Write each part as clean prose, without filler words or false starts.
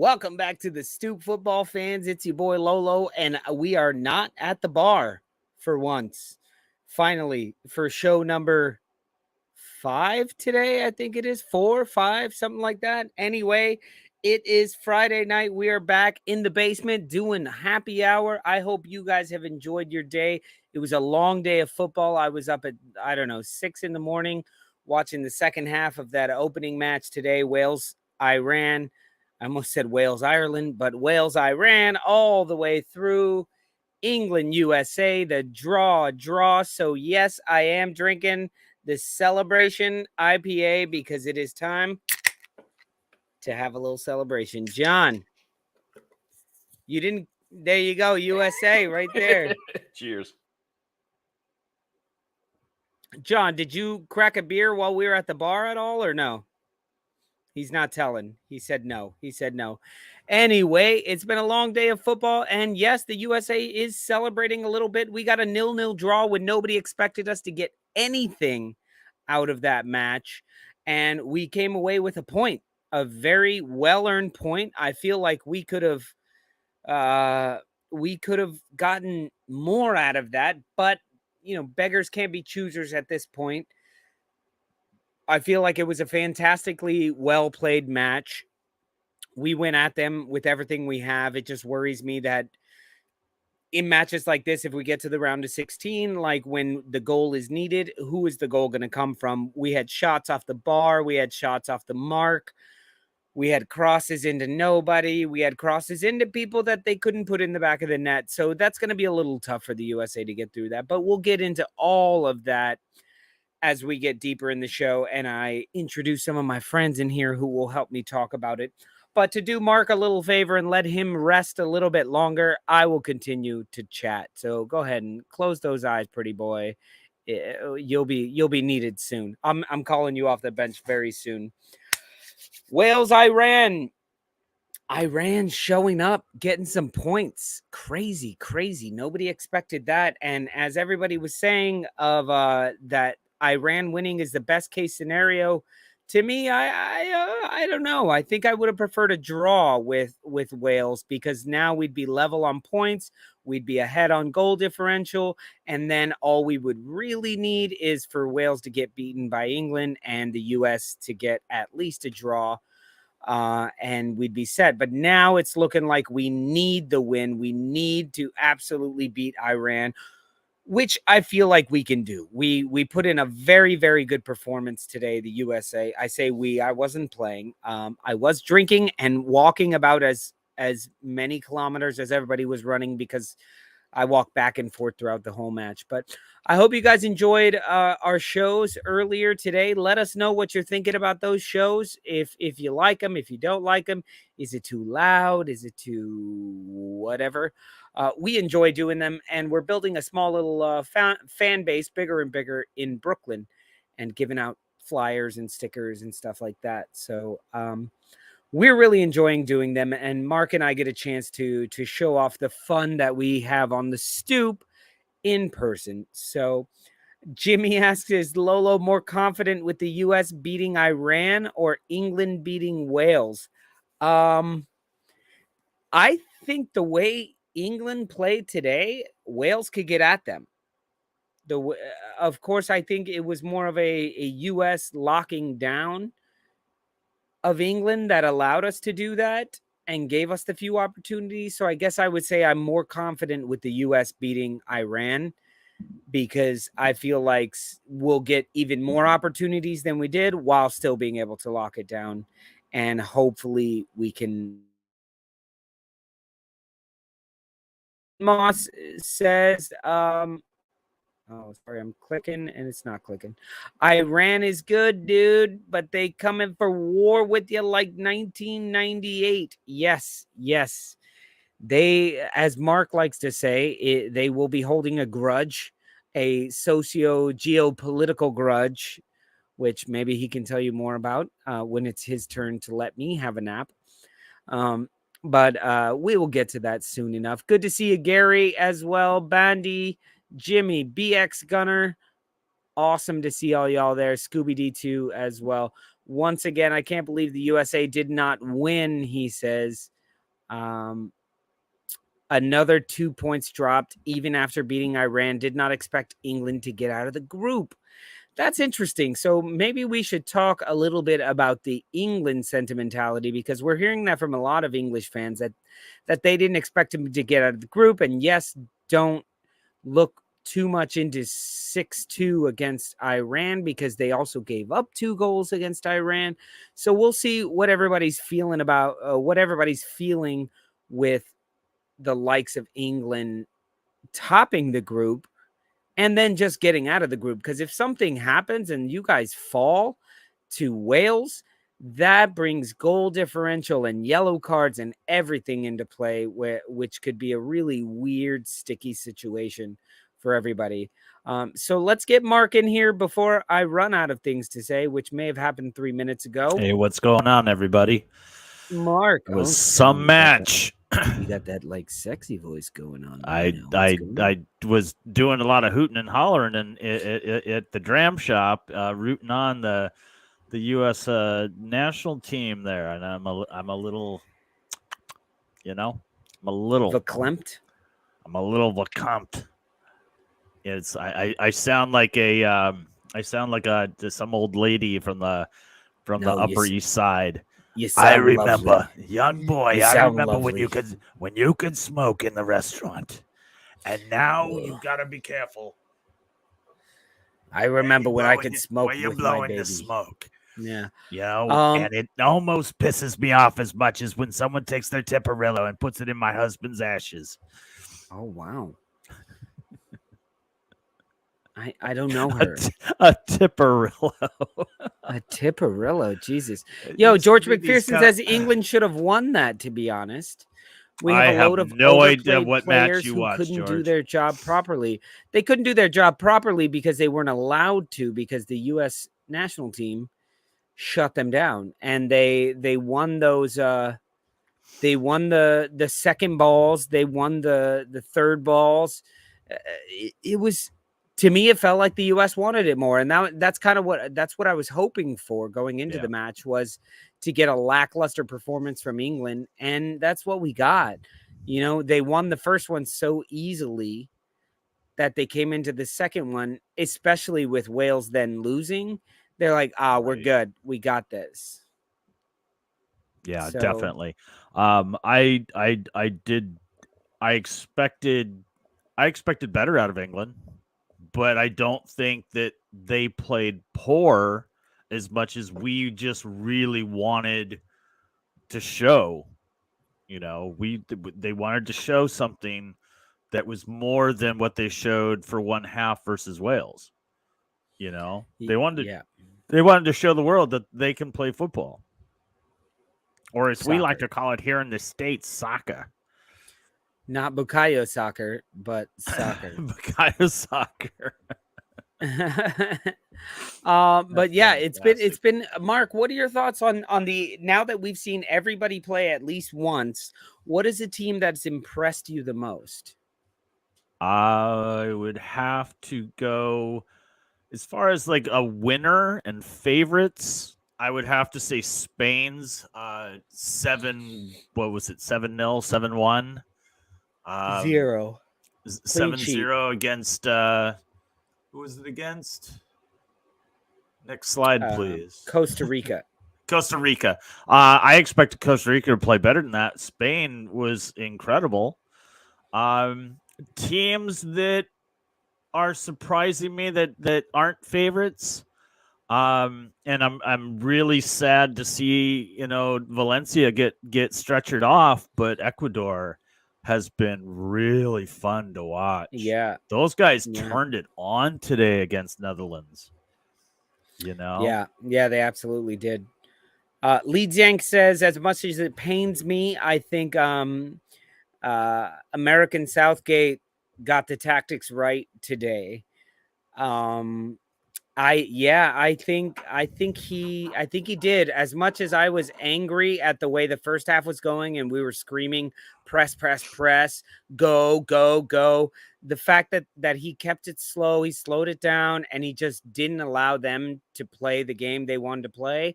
Welcome back to the Stoop football fans. It's your boy Lolo, and we are not at the bar for once. Finally, for show number 5 today, I think it is 4, 5, something like that. Anyway, it is Friday night. We are back in the basement doing happy hour. I hope you guys have enjoyed your day. It was a long day of football. I was up at, 6 in the morning watching the second half of that opening match today, Wales, Iran. I almost said Wales, Ireland, but Wales, Iran, all the way through England, USA, the draw. So, yes, I am drinking the Celebration IPA because it is time to have a little celebration. John, you didn't, there you go, USA right there. Cheers. John, did you crack a beer while we were at the bar at all or no? He's not telling. He said no. Anyway, it's been a long day of football. And yes, the USA is celebrating a little bit. We got a 0-0 draw when nobody expected us to get anything out of that match. And we came away with a point, a very well-earned point. I feel like we could have gotten more out of that. But, beggars can't be choosers at this point. I feel like it was a fantastically well-played match. We went at them with everything we have. It just worries me that in matches like this, if we get to the round of 16, like when the goal is needed, who is the goal going to come from? We had shots off the bar. We had shots off the mark. We had crosses into nobody. We had crosses into people that they couldn't put in the back of the net. So that's going to be a little tough for the USA to get through that. But we'll get into all of that as we get deeper in the show and I introduce some of my friends in here who will help me talk about it. But to do Mark a little favor and let him rest a little bit longer, I will continue to chat. So go ahead and close those eyes, pretty boy. You'll be needed soon. I'm calling you off the bench very soon. Wales, Iran showing up, getting some points. Crazy. Nobody expected that. And as everybody was saying of that Iran winning is the best case scenario. To me, I don't know. I think I would have preferred a draw with Wales because now we'd be level on points. We'd be ahead on goal differential. And then all we would really need is for Wales to get beaten by England and the US to get at least a draw. And we'd be set. But now it's looking like we need the win. We need to absolutely beat Iran, which I feel like we can do. We put in a very, very good performance today, the USA. I say I wasn't playing. I was drinking and walking about as many kilometers as everybody was running because I walked back and forth throughout the whole match. But I hope you guys enjoyed our shows earlier today. Let us know what you're thinking about those shows. If you like them, if you don't like them, is it too loud? Is it too whatever? We enjoy doing them, and we're building a small little fan base, bigger and bigger in Brooklyn, and giving out flyers and stickers and stuff like that. So we're really enjoying doing them, and Mark and I get a chance to show off the fun that we have on the Stoop in person. So Jimmy asks, is Lolo more confident with the U.S. beating Iran or England beating Wales? I think the way England played today, Wales could get at them. Of course, I think it was more of a U.S. locking down of England that allowed us to do that and gave us the few opportunities. So I guess I would say I'm more confident with the U.S. beating Iran because I feel like we'll get even more opportunities than we did while still being able to lock it down. And hopefully we can. Moss says, oh, sorry, I'm clicking and it's not clicking. Iran is good, dude, but they come in for war with you like 1998. Yes. They, as Mark likes to say, they will be holding a grudge, a socio-geopolitical grudge, which maybe he can tell you more about when it's his turn to let me have a nap. But we will get to that soon enough. Good to see you, Gary, as well. Bandy, Jimmy, BxGunner. Awesome to see all y'all there. Scooby D2 as well. Once again, I can't believe the USA did not win, he says. Another 2 points dropped even after beating Iran. Did not expect England to get out of the group. That's interesting. So maybe we should talk a little bit about the England sentimentality, because we're hearing that from a lot of English fans that they didn't expect him to get out of the group. And yes, don't look too much into 6-2 against Iran, because they also gave up 2 goals against Iran. So we'll see what everybody's feeling about with the likes of England topping the group and then just getting out of the group. Because if something happens and you guys fall to Wales, that brings goal differential and yellow cards and everything into play, which could be a really weird, sticky situation for everybody. So let's get Mark in here before I run out of things to say, which may have happened 3 minutes ago. Hey, what's going on, everybody? Mark, it was some match. You got that like sexy voice going on. I was doing a lot of hooting and hollering at the dram shop, rooting on the U.S. National team there, and I'm a little, verklempt. I'm a little verklempt. It's I sound like some old lady from the Upper East Side. I remember, lovely. Young boy. I remember lovely. when you could smoke in the restaurant, and now you gotta be careful. I remember when I could smoke when you're with my blowing baby. the smoke. Yeah, and it almost pisses me off as much as when someone takes their Tipperillo and puts it in my husband's ashes. Oh wow. I don't know her. A Tipperillo. A Tipperillo, Jesus. Yo, George McPherson says England should have won that, to be honest. We have a load of no idea what players match you who watched, couldn't George. do their job properly. They couldn't do their job properly because they weren't allowed to, because the U.S. national team shut them down. And they won those they won the second balls, they won the third balls. It was, to me, it felt like the U.S. wanted it more, and that's kind of what I was hoping for going into the match, was to get a lackluster performance from England, and that's what we got. They won the first one so easily that they came into the second one, especially with Wales then losing. They're like, we're good, we got this. Yeah, definitely. I expected better out of England, but I don't think that they played poor as much as we just really wanted to show. They wanted to show something that was more than what they showed for one half versus Wales. They wanted to show the world that they can play football, or as we like to call it here in the States, soccer. Not Bukayo soccer, but soccer. Bukayo soccer. But yeah, it's been Mark, what are your thoughts on the, now that we've seen everybody play at least once, what is a team that's impressed you the most? I would have to go, as far as like a winner and favorites, I would have to say Spain's 7-0, 7-1. 7-0 against who was it against? Next slide, please. Costa Rica. I expected Costa Rica to play better than that. Spain was incredible. Teams that are surprising me that aren't favorites. And I'm really sad to see Valencia get stretchered off, but Ecuador has been really fun to watch. Yeah, those guys turned it on today against Netherlands. Yeah, they absolutely did. Lee Jiang says, as much as it pains me, I think American Southgate got the tactics right today. I think he did. As much as I was angry at the way the first half was going and we were screaming, press, go. The fact that he kept it slow, he slowed it down, and he just didn't allow them to play the game they wanted to play.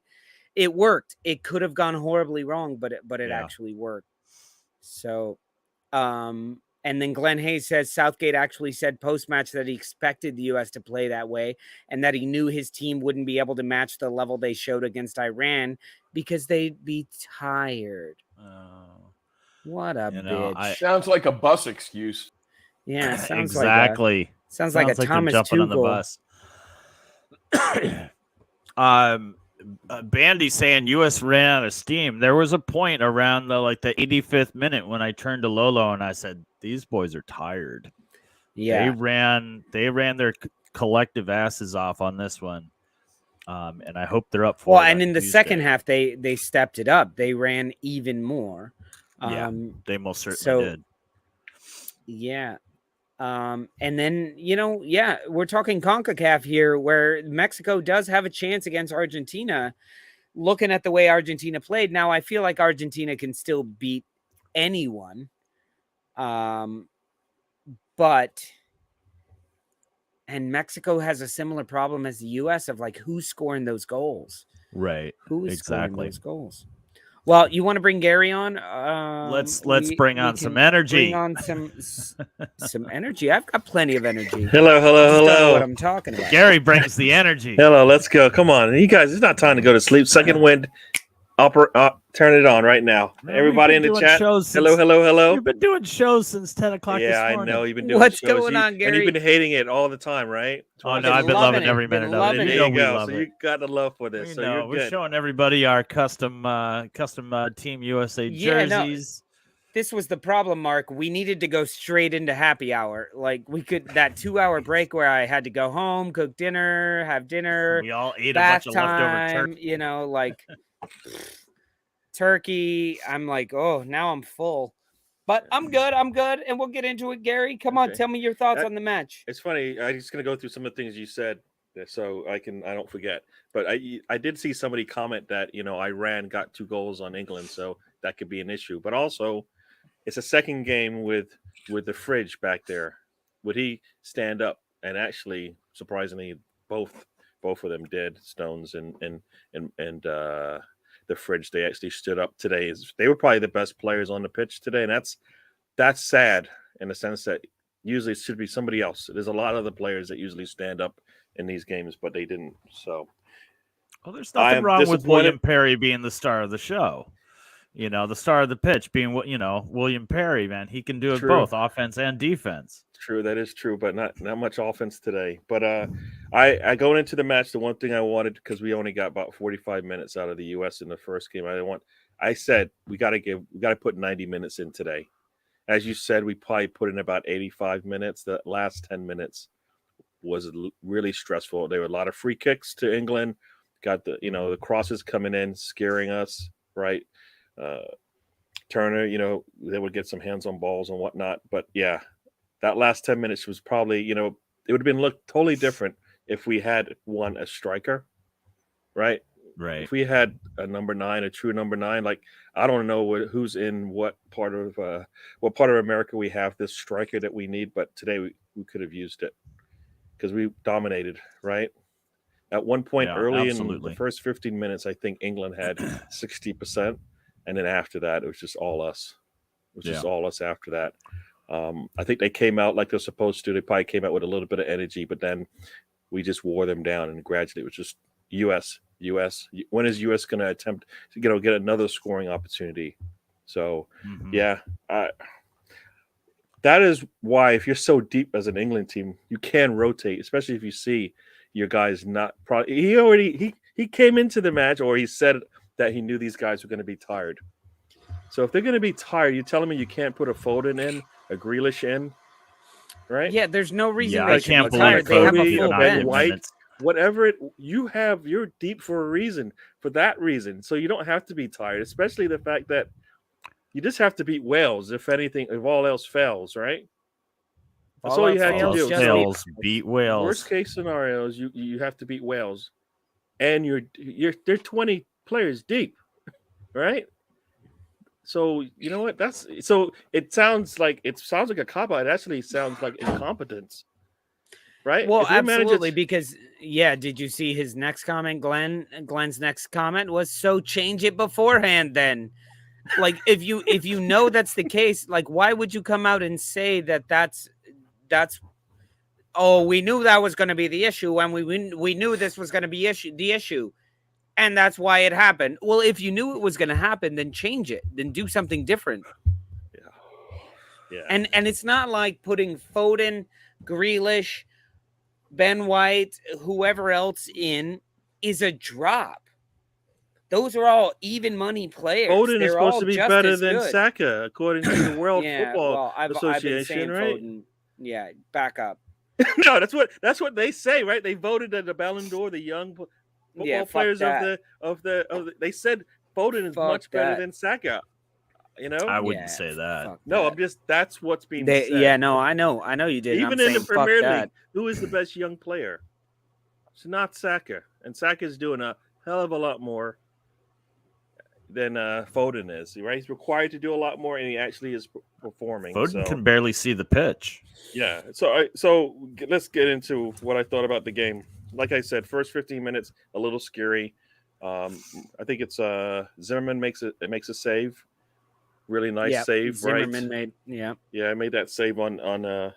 it worked. It could have gone horribly wrong, but it Yeah. actually worked. So, and then Glenn Hayes says Southgate actually said post-match that he expected the U.S. to play that way and that he knew his team wouldn't be able to match the level they showed against Iran because they'd be tired. What a bitch. Sounds like a bus excuse. Yeah, sounds exactly. Sounds like a Thomas jumping on the Tuchel. bus. Bandy saying U.S. ran out of steam. There was a point around the 85th minute when I turned to Lolo and I said, "These boys are tired." Yeah, they ran their collective asses off on this one, and I hope they're up for it. Well, and in the second half, they stepped it up. They ran even more. Yeah, they most certainly did. Yeah. And then, we're talking CONCACAF here, where Mexico does have a chance against Argentina. Looking at the way Argentina played, now I feel like Argentina can still beat anyone. And Mexico has a similar problem as the U.S. of who's scoring those goals. Right. Who's scoring those goals? Well, you want to bring Gary on? Let's bring on some energy. Bring on some energy. I've got plenty of energy. Hello. Don't know what I'm talking about. Gary brings the energy. Hello, let's go. Come on, you guys. It's not time to go to sleep. Second wind. Turn it on right now. Everybody in the chat. Hello. You've been doing shows since 10 o'clock this morning. Yeah, I know. You've been doing What's shows. going on, Gary? And you've been hating it all the time, right? Oh, no, I've been loving every minute of it. There you go. So you got the love for this. You're we're good. showing everybody our custom Team USA jerseys. This was the problem, Mark. We needed to go straight into happy hour. We could, that 2-hour break where I had to go home, cook dinner, have dinner. We all ate a bunch of leftover turkey. Turkey. I'm now I'm full. But I'm good. And we'll get into it, Gary. Come on, tell me your thoughts on the match. It's funny. I'm just going to go through some of the things you said so I don't forget. But I did see somebody comment that, Iran got 2 goals on England, so that could be an issue. But also, it's a second game with the fridge back there. Would he stand up? And actually, surprisingly, both of them did. Stones and the fridge. They actually stood up today. They were probably the best players on the pitch today, and that's sad in the sense that usually it should be somebody else. There's a lot of the players that usually stand up in these games, but they didn't. So, there's nothing wrong with William Perry being the star of the show. The star of the pitch being William Perry, man. He can do it both, offense and defense. True, that is true, but not much offense today. But I going into the match, the one thing I wanted, because we only got about 45 minutes out of the U.S. in the first game, I said we got to put 90 minutes in today. As you said, we probably put in about 85 minutes. The last 10 minutes was really stressful. There were a lot of free kicks to England. Got the crosses coming in, scaring us, right? Turner, they would get some hands on balls and whatnot. But yeah, that last 10 minutes was probably, it would have been looked totally different if we had a striker, right? Right. If we had a number 9, a true number 9, I don't know who's in what part of America we have this striker that we need, but today we could have used it because we dominated, right? At one point early in the first 15 minutes, I think England had 60%. And then after that, it was just all us. It was just all us after that. I think they came out like they're supposed to. They probably came out with a little bit of energy, but then we just wore them down. And gradually it was just U.S. When is U.S. going to attempt to get another scoring opportunity? So, that is why if you're so deep as an England team, you can rotate, especially if you see your guys not probably. He came into the match, or he said that he knew these guys were going to be tired. So if they're going to be tired, you're telling me you can't put a Foden in, a Grealish in, right? Yeah, there's no reason they can't be tired. They have a full bench. White, whatever you're deep for a reason, for that reason. So you don't have to be tired, especially the fact that you just have to beat Wales if all else fails, right? That's all you have to do. Beat Wales. Worst case scenarios, you have to beat Wales, and they're 20 players deep, right? So you know what? It sounds like a cop out. It actually sounds like incompetence. right? Well, If we manage absolutely, it, because did you see his next comment, Glenn? Glenn's next comment was, "So change it beforehand then." Like if you know that's the case, like why would you come out and say that's oh, we knew that was going to be the issue, and we knew this was going to be the issue, and that's why it happened. Well, if you knew it was going to happen, then change it, then do something different. yeah. And it's not like putting Foden, Grealish, Ben White, whoever else in is a drop. Those are all even money players. Foden is They're supposed all to be just better as than good. Saka, according to the World Yeah, Football well, I've been Association, saying right? Foden. Yeah, back up. No, that's what they say, right? They voted at the Ballon d'Or, the young football players of the. They said Foden is much better than Saka. You know, I wouldn't say that. No, I'm just that's what's being said. Yeah, no, I know you did. Even I'm in the saying, Premier fuck League, that. who is the best young player? It's not Saka, and Saka's doing a hell of a lot more than Foden is. Right, he's required to do a lot more, and he actually is performing. Foden can barely see the pitch. Yeah, so let's get into what I thought about the game. Like I said, first 15 minutes a little scary. I think it's Zimmerman makes a save, really nice save. Zimmerman right? I made that save on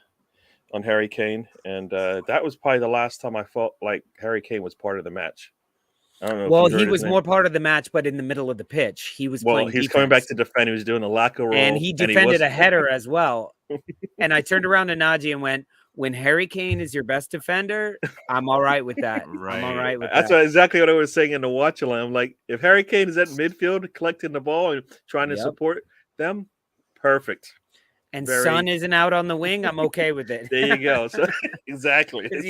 Harry Kane, and that was probably the last time I felt like Harry Kane was part of the match. I don't know. Well, he was more part of the match, but in the middle of the pitch, he was playing. He's defense. coming back to defend. He was doing the Lacquer roll, and he defended a header as well. And I turned around to Najee and went, "When Harry Kane is your best defender, I'm all right with that. Right. I'm all right with That's that." exactly what I was saying in the watch along. I'm like, if Harry Kane is at midfield collecting the ball and trying to support them, perfect. And Son isn't out on the wing, I'm okay with it. There you go. So, exactly. Because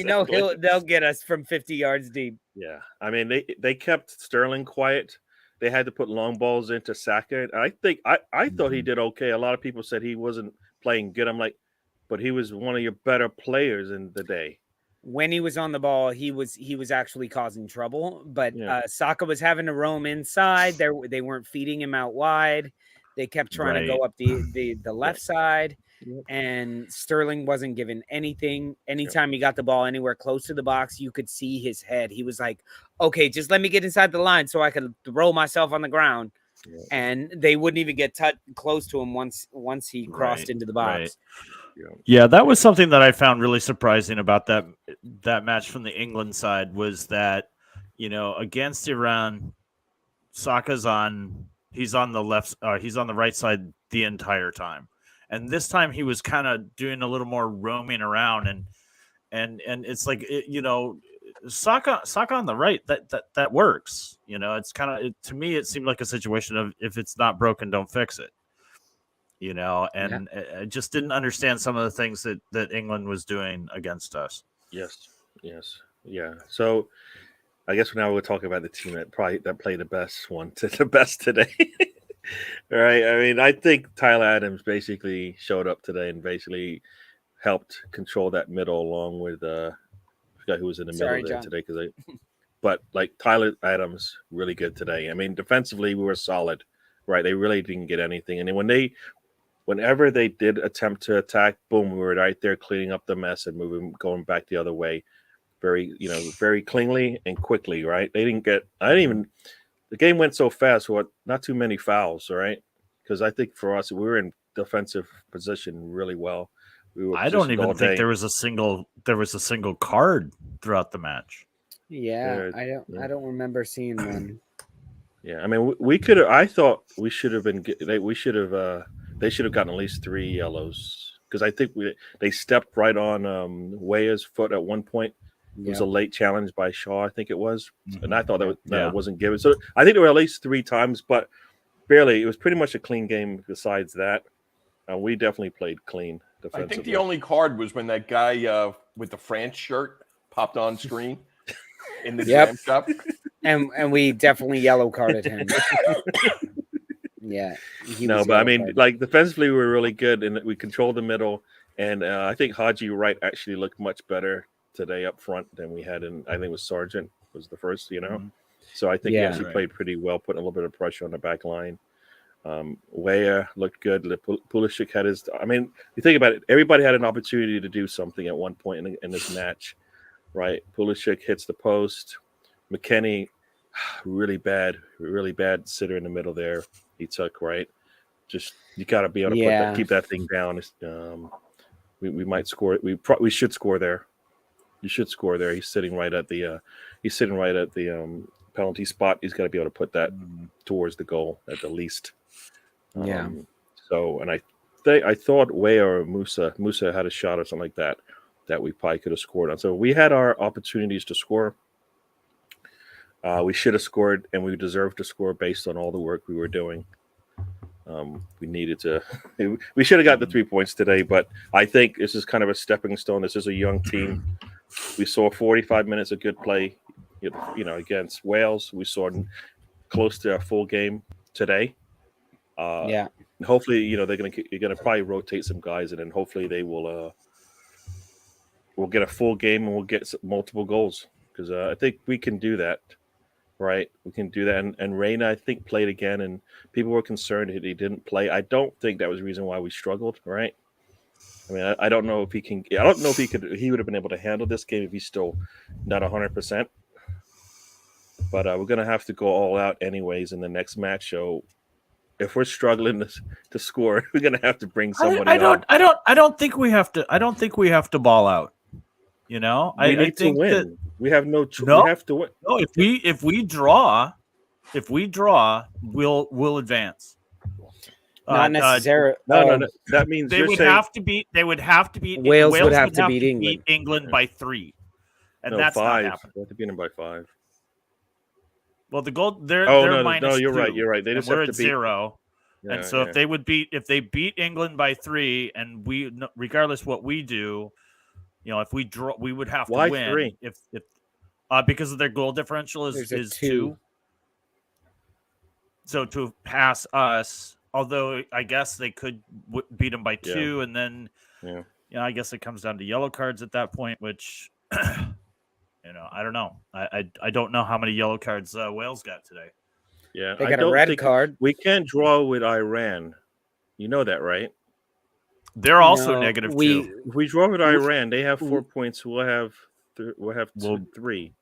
they'll get us from 50 yards deep. Yeah. I mean, they kept Sterling quiet. They had to put long balls into Saka. I think I thought he did okay. A lot of people said he wasn't playing good. I'm like, but he was one of your better players in the day. When he was on the ball, he was actually causing trouble. But Saka was having to roam inside. They weren't feeding him out wide. They kept trying to go up the left side, and Sterling wasn't given anything. Anytime he got the ball anywhere close to the box, you could see his head. He was like, "Okay, just let me get inside the line so I could roll myself on the ground." Yeah. And they wouldn't even get close to him once he crossed into the box. Right. Yeah, that was something that I found really surprising about that match from the England side was that, against Iran, Saka's he's on the left, he's on the right side the entire time. And this time he was kind of doing a little more roaming around and it's like, Saka on the right, that works. It's kind of, to me, it seemed like a situation of if it's not broken, don't fix it. And I just didn't understand some of the things that England was doing against us. Yes. Yeah. So I guess now we'll talk about the team that played the best today. Right. I mean, I think Tyler Adams basically showed up today and basically helped control that middle along with I forgot who was in the middle there today but like Tyler Adams really good today. I mean, defensively we were solid, right? They really didn't get anything. And then whenever they did attempt to attack, boom, we were right there cleaning up the mess and going back the other way. Very cleanly and quickly, right? The game went so fast, not too many fouls, right? Because I think for us, we were in defensive position really well. I don't even think there was a single card throughout the match. Yeah, I don't remember seeing one. Yeah, I mean, we could have. I thought we should have been. They should have gotten at least 3 yellows because I think they stepped right on Weah's foot at one point. It was a late challenge by Shaw, I think it was, and I thought that wasn't given. So I think there were at least 3 times, but barely. It was pretty much a clean game. Besides that, we definitely played clean defensively. I think the only card was when that guy with the France shirt popped on screen in the Jam Shop, and we definitely yellow carded him. Yeah, but I mean, like defensively, we were really good, and we controlled the middle. And I think Haji Wright actually looked much better today up front than we had I think it was Sargent was the first, So I think he actually played pretty well, putting a little bit of pressure on the back line. Weyer looked good. Pulisic had his. I mean, you think about it. Everybody had an opportunity to do something at one point in this match, right? Pulisic hits the post. McKennie, really bad sitter in the middle there. He took right. Just you got to be able to keep that thing down. We might score it. We should score there. You should score there. He's sitting right at the penalty spot. He's got to be able to put that towards the goal at the least. So, and I thought Weyer or Musa had a shot or something like that we probably could have scored on. So we had our opportunities to score. We should have scored, and we deserved to score based on all the work we were doing. We needed to. We should have got the 3 points today, but I think this is kind of a stepping stone. This is a young team. We saw 45 minutes of good play, against Wales. We saw close to a full game today. Hopefully, you're gonna probably rotate some guys, and then hopefully they will. We'll get a full game and we'll get multiple goals because I think we can do that. Right, we can do that, and Reyna I think played again, and people were concerned that he didn't play. I don't think that was the reason why we struggled. Right, I mean, I don't know if he can. I don't know if he could. He would have been able to handle this game if he's still not 100%. But we're gonna have to go all out anyways in the next match. So if we're struggling to score, we're gonna have to bring somebody. I don't think we have to. I don't think we have to ball out. We need to win. We have no. No, we have to win. No, if we draw, we'll advance. Not necessarily. No. That means they would have to beat. They would have to beat. Wales would have to beat England by 3, and that's 5. not happening. They have to beat them by 5. Well, the goal. They're minus no. You're 2, right. You're right. They just we're have at to beat 0. And so if they beat England by 3, and we, regardless what we do, if we draw, we would have to win. Why 3? If because of their goal differential is 2. So to pass us, although I guess they could beat them by 2, and then I guess it comes down to yellow cards at that point, which I don't know. I don't know how many yellow cards Wales got today. Yeah, they got a red card. We can't draw with Iran. You know that, right? They're also negative 2. If we draw with Iran, they have 4 points. We'll have 3.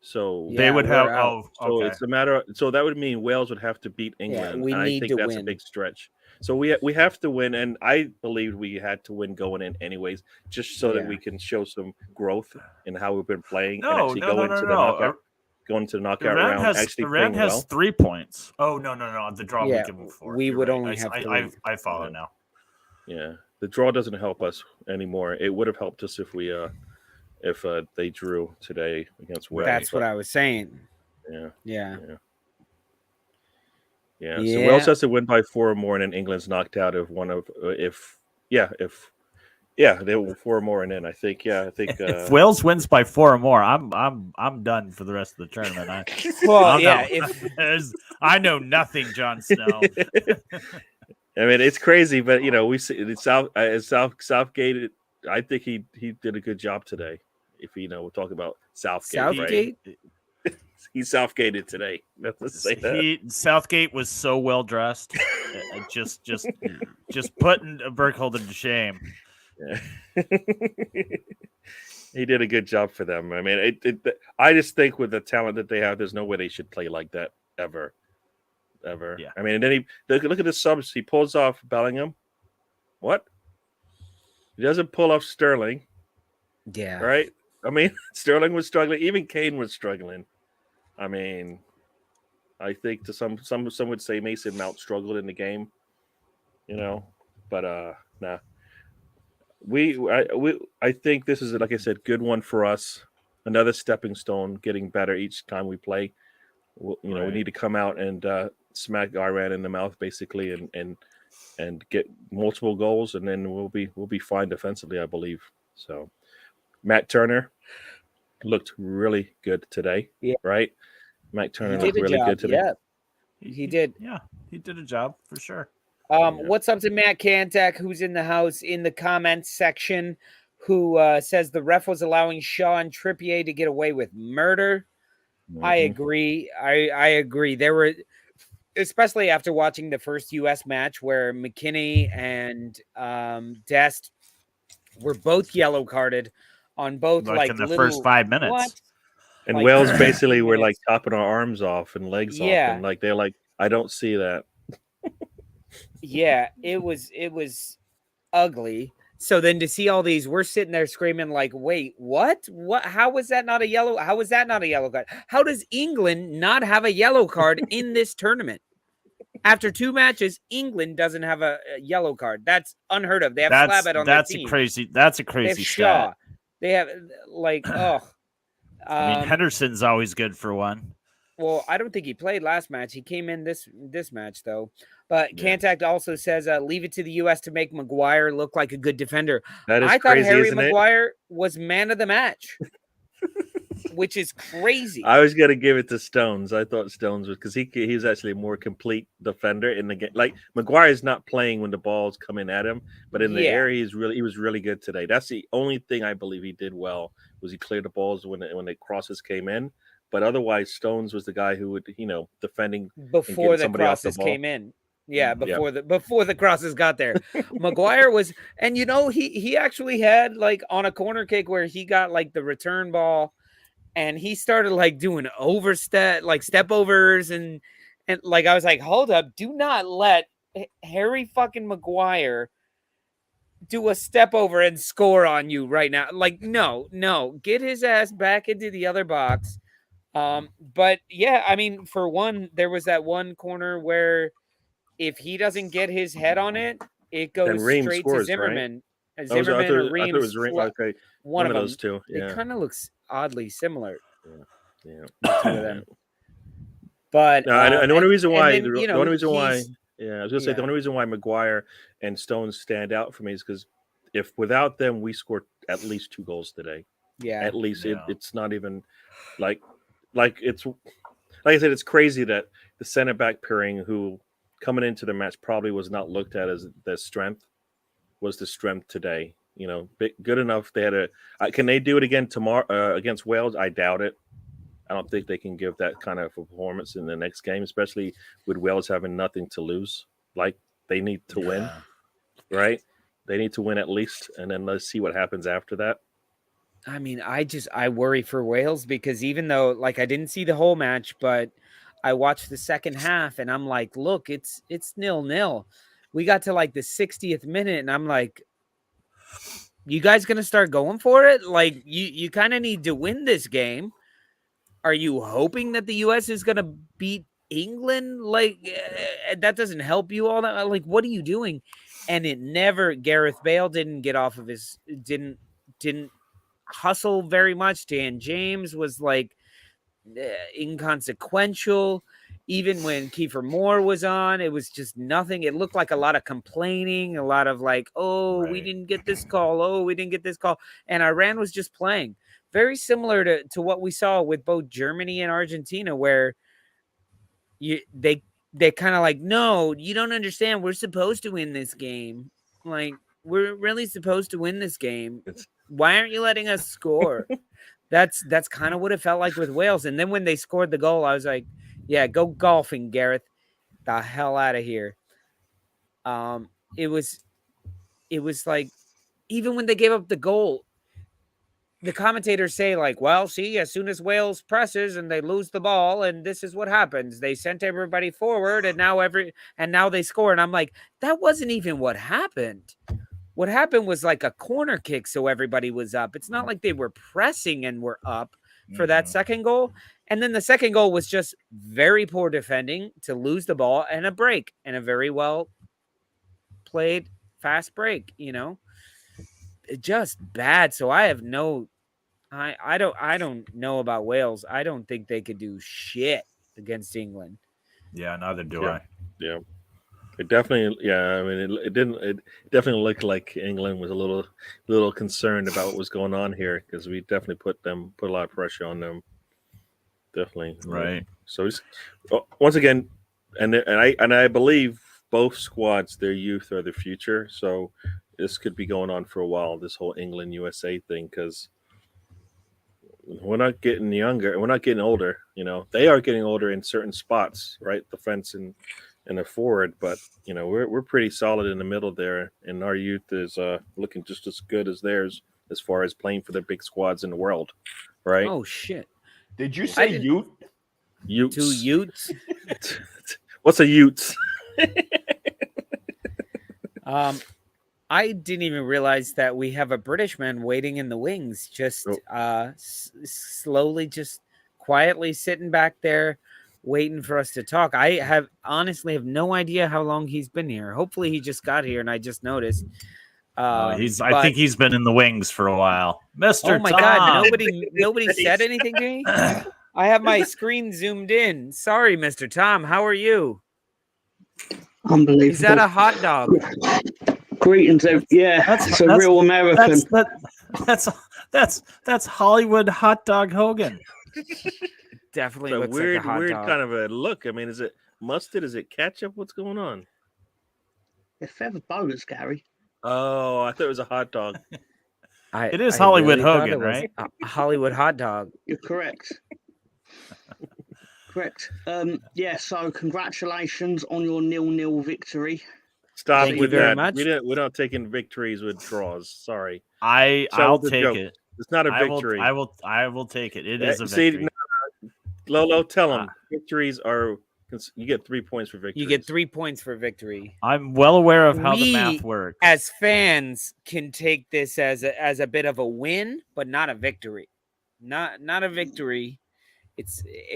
So they would have. So okay. it's a matter. So that would mean Wales would have to beat England. We need to that's win. A big stretch. So we have to win, and I believed we had to win going in anyways, just so that we can show some growth in how we've been playing and actually go into the knockout round. Iran has 3 points. Oh no! The draw would give them 4. We would only have 3. I follow now. Yeah, the draw doesn't help us anymore. It would have helped us if they drew today against Wales. That's what I was saying. Yeah. So Wales has to win by 4 or more, and then England's knocked out if they were 4 or more, and then I think if Wales wins by 4 or more, I'm done for the rest of the tournament. I know nothing, Jon Snow. I mean, it's crazy, but we see Southgate. I think he did a good job today. If we'll talk about Southgate. Right? He Southgated today. Let's say that. Southgate was so well dressed, just putting Bergholder to shame. Yeah. He did a good job for them. I mean, I just think with the talent that they have, there's no way they should play like that ever. Yeah. I mean, and then look at the subs. He pulls off Bellingham. What? He doesn't pull off Sterling. Yeah. Right? I mean, Sterling was struggling. Even Kane was struggling. I mean, I think to some would say Mason Mount struggled in the game. But nah. I think this is, like I said, good one for us. Another stepping stone, getting better each time we play. We need to come out and smack Iran in the mouth, basically, and get multiple goals, and then we'll be fine defensively, I believe. So, Matt Turner looked really good today. Yeah. Right. Matt Turner looked really good today. Yeah, he did. Yeah, he did a job for sure. What's up to Matt Kantak, who's in the house in the comments section, who says the ref was allowing Shaw and Trippier to get away with murder. Mm-hmm. I agree. I agree. There were especially after watching the first U.S. match where McKinney and Dest were both yellow carded on both Like in the little, first 5 minutes. What? And Like, Wales 15 basically were like minutes. chopping our arms off and legs off, Yeah. and like they're like, I don't see that. Yeah, it was ugly. So then to see all these, we're sitting there screaming like, wait, what? What? How was that not a yellow? How was that not a yellow card? How does England not have a yellow card in this tournament? After 2 matches, England doesn't have a yellow card. That's unheard of. They have Slabhead on their team. That's a They have crazy Shaw. stat. They have like, oh. I mean, Henderson's always good for one. Well, I don't think he played last match. He came in this match though. But Yeah. Kantak also says, leave it to the U.S. to make Maguire look like a good defender. That is I thought crazy, Harry isn't it? Maguire was man of the match, which is crazy. I was gonna give it to Stones. I thought Stones was because he's actually a more complete defender in the game. Like Maguire's not playing when the ball's coming at him, but in the air he was really good today. That's the only thing I believe he did well was he cleared the balls when the crosses came in. But otherwise, Stones was the guy who would defending before the crosses came in. Yeah, before the crosses got there. Maguire was, and he actually had like on a corner kick where he got like the return ball. And he started like doing step overs and like I was like, hold up, do not let Harry fucking Maguire do a step over and score on you right now. Like, no, get his ass back into the other box. But yeah, I mean, for one, there was that one corner where if he doesn't get his head on it, it goes straight scores, to Zimmerman. Right? Zimmerman or Reeves. I thought it was Reeves. Okay, one of those them. two. Yeah. It kind of looks oddly similar. Yeah. The two of them. But no, and the only reason why then, the only reason why I was gonna say yeah. the only reason why Maguire and Stones stand out for me is because if without them we scored at least 2 goals today. Yeah. At least Yeah. it's not even like it's like I said, it's crazy that the center back pairing who coming into the match probably was not looked at as the strength was the strength today. Good enough. They had can they do it again tomorrow against Wales? I doubt it. I don't think they can give that kind of performance in the next game, especially with Wales having nothing to lose. Like they need to win, right? They need to win at least, and then let's see what happens after that. I mean, I worry for Wales because even though like I didn't see the whole match, but I watched the second half and I'm like, look, it's 0-0. We got to like the 60th minute and I'm like, you guys gonna start going for it? Like you kind of need to win this game. Are you hoping that the U.S. is gonna beat England? Like that doesn't help you all that. Like, what are you doing? And it never. Gareth Bale didn't get off of his. Didn't hustle very much. Dan James was like inconsequential. Even when Kiefer Moore was on, it was just nothing. It looked like a lot of complaining, a lot of like, oh, we didn't get this call. Oh, we didn't get this call. And Iran was just playing. Very similar to what we saw with both Germany and Argentina, where they kind of like, no, you don't understand. We're supposed to win this game. Like, we're really supposed to win this game. Why aren't you letting us score? That's kind of what it felt like with Wales. And then when they scored the goal, I was like, yeah, go golfing, Gareth. The hell out of here. It was like, even when they gave up the goal, the commentators say like, well, see, as soon as Wales presses and they lose the ball, and this is what happens. They sent everybody forward, and now they score. And I'm like, that wasn't even what happened. What happened was like a corner kick, so everybody was up. It's not like they were pressing and were up for that second goal. And then the second goal was just very poor defending to lose the ball and a break, and a very well played fast break, just bad. So I have no, I don't know about Wales. I don't think they could do shit against England. Yeah, neither do I. Yeah. It definitely, I mean, it definitely looked like England was a little concerned about what was going on here because we definitely put a lot of pressure on them. Definitely. Right. So once again, and I believe both squads, their youth are the future. So this could be going on for a while, this whole England USA thing, because we're not getting younger. We're not getting older. They are getting older in certain spots, right? The fence and the forward, but we're pretty solid in the middle there, and our youth is looking just as good as theirs as far as playing for the big squads in the world, right? Oh shit! Did you say Ute? Utes. 2 Utes. What's a Utes? I didn't even realize that we have a British man waiting in the wings, just slowly, just quietly sitting back there, waiting for us to talk. I honestly have no idea how long he's been here. Hopefully, he just got here and I just noticed. I think he's been in the wings for a while, Mr. Oh my Tom. God! Nobody said anything to me. I have my screen zoomed in. Sorry, Mr. Tom. How are you? Unbelievable. Is that a hot dog? Greetings, it's a real American. That's Hollywood hot dog Hogan. Definitely It's a looks weird, like a hot dog. kind of a look. I mean, is it mustard? Is it ketchup? What's going on? They're feather boas, Gary. Oh, I thought it was a hot dog. It is Hollywood Hogan, right? A Hollywood hot dog. You're correct. Correct. So congratulations on your 0-0 victory. Stop Thank you with very that. much. We're not taking victories with draws. Sorry. I'll it's a take joke. it. It's not a victory. I will take it. It is a victory. Lolo, tell them victories are. You get 3 points for victory. You get 3 points for victory. I'm well aware of how the math works. As fans, can take this as a bit of a win, but not a victory. Not a victory.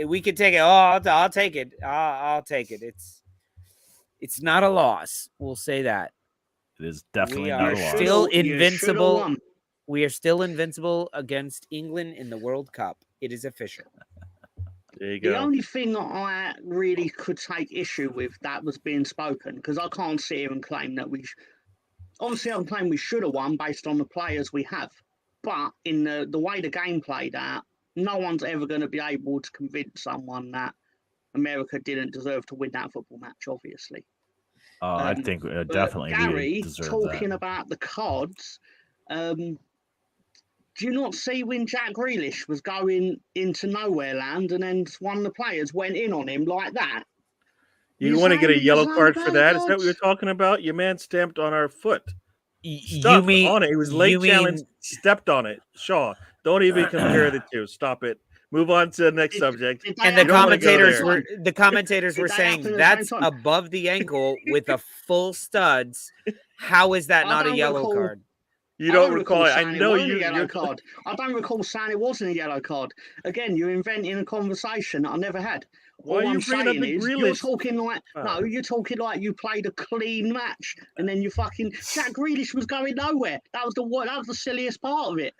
We could take it. Oh, I'll take it. I'll take it. It's not a loss. We'll say that. It is definitely We not are a loss. still invincible. We are still invincible against England in the World Cup. It is official. There you go. The only thing that I really could take issue with that was being spoken, because I can't sit here and claim that obviously I'm claiming we should have won based on the players we have. But in the way the game played out, no one's ever going to be able to convince someone that America didn't deserve to win that football match, obviously. I think definitely Gary, we deserve talking that. about the cards, do you not see when Jack Grealish was going into nowhere land and then one of the players went in on him like that? You want to get a yellow card for that? Is that what you're talking about? Your man stamped on our foot. You mean on it? He was late challenge, stepped on it. Shaw, don't even compare the two. Stop it. Move on to the next subject. And the commentators were saying that's above the ankle with a full studs. How is that not a yellow card? You don't recall it. I know you. Yellow card. I don't recall saying it wasn't a yellow card. Again, you're inventing a conversation that I never had. Why are you bringing up the Grealish? You're talking like you're talking like you played a clean match, and then you fucking Jack Grealish was going nowhere. That was the silliest part of it.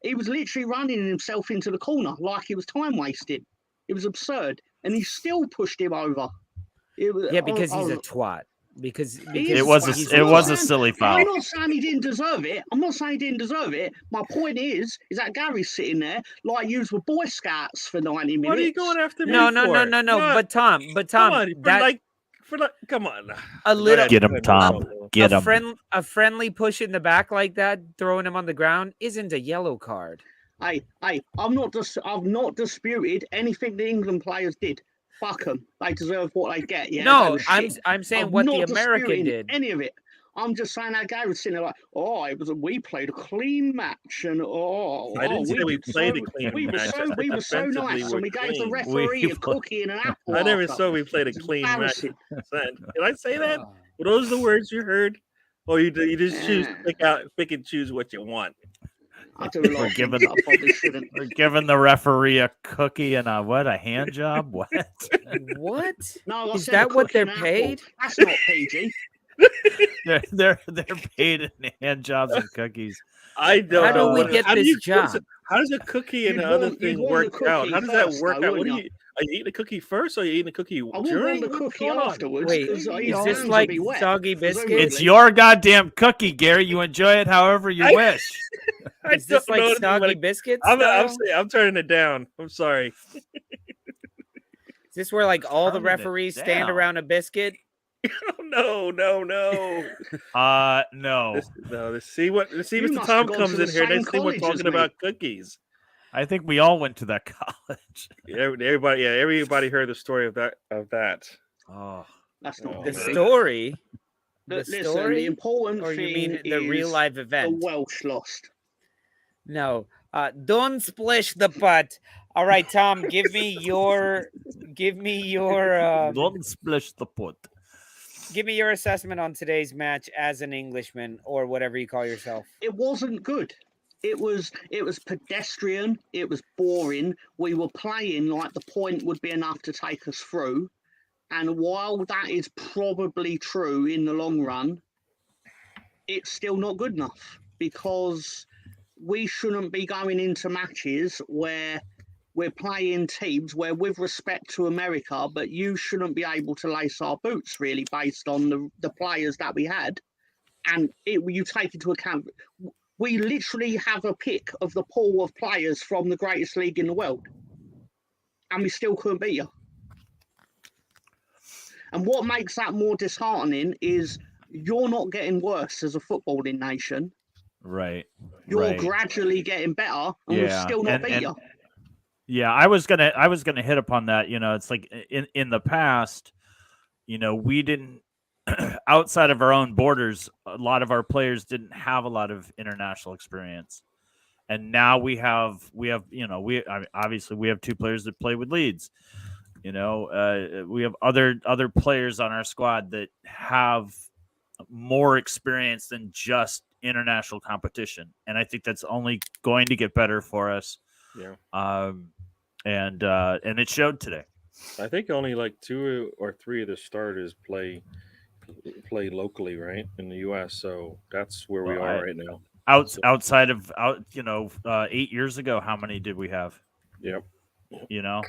He was literally running himself into the corner like he was time wasting. It was absurd, and he still pushed him over. Because he's a twat. Because it was a silly foul. I'm not saying he didn't deserve it. My point is that Gary's sitting there like you were Boy Scouts for 90 minutes. What are you going after me No. for? But Tom, come on. A little get him, Tom. Get him. A friendly push in the back like that, throwing him on the ground, isn't a yellow card. I've not disputed anything the England players did. Fuck them. They deserve what they get. Yeah. No, I'm saying what the American did. Any of it. I'm just saying that guy was sitting there like, we played a clean match, and I didn't say we played a clean match. We were so nice, and we gave the referee a cookie and an apple. I never saw we played a clean match. Did I say that? Were those the words you heard? Or you just choose to pick and choose what you want? We're giving the referee a cookie and a hand job. What? What? No, is that what they're paid? That's not PG. they're paid in hand jobs and cookies. I don't know. How do we get this job? How does a cookie and the other thing work out? How does that work out? What are you eating a cookie first, or are you eating a cookie during the cookie afterwards? Wait, is this like soggy biscuit? It's your goddamn cookie, Gary. You enjoy it however you wish. Is this like soggy biscuits? I'm turning it down. I'm sorry. Is this where like all the referees stand around a biscuit? No. No. See, Mr. Tom comes in here. Next thing we're talking about cookies. I think we all went to that college. Everybody heard the story of that. Oh, That's not The good. story. But The listen, story? the important Or you thing mean the real is life the event? Welsh lost. No. Don't splish the butt. All right, Tom, give me your don't splish the pot. give me your assessment on today's match as an Englishman or whatever you call yourself. It wasn't good. It was pedestrian. It was boring. We were playing like the point would be enough to take us through. And while that is probably true in the long run, it's still not good enough because we shouldn't be going into matches where we're playing teams where, with respect to America, but you shouldn't be able to lace our boots really based on the players that we had. And you take into account, we literally have a pick of the pool of players from the greatest league in the world. And we still couldn't beat you. And what makes that more disheartening is you're not getting worse as a footballing nation. Right. You're gradually getting better, and we've still not beat you. Yeah, I was gonna hit upon that. You know, it's like in the past, you know, we didn't outside of our own borders, a lot of our players didn't have a lot of international experience, and now we have you know, obviously we have two players that play with Leeds. You know, we have other players on our squad that have more experience than just international competition, and I think that's only going to get better for us. Yeah. And it showed today. I think only like 2 or 3 of the starters play locally, right, in the U.S. So that's where we are right now. Outside of 8 years ago, how many did we have? Yep. You know,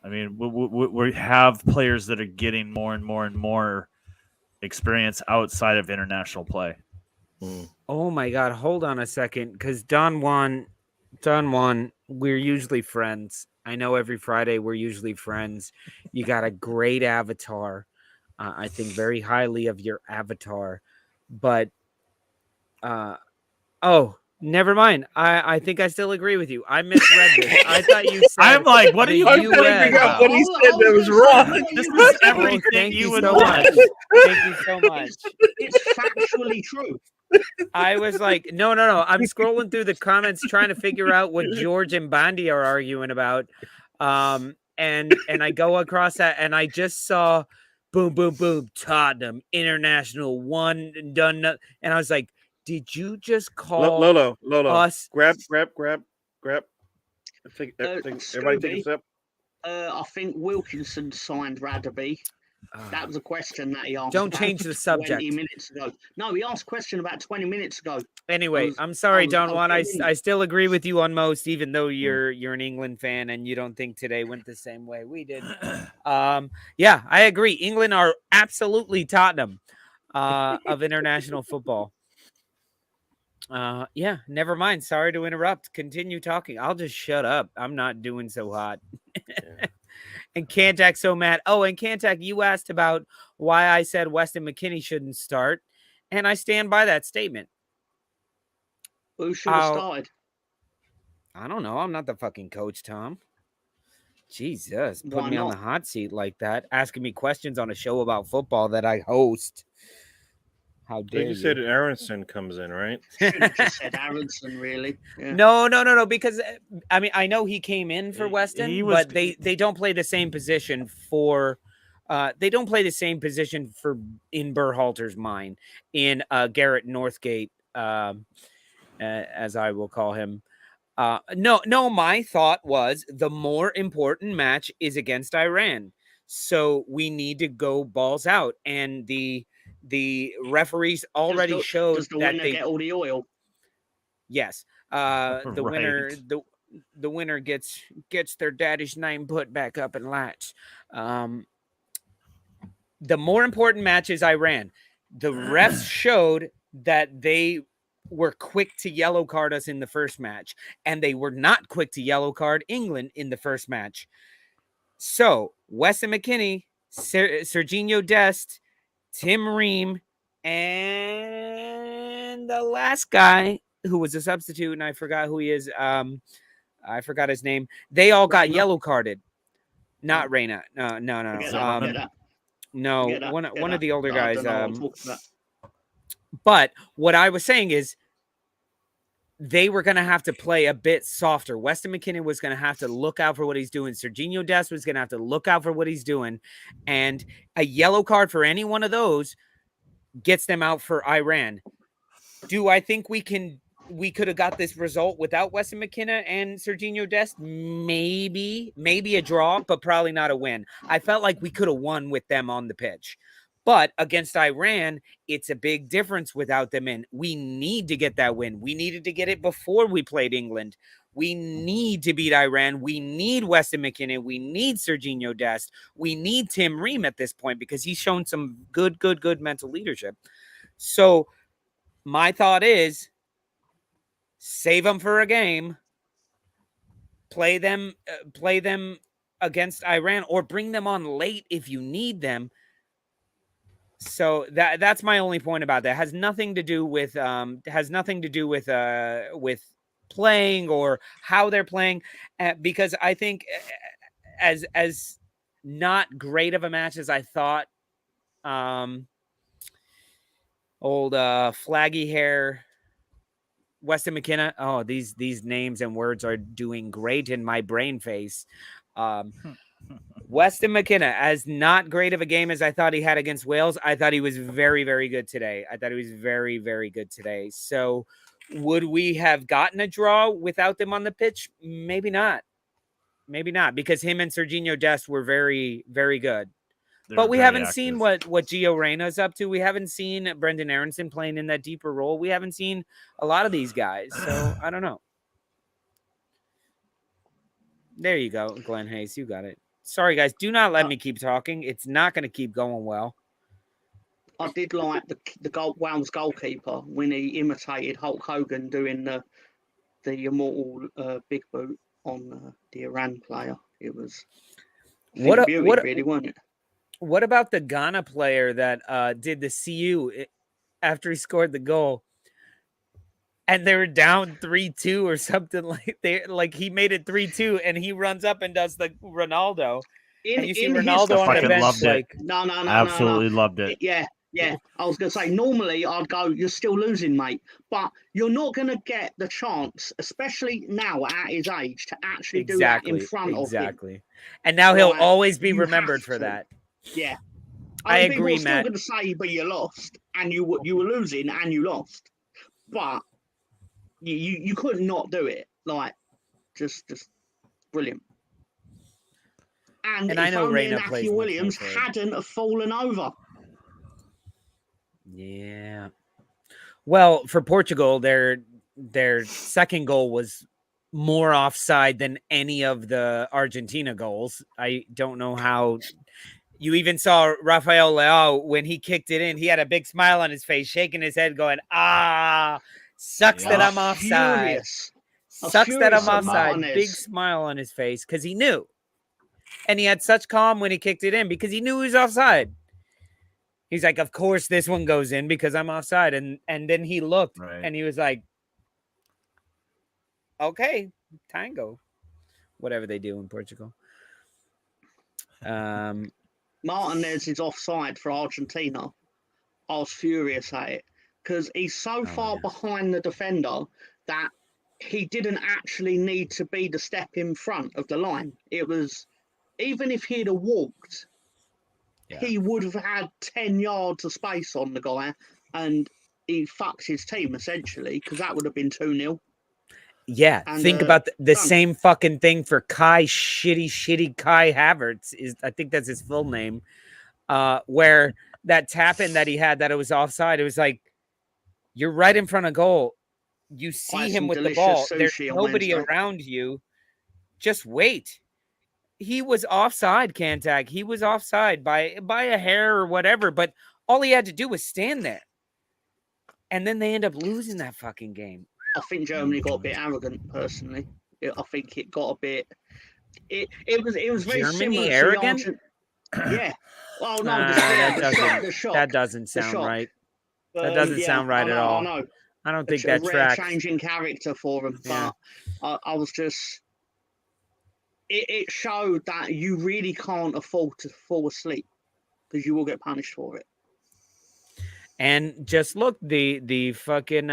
I mean, we have players that are getting more and more and more experience outside of international play. Oh my God! Hold on a second, because Don Juan, we're usually friends. I know every Friday we're usually friends. You got a great avatar. I think very highly of your avatar, but never mind. I think I still agree with you. I misread this. I thought you said. I'm like, what are you? I'm trying to figure out what he said that was wrong. This is everything thank you you would so want. much. Thank you so much. It's factually true. I was like, no. I'm scrolling through the comments trying to figure out what George and Bondi are arguing about. And I go across that and I just saw boom, boom, boom, Tottenham International one done. And I was like, did you just call Lolo, us? Grab. Everybody take a sip. I think Wilkinson signed Radaby. That was a question that he asked. Don't change the subject. 20 minutes ago. No, he asked a question about 20 minutes ago. Anyway, I'm sorry, Don Juan. I still agree with you on most, even though you're an England fan and you don't think today went the same way we did. Yeah, I agree. England are absolutely Tottenham of international football. Yeah, never mind. Sorry to interrupt. Continue talking. I'll just shut up. I'm not doing so hot. And Kantak so mad. Oh, and Kantak, you asked about why I said Weston McKennie shouldn't start, and I stand by that statement. Who should have started? I don't know. I'm not the fucking coach, Tom. Jesus, put me on the hot seat like that, asking me questions on a show about football that I host. How dare you? Said Aronson comes in, right? Should have just said Aronson, really. Yeah. No. Because I mean, I know he came in for Weston, but they don't play the same position for. They don't play the same position for in Berhalter's mind in Garrett Northgate, as I will call him. No. My thought was the more important match is against Iran, so we need to go balls out, and the referees already showed does the that winner they get all the oil. Yes, the winner gets their daddy's name put back up in lights. The more important match is Iran. The refs showed that they were quick to yellow card us in the first match, and they were not quick to yellow card England in the first match. So Weston McKennie, Serginho Dest, Tim Ream, and the last guy who was a substitute, and I forgot who he is. I forgot his name. They all got Reyna? yellow carded. Not Reyna. No. Forget that, forget that. No, Forget that, one forget of that. the older I guys. don't know what I'm talking about. But what I was saying is they were going to have to play a bit softer. Weston McKenna was going to have to look out for what he's doing. Serginho Dest was going to have to look out for what he's doing. And a yellow card for any one of those gets them out for Iran. Do I think we could have got this result without Weston McKenna and Serginho Dest? Maybe a draw, but probably not a win. I felt like we could have won with them on the pitch. But against Iran, it's a big difference without them in. We need to get that win. We needed to get it before we played England. We need to beat Iran. We need Weston McKenna. We need Serginho Dest. We need Tim Ream at this point because he's shown some good mental leadership. So my thought is save them for a game, play them against Iran, or bring them on late if you need them. So that's my only point about that. It has nothing to do with playing or how they're playing, because I think as not great of a match as I thought, old flaggy hair Weston McKenna. Oh, these names and words are doing great in my brain face. Weston McKenna, as not great of a game as I thought he had against Wales, I thought he was very, very good today. Very, very good today. So would we have gotten a draw without them on the pitch? Maybe not. Because him and Serginho Dest were very, very good. But we haven't seen what Gio Reyna's up to. We haven't seen Brendan Aronson playing in that deeper role. We haven't seen a lot of these guys. So I don't know. There you go, Glenn Hayes. You got it. Sorry, guys. Do not let me keep talking. It's not going to keep going well. I did like the Wales goalkeeper when he imitated Hulk Hogan doing the immortal big boot on the Iran player. It was really, wasn't it? What about the Ghana player that did the CU after he scored the goal? And they were down 3-2 or something like he made it 3-2 and he runs up and does the Ronaldo. And you see Ronaldo on the bench like no. Absolutely loved it. Yeah. I was gonna say normally I'd go, you're still losing, mate. But you're not gonna get the chance, especially now at his age, to actually do that in front of him. And now he'll always be remembered for that. Yeah. I agree, people Matt. Still gonna say, but you lost and you were losing and you lost. But you could not do it. Like, just brilliant. And I know only Reyna plays Inaki Williams hadn't have fallen over. Yeah. Well, for Portugal, their second goal was more offside than any of the Argentina goals. I don't know how. You even saw Rafael Leao when he kicked it in. He had a big smile on his face, shaking his head, going, sucks that I'm offside. Sucks that I'm offside. Big smile on his face because he knew. And he had such calm when he kicked it in because he knew he was offside. He's like, of course this one goes in because I'm offside. And then he looked and he was like, okay, tango. Whatever they do in Portugal. Martinez is offside for Argentina. I was furious at it because he's so far behind the defender that he didn't actually need to be the step in front of the line. It was, even if he'd have walked, he would have had 10 yards of space on the guy, and he fucks his team essentially because that would have been 2-0. Yeah, and, think about the same fucking thing for shitty Kai Havertz. I think that's his full name. Where that tap in that he had that it was offside. It was like, you're right in front of goal. You see him with the ball. There's nobody around you. Just wait. He was offside, Kantak. He was offside by a hair or whatever. But all he had to do was stand there. And then they end up losing that fucking game. I think Germany got a bit arrogant, personally. I think it got a bit. It was very Germany arrogant. Yeah. Well, no, that doesn't sound right. That doesn't sound right at all. I don't think that tracks. Changing character for them, but I was just it showed that you really can't afford to fall asleep because you will get punished for it. And just look, the fucking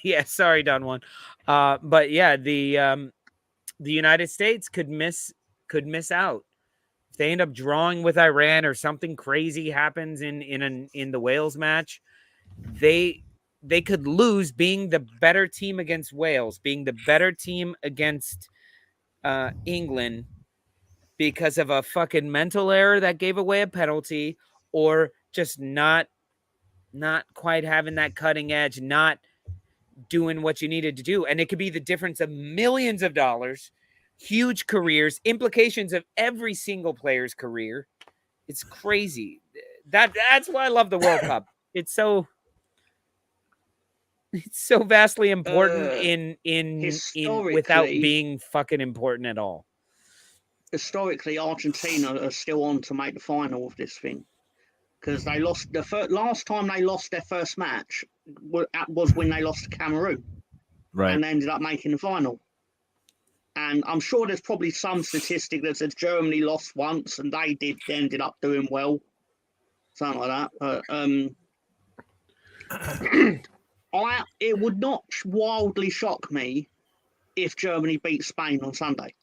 yeah, sorry, Don Juan. But yeah, the United States could miss out. If they end up drawing with Iran or something crazy happens in the Wales match, they could lose being the better team against Wales, being the better team against England because of a fucking mental error that gave away a penalty, or just not quite having that cutting edge, not doing what you needed to do. And it could be the difference of millions of dollars, huge careers, implications of every single player's career. It's crazy. That's why I love the World Cup. It's so vastly important in without being fucking important at all. Historically, Argentina are still on to make the final of this thing because they lost last time they lost their first match was when they lost to Cameroon, Right, and they ended up making the final. And I'm sure there's probably some statistic that says Germany lost once and they ended up doing well, something like that. But it would not wildly shock me if Germany beat Spain on Sunday.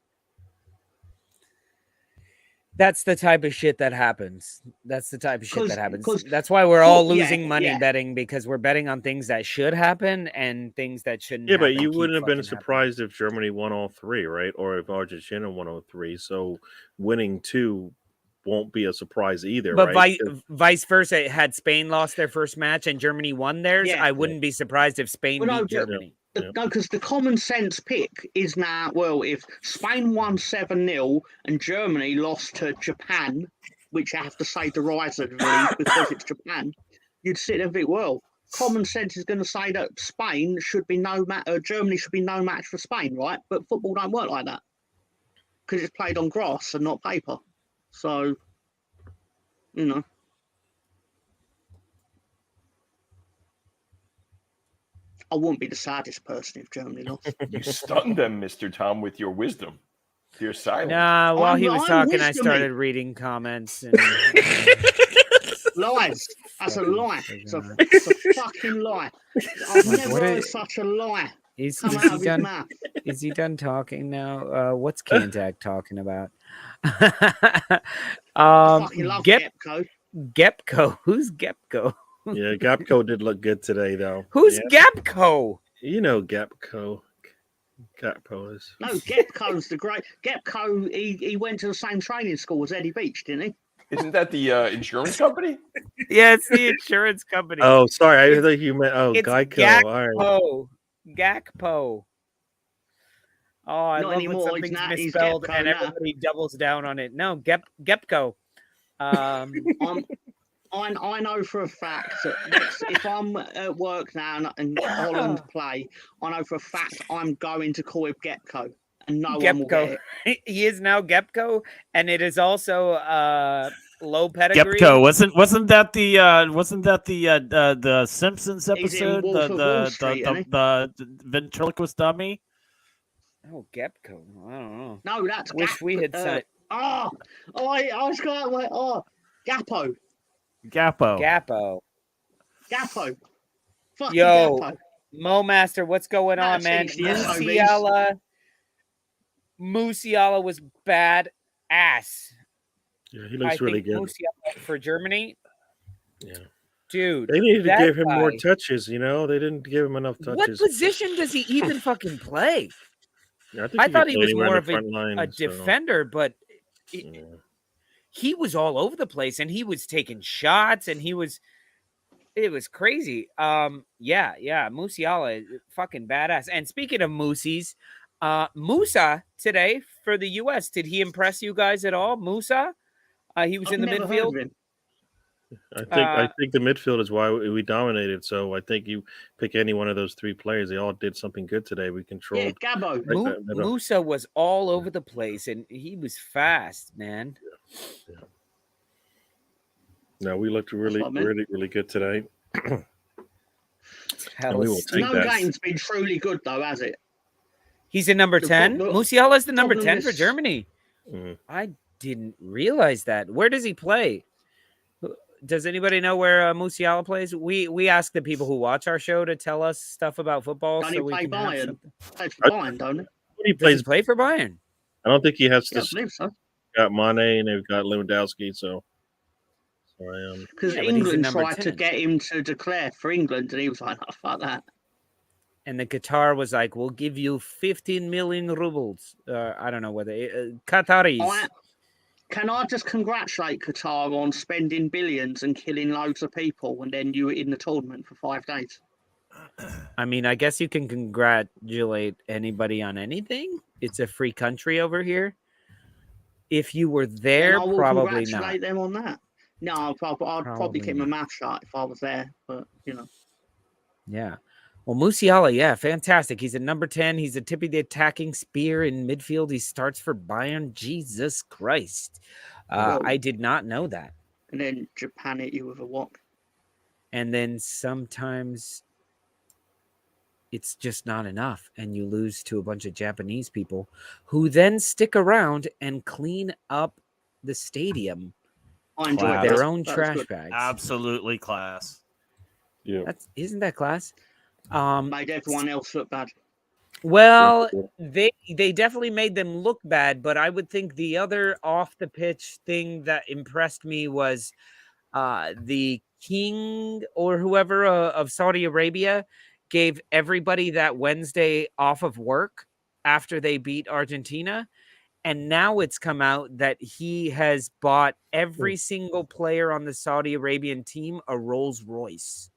That's the type of shit that happens. That's That's why we're all losing money betting, because we're betting on things that should happen and things that shouldn't happen. Yeah, but you wouldn't have been surprised if Germany won all three, right? Or if Argentina won all three. So winning two won't be a surprise either, but right? Vice versa, had Spain lost their first match and Germany won theirs, I wouldn't be surprised if Spain beat Germany. No, because the common sense pick is now, well, if Spain won 7-0 and Germany lost to Japan, which I have to say derisively because it's Japan, you'd sit there and think, well, common sense is going to say that Germany should be no match for Spain, right? But football don't work like that because it's played on grass and not paper. So, you know. I wouldn't be the saddest person if Germany lost. You stunned them, Mr. Tom, with your wisdom. Your silence. Nah, while he was talking, I started reading comments. And, lies. That's a lie. It's a fucking lie. I've never heard such a lie. Is he done talking now? What's Kantak talking about? I fucking love Gepko. Gepko? Who's Gepko? Yeah, Gapco did look good today, though. Who's Gepko? You know Gapco. Gapco is. No, Gepco's the great. Gepco, he went to the same training school as Eddie Beach, didn't he? Isn't that the insurance company? Yeah, it's the insurance company. Oh, sorry. I thought you meant, Geico. All right. Gakpo. Oh, I love when something's misspelled and everybody doubles down on it. No, Gepco. I know for a fact that if I'm at work now and Holland play, I know for a fact I'm going to call him Gepko, and no one will get it. He is now Gepko, and it is also low pedigree. Gepko wasn't that the Simpsons episode, the ventriloquist dummy? Oh, Gepko. I don't know. No, that's wish we had said it. I was going like Gapo. Gappo. Fucking Yo, Gappo. Mo Master, what's going on, man? Musiala was bad ass. Yeah, he looks really good. Musiala for Germany. Yeah. Dude. They needed to give him more touches, They didn't give him enough touches. What position does he even fucking play? Yeah, I thought he was more of a defender, but he was all over the place, and he was taking shots, and it was crazy. Musiala, fucking badass. And speaking of Moosies, Musa today for the U.S., did he impress you guys at all? Musa, he was in the midfield. I think the midfield is why we dominated. So I think you pick any one of those three players, they all did something good today. We controlled. Yeah, Gabo. Musa was all over the place, and he was fast, man. Yeah. No, we looked really good today. No game's been truly good though, has it? He's a number 10. Musiala is the number 10 for is- Germany. Mhm. I didn't realize that. Where does he play? Does anybody know where Musiala plays? We ask the people who watch our show to tell us stuff about football, Don't so he we play can have Bayern? something. Plays for Bayern, don't he? He Does plays. he play for Bayern? I don't think he has Yeah, to. I believe so. Got Mane and they've got Lewandowski. So Because Yeah, but he's the England number tried to 10. get him to declare for England, and he was like, "Oh, fuck that." And the Qatar was like, "We'll give you 15 million rubles." I don't know whether Qataris. Can I just congratulate Qatar on spending billions and killing loads of people, and then you were in the tournament for 5 days? I mean, I guess you can congratulate anybody on anything. It's a free country over here. If you were there, And I will probably congratulate not. them on that. No, I'd probably Probably keep my not. mouth shut if I was there, but you know. Yeah. Well, Musiala, yeah, fantastic. He's a number 10. He's a tip of the attacking spear in midfield. He starts for Bayern. Jesus Christ. Whoa. I did not know that. And then Japan hit you with a wok. And then sometimes it's just not enough, and you lose to a bunch of Japanese people who then stick around and clean up the stadium I enjoyed Class. that. their own That was trash good. bags. Absolutely class. yeah. Isn't that class? Made everyone else look bad. Well, they definitely made them look bad, but I would think the other off the pitch thing that impressed me was the king or whoever of Saudi Arabia gave everybody that Wednesday off of work after they beat Argentina. And now it's come out that he has bought every single player on the Saudi Arabian team a Rolls Royce.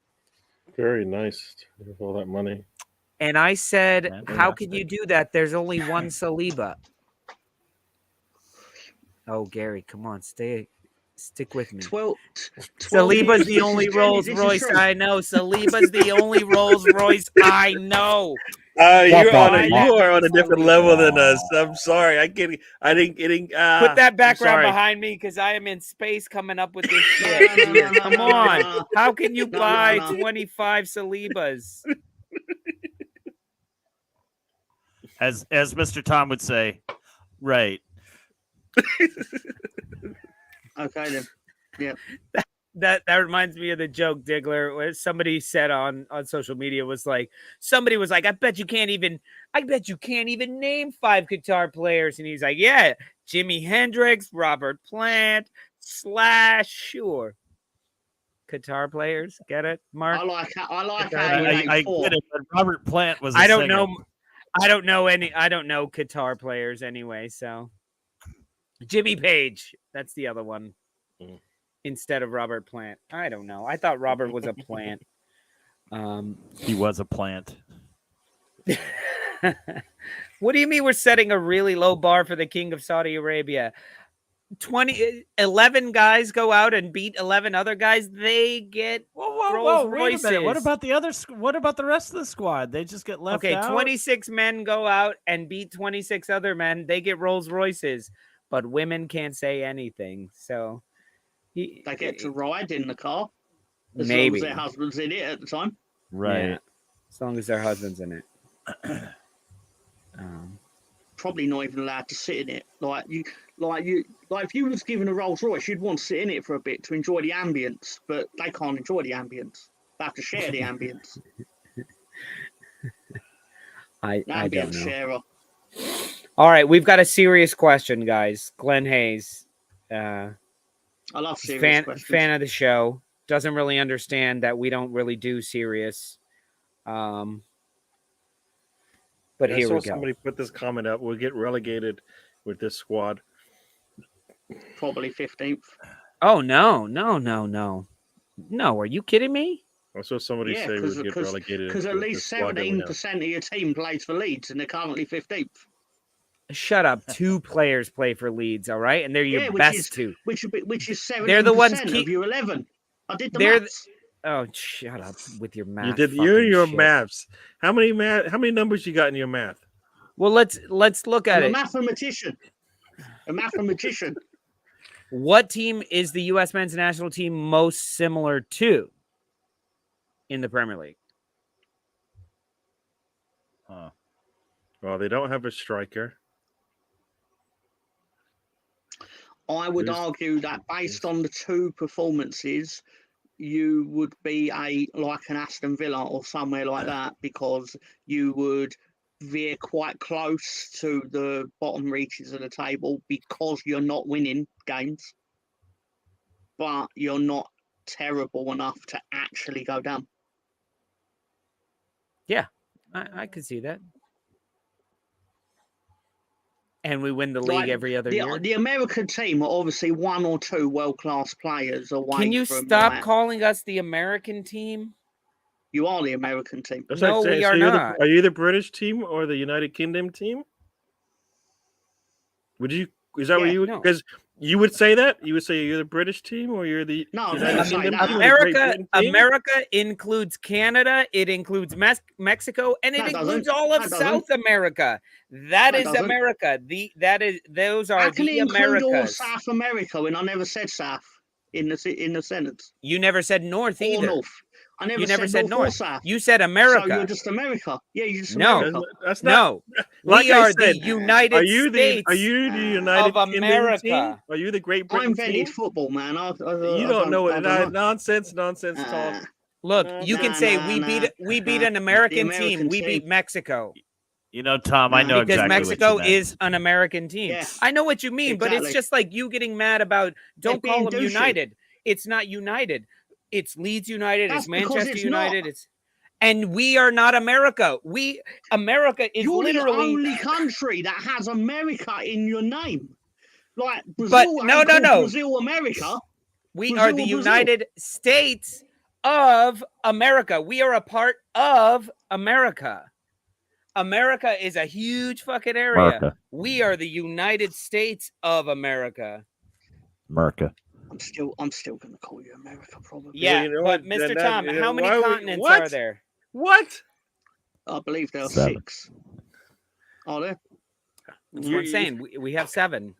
Very nice with all that money. And I said, how could you Fantastic. do that? There's only one Saliba. Oh, Gary, come on, stick with me. 12 Saliba's the this only is Rolls true, this is Royce true. I know. Saliba's the only Rolls Royce I know. You are on a Saliba. different level than us. I'm sorry. I didn't Put that background sorry. behind me because I am in space coming up with this shit. No, Come no, on. no. How can you No, buy no. 25 Salibas? As Mr. Tom would say, right. Okay then. Yeah. That reminds me of the joke, Diggler, where somebody said on social media somebody was like, I bet you can't even name 5 guitar players. And he's like, yeah, Jimi Hendrix, Robert Plant, Slash, sure. Guitar players, get it, Mark? I like how you I named 4. get it, but Robert Plant was. I don't know guitar players anyway, so Jimmy Page, that's the other one. Instead of Robert Plant. I don't know. I thought Robert was a plant. He was a plant. What do you mean we're setting a really low bar for the king of Saudi Arabia? 11 guys go out and beat 11 other guys. They get Rolls Wait a minute. What Royces. about the other? What about the rest of the squad? They just get left Okay, out. 26 men go out and beat 26 other men. They get Rolls Royces, but women can't say anything. So They get to ride in the car. As maybe long as their husband's in it at the time. Right. Yeah, as long as their husband's in it. Probably not even allowed to sit in it. Like if you was given a Rolls Royce, you'd want to sit in it for a bit to enjoy the ambience, but they can't enjoy the ambience. They have to share the ambience. I don't know. Sharer. All right, we've got a serious question, guys. Glenn Hayes, I love serious questions. fan of the show, doesn't really understand that we don't really do serious. But I here saw we go. somebody put this comment up. We'll get relegated with this squad. Probably 15th. Oh no! Are you kidding me? I saw somebody say we'll get relegated because at with least the squad that we have. 17% of your team plays for Leeds, and they're currently 15th. Shut up. 2 players play for Leeds, all right, and they're your best 2. Which is 17% They're the ones of your 11. I did the they're maths. Oh, shut up with your math. You did your maths. How many numbers you got in your math? Well, let's look at I'm it. a mathematician. What team is the U.S. men's national team most similar to in the Premier League? Well, they don't have a striker. I would argue that based on the two performances, you would be like an Aston Villa or somewhere like that, because you would veer quite close to the bottom reaches of the table because you're not winning games, but you're not terrible enough to actually go down. Yeah, I could see that. And we win the league every other year. The American team are obviously one or two world-class players away. Can you from stop that. calling us the American team? You are the American team. That's No, what I'm saying. we are you're not. Are you the British team or the United Kingdom team? Would you? Is that what you? no. Because you would say that. You would say you're the British team or you're the No, United no, Kingdom no, team or the Great America, Britain team? America includes Canada, it includes Mexico, and it No, it includes doesn't. all No, of it doesn't. South America. No, That it is doesn't. America. Those are How can the it include all Americas. South America when I never said South in the sentence? You never said North Or either. North. I You never said North or North. South. You said So America. you're just America. Yeah, you're just No. America. That's not. No, Like we I are said, the United Are you States. the United of Kingdom America. team? Are you the Great I Britain invented team? football, man. You don't know I what don't know. nonsense talk. Look, you can say we beat an American team. American We team. beat Mexico. You know, Tom, I know Because exactly Mexico what you meant. is an American team. Yeah. I know what you mean, but it's Exactly. just like you getting mad about don't They're call being them douchey. United. It's not United. It's Leeds United. That's It's because Manchester it's United. not. It's and we are not America. America is You're literally the only country that has America in your name. Like But Brazil, no. ain't called Brazil America. We Brazil, are the Brazil. United States of America. We are a part of America. America is a huge fucking area. America. We are the United States of America. America. I'm still gonna call you America, probably. Yeah, you know but what? Mr. Then Tom, that- how many why we- continents what? are there? What? I believe there are 7. 6. Are there? That's what I'm saying. We have 7.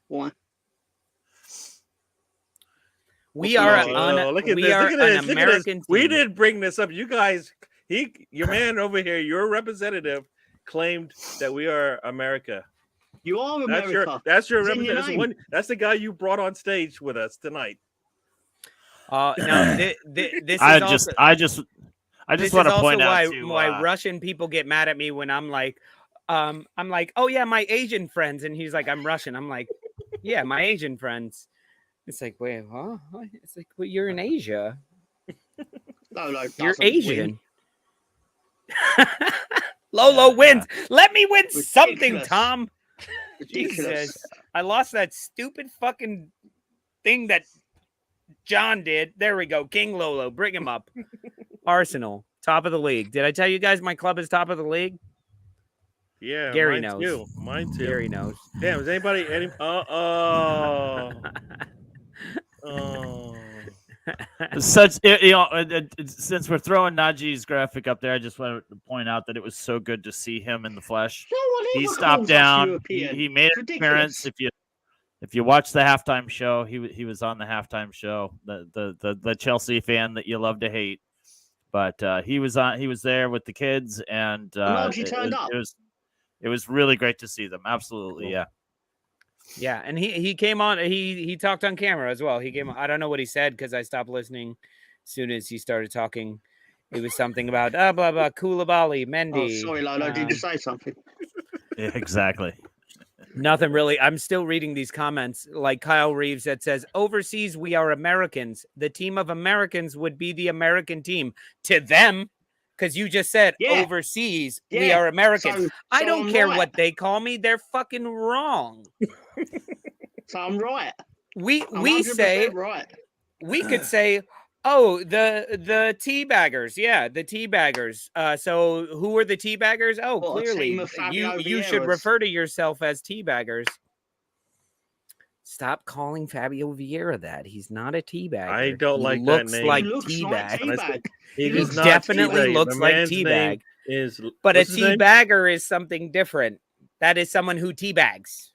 Why? We are look at this. an Look at this. American team. We didn't bring this up. You guys, your man over here, your representative, claimed that we are America. You are America. That's your It's in your representative. name. That's the guy you brought on stage with us tonight. No, this is I also, just this want is to point also out to why Russian people get mad at me when I'm like, oh yeah, my Asian friends, and he's like, I'm Russian. I'm like, yeah, my Asian friends. It's like, wait, huh? It's like, well, you're in Asia. Lolo You're doesn't Asian. win. Lolo wins. Let me win something, Ridiculous. Tom. Ridiculous. Jesus. I lost that stupid fucking thing that John did. There we go. King Lolo. Bring him up. Arsenal. Top of the league. Did I tell you guys my club is top of the league? Yeah, Gary mine knows. Too. Mine too. Gary knows. Damn, is anybody any? Oh. since we're throwing Najee's graphic up there, I just wanted to point out that it was so good to see him in the flesh. No one He ever stopped calls us down. European. He made It's an appearance. ridiculous. If you watch the halftime show, he was on the halftime show. The Chelsea fan that you love to hate, but he was there with the kids, and Najee turned up. It was really great to see them. Absolutely, Cool. yeah. Yeah, and he came on. He talked on camera as well. He came. I don't know what he said because I stopped listening as soon as he started talking. It was something about blah blah Koulibaly, Mendy. Oh, sorry, Lolo. Did you say something? Yeah, exactly. Nothing really. I'm still reading these comments. Like Kyle Reeves that says, "Overseas, we are Americans. The team of Americans would be the American team to them." Because you just said Yeah. overseas, we Yeah. are Americans. So I don't I'm care right. what they call me. They're fucking wrong. So I'm right. We I'm we 100% say right. we could say, oh, the teabaggers. Yeah, the teabaggers. So who are the teabaggers? Oh, What, a team clearly of Fabio you should Vieiras? refer to yourself as teabaggers. Stop calling Fabio Vieira that. He's not a teabagger. I don't He like that looks name. like He looks like teabag. teabag. He He does looks not definitely teabag. looks The like man's name teabag. Is But a what's his name? teabagger is something different. That is someone who teabags.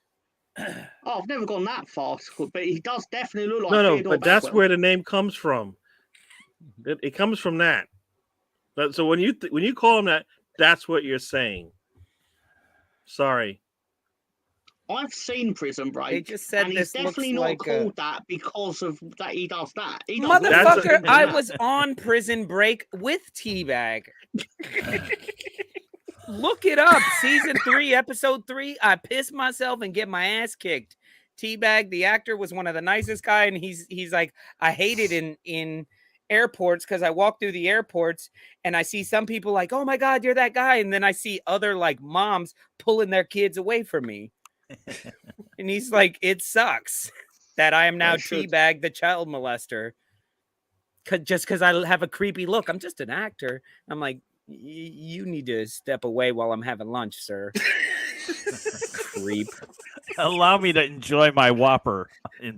Oh, I've never gone that far, but he does definitely look like No, Theodore but that's Backwell. where the name comes from. It comes from that. So when you call him that, that's what you're saying. Sorry. I've seen Prison Break. They just said and this he's definitely looks not like called that because of that he does that. He does Motherfucker, that. I was on Prison Break with Teabag. Look it up. Season 3, episode 3. I pissed myself and get my ass kicked. Teabag, the actor, was one of the nicest guy, and he's like, I hate it in airports because I walk through the airports and I see some people like, oh my God, you're that guy. And then I see other like moms pulling their kids away from me. And he's like, it sucks that I am now Teabag, the child molester. Just because I have a creepy look. I'm just an actor. I'm like, you need to step away while I'm having lunch, sir. Creep. Allow me to enjoy my Whopper.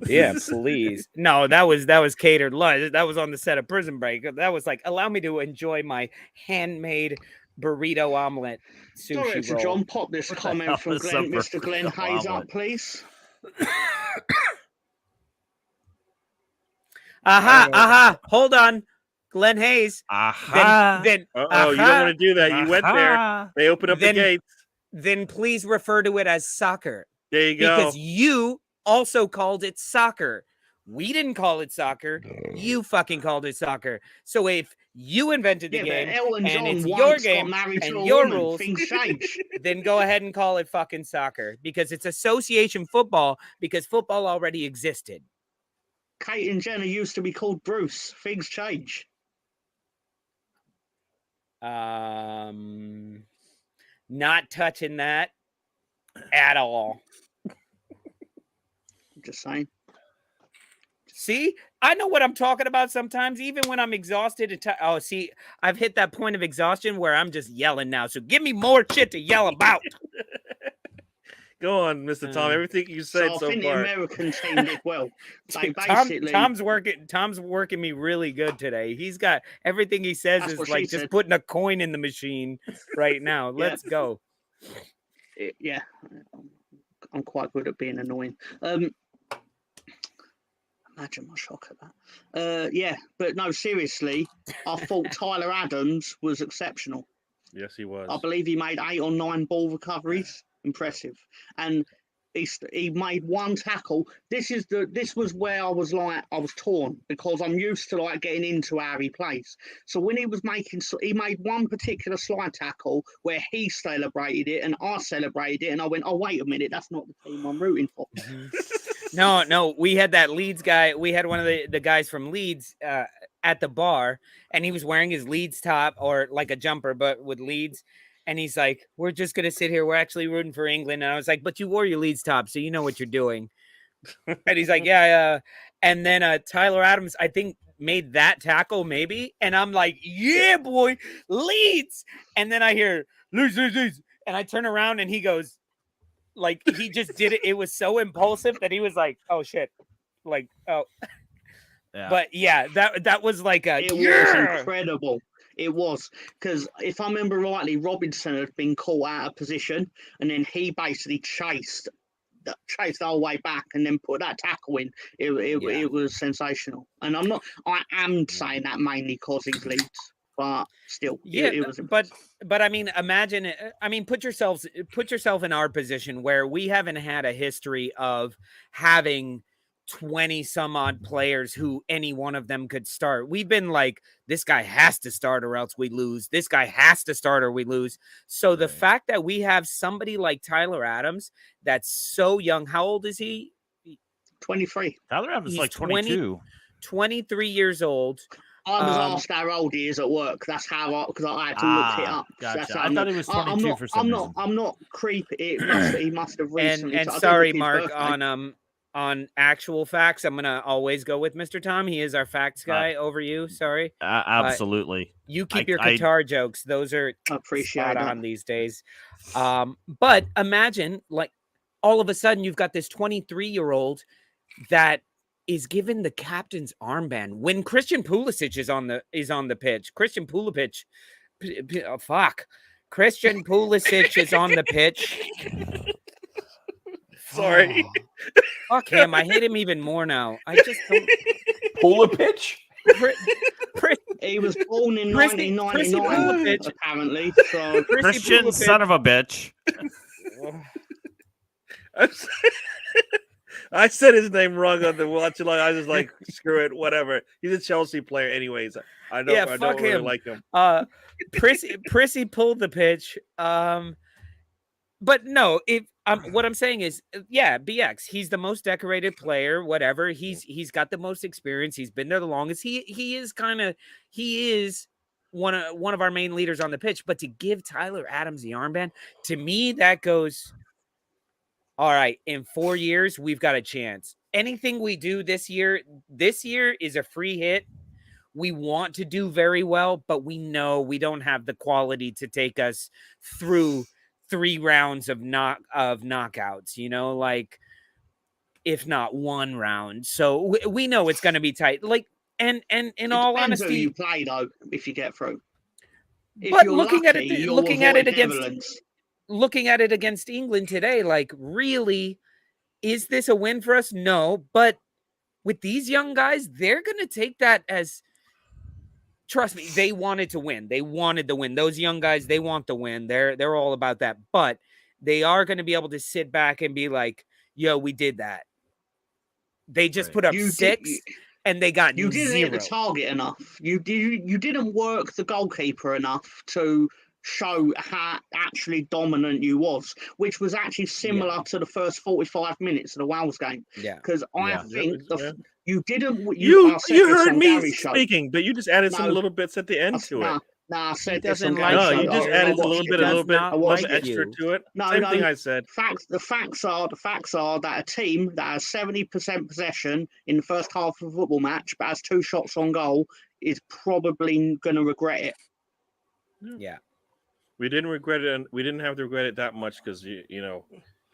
Yeah, please. No, that was catered lunch. That was on the set of Prison Break. That was like, allow me to enjoy my handmade burrito omelet sushi Sorry, roll. John, pop this comment from Glenn, Mr. Glenn Hayes omelet? up, please. Aha. Hold on. Glenn Hayes. Aha. Then You don't want to do that. You went there. They opened up the gates. Then please refer to it as soccer. There you go. Because you also called it soccer. We didn't call it soccer. You fucking called it soccer. So if you invented the game and it's your game and your rules, then go ahead and call it fucking soccer because it's association football because football already existed. Kate and Jenna used to be called Bruce. Things change. Not touching that at all. I'm just saying. See, I know what I'm talking about sometimes, even when I'm exhausted. See, I've hit that point of exhaustion where I'm just yelling now. So give me more shit to yell about. Go on, Mr. Tom. Everything you said so I think far. the American team did well. They basically... Tom's working me really good today. He's got everything he says is like just putting a coin in the machine right now. Let's go. Yeah, I'm quite good at being annoying. Imagine my shock at that. Yeah, but no, seriously, I thought Tyler Adams was exceptional. Yes, he was. I believe he made 8 or 9 ball recoveries. Impressive. And he made one tackle. This was where I was torn because I'm used to like getting into how he plays. So when he made one particular slide tackle where he celebrated it and I celebrated it, and I went, oh wait a minute, that's not the team I'm rooting for. No, we had that Leeds guy. We had one of the guys from Leeds at the bar, and he was wearing his Leeds top or like a jumper, but with Leeds. And he's like, we're just going to sit here. We're actually rooting for England. And I was like, but you wore your Leeds top, so you know what you're doing. And he's like, yeah. And then Tyler Adams, I think, made that tackle maybe. And I'm like, yeah, boy, Leeds. And then I hear, Leeds. And I turn around and he goes, like, he just did it. It was so impulsive that he was like, oh, shit. Like, oh. Yeah. But, yeah, that was like a... It was incredible. It was, because if I remember rightly, Robinson had been caught out of position, and then he basically chased the whole way back and then put that tackle in. It was sensational. And I am saying that mainly because he's Leeds, but still, it was impressive. But I mean, imagine, put yourself in our position where we haven't had a history of having 20 some odd players who any one of them could start. We've been like, this guy has to start or else we lose. This guy has to start or we lose. So the fact that we have somebody like Tyler Adams that's so young, how old is he? 23. Tyler Adams is like 22. 23 years old. I was asked how old he is at work. That's how because I had to look it up. Gotcha. I thought he was 22 for some reason. I'm not creepy. He must have recently. And sorry, Mark, on actual facts, I'm gonna always go with Mr. Tom. He is our facts guy over you. Sorry. Absolutely. You keep your Qatar jokes. Those are spot on these days. But imagine, like, all of a sudden you've got this 23-year-old that is given the captain's armband when Christian Pulisic is on the pitch. Christian Pulisic is on the pitch. Sorry. Fuck him. I hate him even more now. I just don't... Pull a pitch? He was born in 1999, apparently. So Christian son of a bitch. I said his name wrong on the watch along. I was like, screw it, whatever. He's a Chelsea player, anyways. I don't fuck really him. like him. Prissy pulled the pitch. But no, what I'm saying is, yeah, BX. He's the most decorated player. Whatever. He's got the most experience. He's been there the longest. He is one of our main leaders on the pitch. But to give Tyler Adams the armband, to me, that goes, all right, in 4 years, we've got a chance. Anything we do this year is a free hit. We want to do very well, but we know we don't have the quality to take us through 3 rounds of knockouts, like if not 1 round. So we know it's going to be tight. Like, and in all honesty, who you play though, if you get through. But looking at it against England today, like, really, is this a win for us? No, but with these young guys, they're going to take that as, trust me, they wanted to win. They wanted the win. Those young guys, they want the win. They're all about that. But they are going to be able to sit back and be like, yo, we did that. They just put up 6 and they got you didn't 0. hit the target enough. You didn't work the goalkeeper enough to show how actually dominant you was, which was actually similar to the first 45 minutes of the Wales game. Yeah, because I think you didn't. You heard me speaking, but you just added some little bits at the end to it. No, I said this on like Gary's No, show. you just added a little bit like extra to it. No, Same thing I said. The facts are that a team that has 70% possession in the first half of a football match but has 2 shots on goal is probably going to regret it. Yeah. We didn't regret it, and we didn't have to regret it that much because you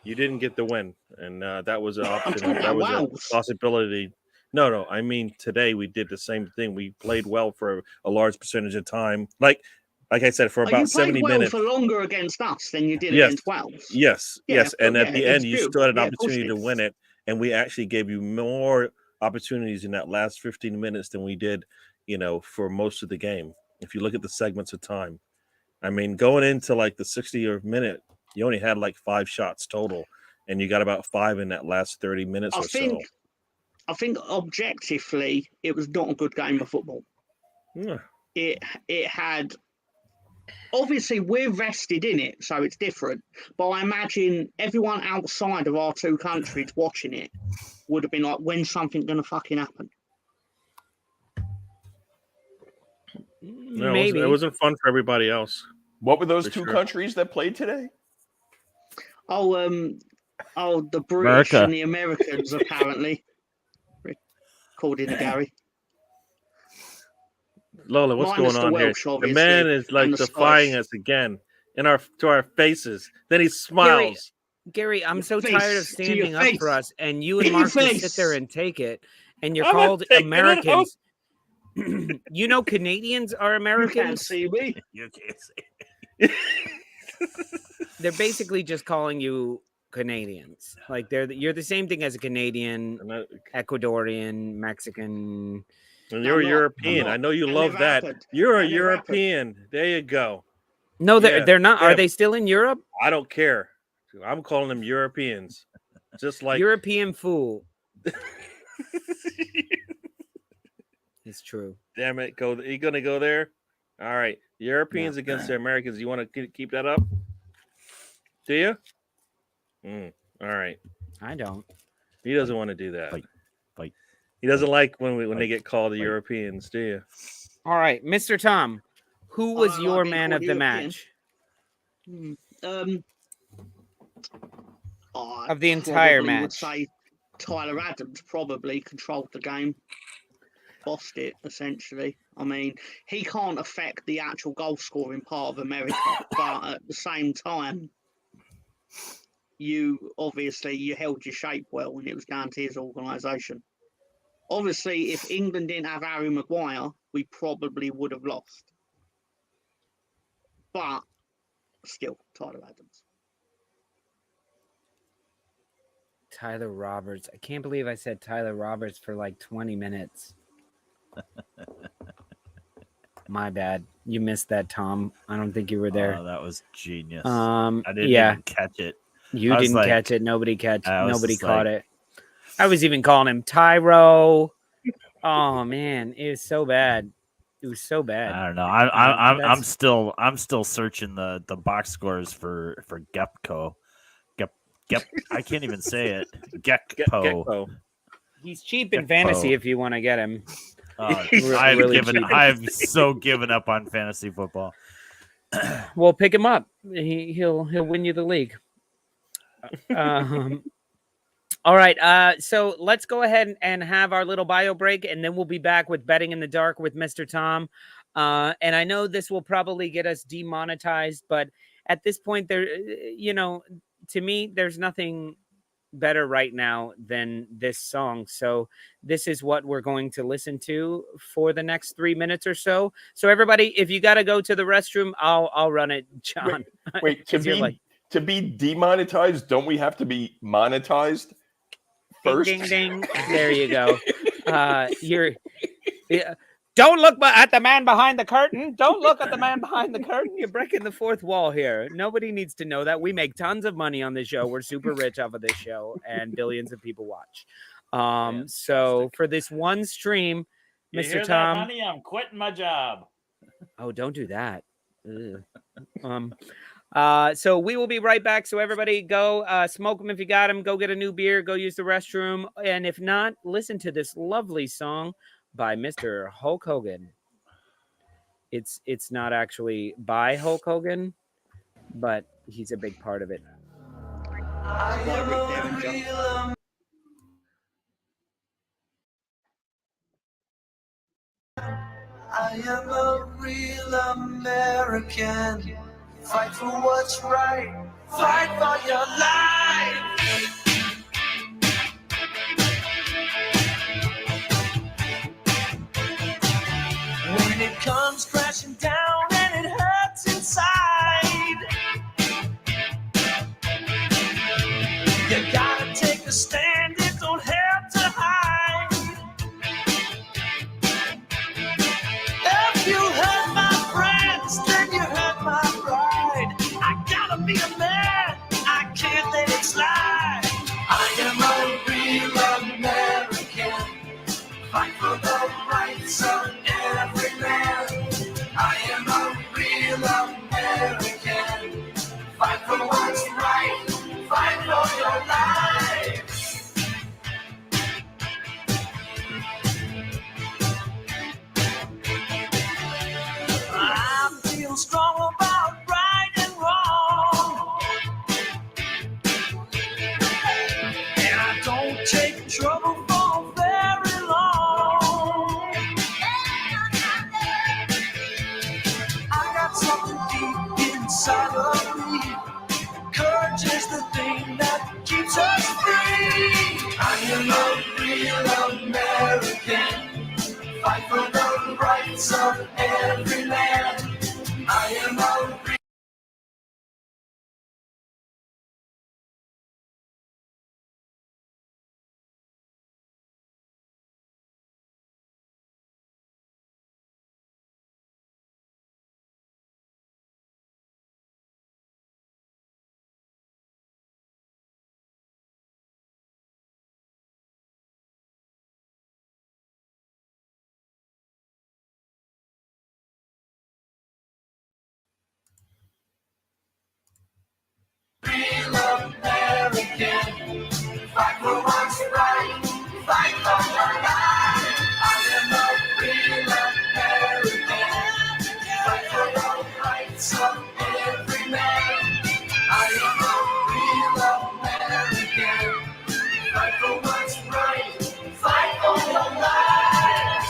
didn't get the win, and that was an option. That was a possibility. No, I mean today we did the same thing. We played well for a large percentage of time, like I said, for about 70 minutes. You played well for longer against us than you did against Wales. Yes, and at the end you still had an opportunity to win it, and we actually gave you more opportunities in that last 15 minutes than we did, for most of the game. If you look at the segments of time. I mean, going into like the 60th minute, you only had like 5 shots total, and you got about 5 in that last 30 minutes or so. I think objectively, it was not a good game of football. Yeah. It had, obviously we're vested in it, so it's different. But I imagine everyone outside of our 2 countries watching it would have been like, when's something going to fucking happen? No, it wasn't fun for everybody else. What were those 2 countries that played today? The British and the Americans, apparently. According to Gary. Lola, what's going on here? The man is like defying us again to our faces. Then he smiles. Gary, I'm so tired of standing up for us, and you and Mark just sit there and take it, and you're called Americans. Canadians are Americans. You can't see me. You can't see me. They're basically just calling you Canadians. Like you're the same thing as a Canadian, Ecuadorian, Mexican. And you're European. I know you love that. You're a European. There you go. No, they're not. Yeah. Are they still in Europe? I don't care. I'm calling them Europeans. Just like European fool. It's true. Damn it. Are you going to go there? All right. Europeans against the Americans. You want to keep that up? Do you? All right. I don't. He doesn't want to do that. Fight. He doesn't like when they get called the Europeans, do you? All right. Mr. Tom, who was your man of the match? Of the entire match? I would say Tyler Adams probably controlled the game. Bossed it, essentially. I mean, he can't affect the actual goal scoring part of America, but at the same time, you held your shape well, and it was down to his organisation. Obviously, if England didn't have Harry Maguire, we probably would have lost. But still, Tyler Adams. Tyler Roberts. I can't believe I said Tyler Roberts for like 20 minutes. My bad. You missed that, Tom. I don't think you were there. Oh, that was genius. I didn't even catch it. You I was didn't like- catch it. Nobody just caught like- it. I was even calling him Tyro. Man, it was so bad. It was so bad. I don't know. I'm That's- still searching the box scores for Gepco. Gep. I can't even say it. Gekpo. Gecko. He's cheap in Gekpo. fantasy if you want to get him. I've so given up on fantasy football. Well, pick him up. He'll win you the league. All right. So let's go ahead and have our little bio break, and then we'll be back with Betting in the Dark with Mr. Tom. And I know this will probably get us demonetized, but at this point, to me, there's nothing better right now than this song. So this is what we're going to listen to for the next 3 minutes or so. So everybody, if you got to go to the restroom, I'll run it, John. Wait, to be demonetized, don't we have to be monetized first? Ding, ding, ding. There you go. Don't look at the man behind the curtain. Don't look at the man behind the curtain. You're breaking the fourth wall here. Nobody needs to know that. We make tons of money on this show. We're super rich off of this show, and billions of people watch. So for this one stream, You Mr. hear Tom, that, honey? I'm quitting my job. oh, don't do that. Ugh. So we will be right back. So everybody go smoke them if you got them. Go get a new beer. Go use the restroom. And if not, listen to this lovely song by Mr. Hulk Hogan. It's not actually by Hulk Hogan, but he's a big part of it. I am a real American. Fight for what's right. Fight for your life. When it comes crashing down and it hurts inside, you gotta take a stand. It don't have to hide. If you hurt my friends, then you hurt my pride. I gotta be a man, I can't let it slide. I am a real American. Fight for the rights of every man. I am a real American. Fight for what's right. Fight for your life. I feel strong about right and wrong, and I don't take trouble for very long. I got something deep inside of me. Courage is the thing that keeps us free. I am a real American. Fight for the rights of every man. I am a real American. Fight for what's right. Fight for your life. I am a real American. Fight for the rights of every man. I am a real American. Fight for what's right. Fight for your life.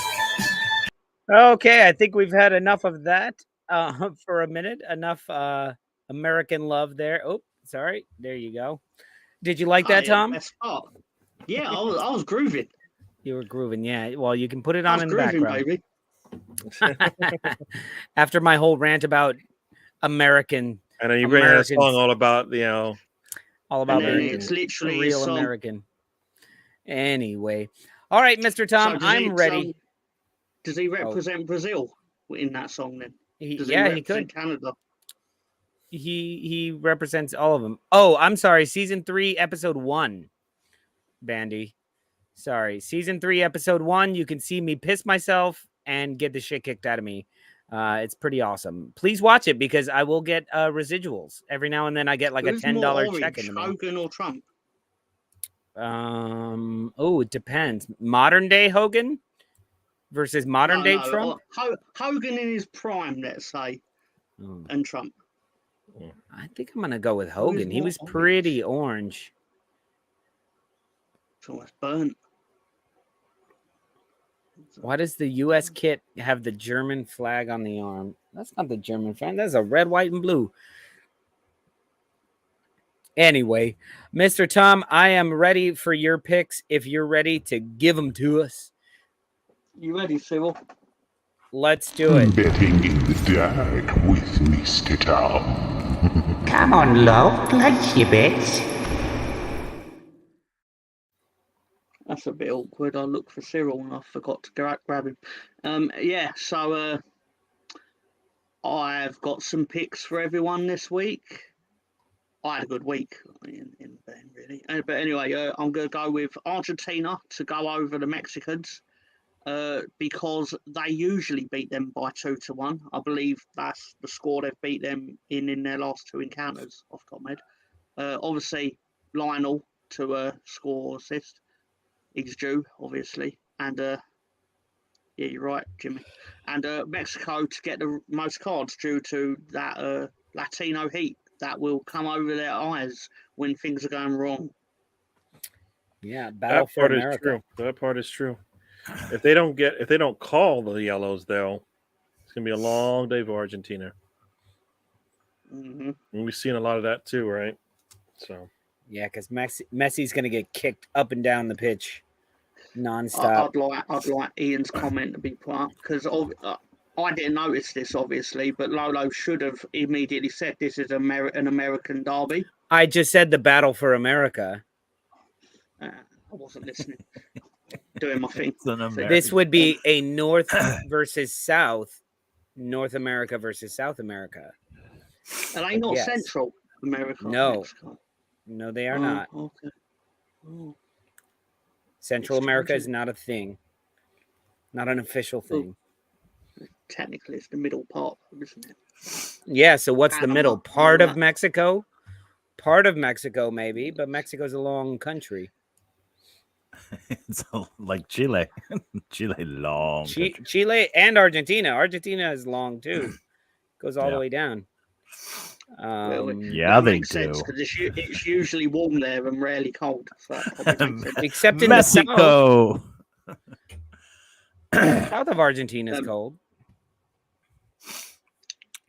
Okay, I think we've had enough of that for a minute. Enough American love there. Oh, sorry. There you go. Did you like that, Tom? Best part. Yeah, I was grooving. You were grooving, yeah. Well, you can put it I on was in the grooving, background. baby. After my whole rant about American, I know you bring in a Americans. song all about all about And then being it's a literally real a song. American. Anyway, all right, Mr. Tom, So I'm ready. Does he represent Brazil in that song then? He Does could. represent Canada? he represents all of them. Oh, I'm sorry. Season 3, episode 1. Bandy. Sorry. Season 3, episode 1. You can see me piss myself and get the shit kicked out of me. It's pretty awesome. Please watch it because I will get residuals every now and then. I get like Who's a $10 more check orange, in the mail. Hogan or Trump? It depends. Modern day Hogan versus modern day Trump. Hogan in his prime, let's say, and Trump. I think I'm gonna go with Hogan. He more was pretty orange. It's almost burnt. Why does the U.S. kit have the German flag on the arm? That's not the German flag. That's a red, white, and blue. Anyway, Mr. Tom, I am ready for your picks. If you're ready to give them to us, You ready, Cyril? let's do it. Betting in the dark with Mr. Tom. Come on, love, place your bets. That's a bit awkward. I looked for Cyril and I forgot to grab him. So I've got some picks for everyone this week. I had a good week in Ben, really. But anyway, I'm going to go with Argentina to go over the Mexicans because they usually beat them by 2-1. I believe that's the score they've beat them in their last 2 encounters off top med. Obviously, Lionel to score assist. He's due, obviously. And, yeah, you're right, Jimmy. And Mexico to get the most cards due to that Latino heat that will come over their eyes when things are going wrong. Yeah, battle That for part America. is true. That part is true. If they don't call the yellows, it's gonna be a long day for Argentina. Mm-hmm. And we've seen a lot of that too, right? So Yeah, because Messi's going to get kicked up and down the pitch nonstop. I'd like Ian's comment to be put up because I didn't notice this, obviously, but Lolo should have immediately said this is an American derby. I just said the battle for America. I wasn't listening. Doing my thing. This would be a North versus South, North America versus South America. Are they not Yes. Central America? No. Mexico? No, they are Oh, not. Okay. Oh. Central It's America is changing. not a thing. Not an official thing. Technically, it's the middle part, isn't it? Yeah, so what's the Panama, middle? Part of Panama. Mexico? Part of Mexico, maybe, but Mexico's a long country. It's like Chile. Chile long. country. Chile and Argentina. Argentina is long too. Goes all the Yeah. way down. Yeah, That they makes sense do. because it's usually warm there and rarely cold. So that probably makes sense. Except in the south. Mexico. South of Argentina is cold.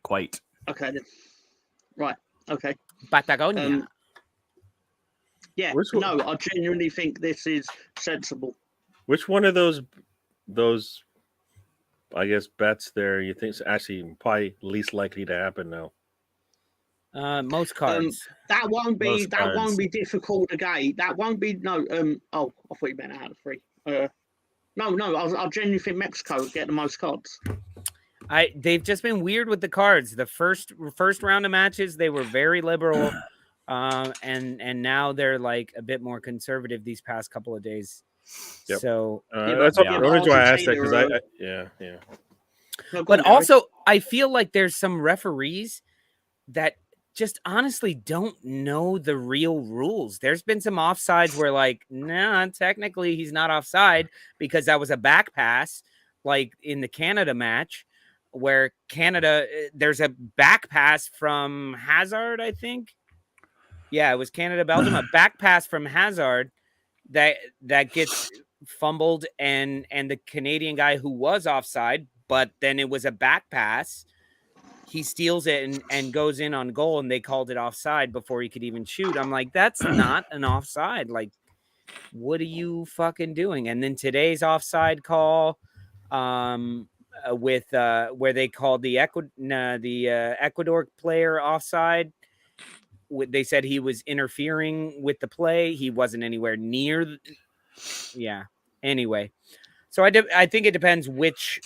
Quite. Okay, then. Right. Okay. Patagonia. Yeah. Which one- No, I genuinely think this is sensible. which one of those I guess bets there you think is actually probably least likely to happen now? Most cards. That won't be. Most That cards. won't be difficult to get. That won't be. No. Oh, I thought you meant out of 3. No. I genuinely think Mexico would get the most cards. They've just been weird with the cards. The first round of matches, they were very liberal, and now they're like a bit more conservative these past couple of days. Yep. So, That's yeah. the only reason why I asked that because Argentina, yeah. No, go but on, Gary. also I feel like there's some referees that just honestly don't know the real rules. There's been some offsides where like, nah, technically he's not offside because that was a back pass, like in the Canada match where Canada, there's a back pass from Hazard, I think. Yeah, it was Canada, Belgium, a back pass from Hazard that gets fumbled and the Canadian guy who was offside, but then it was a back pass. He steals it and goes in on goal, and they called it offside before he could even shoot. I'm like, that's not an offside. Like, what are you fucking doing? And then today's offside call, with where they called the Ecuador player offside. They said he was interfering with the play. He wasn't anywhere near. Yeah. Anyway, so I think it depends which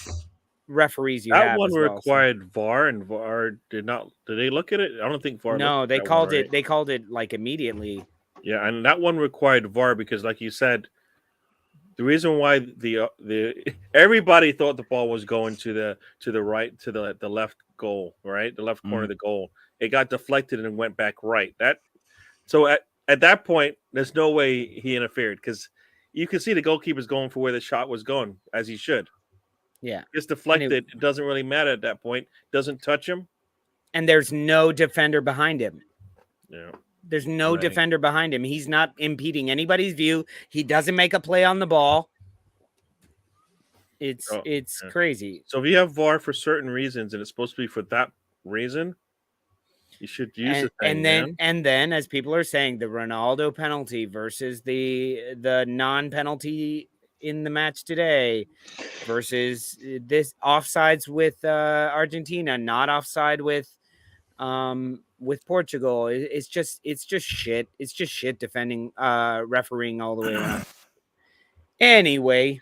referees you That have one as well. required VAR, and VAR did not. Did they look at it? I don't think VAR. No, looked at they that called one, it. right? They called it like immediately. Yeah, and that one required VAR because, like you said, the reason why the everybody thought the ball was going to the right, to the left goal, right, the left corner of the goal. It got deflected and went back right. So at that point, there's no way he interfered because you can see the goalkeeper's going for where the shot was going, as he should. Yeah, It's deflected. It doesn't really matter at that point. Doesn't touch him. and there's no defender behind him. Yeah. There's no Right. defender behind him. He's not impeding anybody's view. He doesn't make a play on the ball. It's yeah. crazy. So if you have VAR for certain reasons and it's supposed to be for that reason, you should use it. And then, as people are saying, the Ronaldo penalty versus the non-penalty in the match today versus this offsides with Argentina, not offside with Portugal. It's just shit. It's just shit defending refereeing all the way around. Anyway,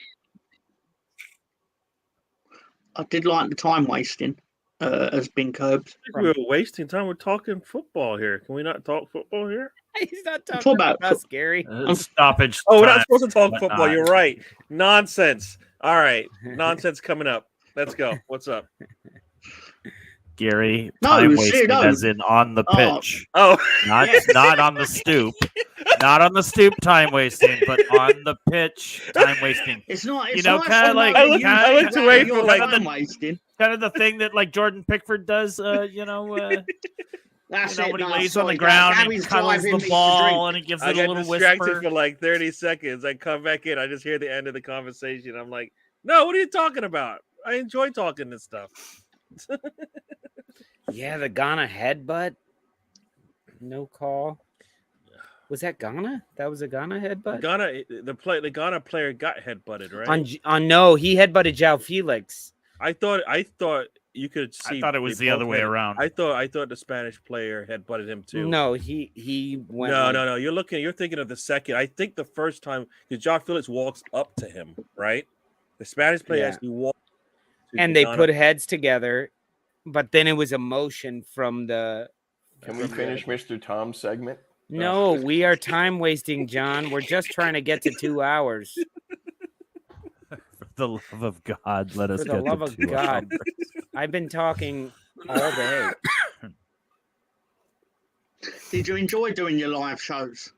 I did like the time wasting has been curbed. I think we were wasting time. We're talking football here. Can we not talk football here? he's not talking about us, Gary. Stoppage. Oh, we're not time, supposed to talk but football. not. You're right. Nonsense. All right. Nonsense coming up. Let's go. What's up? Gary, No, time shit, wasted no. as in on the Oh. pitch. Oh, Not on the stoop. Not on the stoop time wasting, but on the pitch time wasting. It's not. It's You know, nice kinda to like- know I that looked- you I know looked that away you're for, like, time wasting. Kind of the thing that like Jordan Pickford does, That's when it. he No, lays on sorry, the ground and Gary's cuddles driving the me to ball drink. and he gives I it a got little distracted whisper. for like 30 seconds. I come back in. I just hear the end of the conversation. I'm like, no, what are you talking about? I enjoy talking this stuff. Yeah, the Ghana headbutt. No call. Was that Ghana? That was a Ghana headbutt? The Ghana player got headbutted, right? On no, he headbutted João Felix. I thought you could see. I thought it was they the other both way had- around. I thought the Spanish player headbutted him too. No, he went. No. You're thinking of the second. I think the first time because João Felix walks up to him, right? The Spanish player Yeah. actually walks. to And the they Ghana- put heads together, but then it was a motion from the. Can we finish Mr. Tom's segment? No, we are time wasting, John. We're just trying to get to 2 hours. For the love of God, let us For get the love to of 2 God, hours. I've been talking all day. Did you enjoy doing your live shows?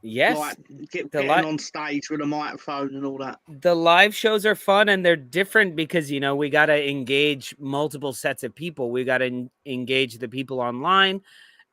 Yes, Like the getting li- on stage with a microphone and all that. the live shows are fun and they're different because we got to engage multiple sets of people. We got to engage the people online,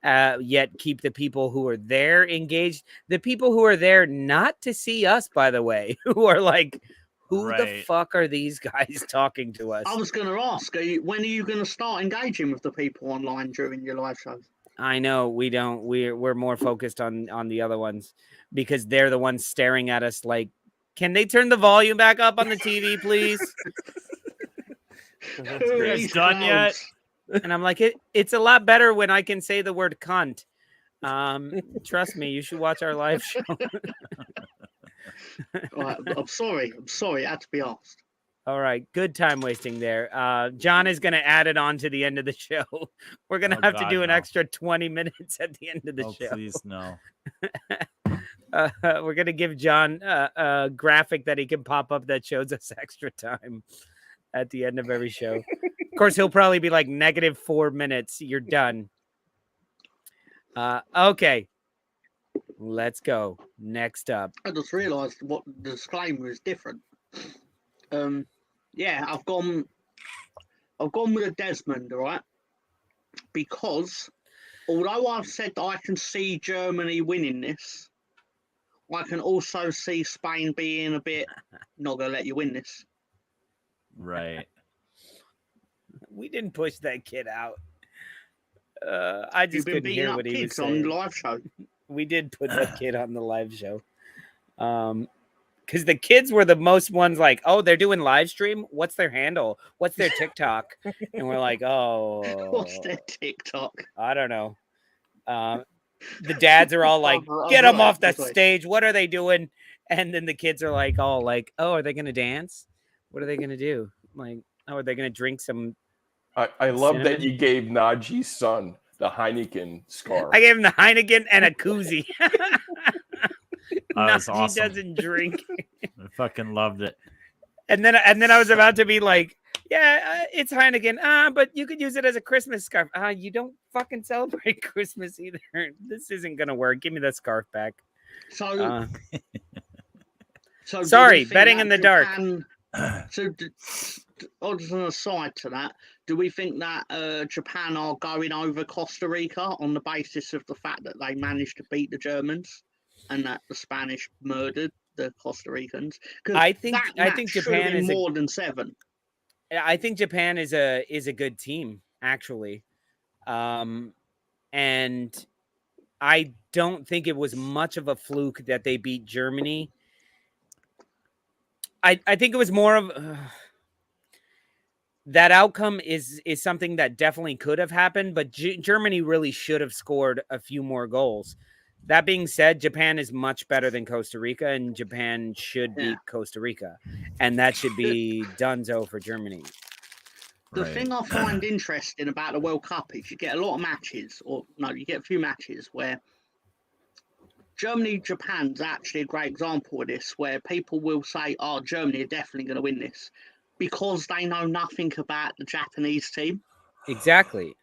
yet keep the people who are there engaged. The people who are there not to see us, by the way, who are like, who the Right. fuck are these guys talking to us? I was going to ask, when are you going to start engaging with the people online during your live shows? I know we don't. We're more focused on the other ones because they're the ones staring at us like, can they turn the volume back up on the TV, please? Who are guys these done yet? clowns? And I'm like, it's a lot better when I can say the word cunt. Trust me, you should watch our live show. Right, I'm sorry. It had to be asked. All right, good time wasting there. John is going to add it on to the end of the show. We're going to Oh, have to God, do an no. extra 20 minutes at the end of the Oh, show. please no. We're going to give John a graphic that he can pop up that shows us extra time at the end of every show. Of course, he'll probably be like -4 minutes. You're done. Okay. Let's go. Next up. I just realised what the disclaimer is different. Yeah, I've gone with a Desmond, all right? Because although I've said that I can see Germany winning this, I can also see Spain being a bit not gonna let you win this. Right. We didn't push that kid out. I You've just been couldn't beating hear up what he was kids on saying. the live show. We did put that kid on the live show. Because the kids were the most ones like, oh, they're doing live stream. What's their handle? What's their TikTok? And we're like, oh, What's their TikTok? I don't know. The dads are all like, I'll get do them it, off the I'll do it. stage. What are they doing? And then the kids are like, all like, oh, are they going to dance? What are they going to do? I'm like, Oh, are they going to drink some? I love that Cinnamon? you gave Najee's son the Heineken scarf. I gave him the Heineken and a koozie. That's Najee awesome. doesn't drink. I fucking loved it. And then I was about to be like, yeah, it's Heineken. But you could use it as a Christmas scarf. You don't fucking celebrate Christmas either. This isn't gonna work. Give me that scarf back. So, so do sorry, we think betting that in the dark. So, as an aside to that, do we think that Japan are going over Costa Rica on the basis of the fact that they managed to beat the Germans and that the Spanish murdered the Costa Ricans? I think should Japan have been is more than 7. I think Japan is a good team, actually. And I don't think it was much of a fluke that they beat Germany. I think it was more of that outcome is something that definitely could have happened, but Germany really should have scored a few more goals. That being said, Japan is much better than Costa Rica, and Japan should beat Costa Rica, and that should be donezo for Germany. The thing I find interesting about the World Cup is you get a lot of matches, you get a few matches where Germany-Japan's actually a great example of this, where people will say, oh, Germany are definitely going to win this, because they know nothing about the Japanese team. Exactly.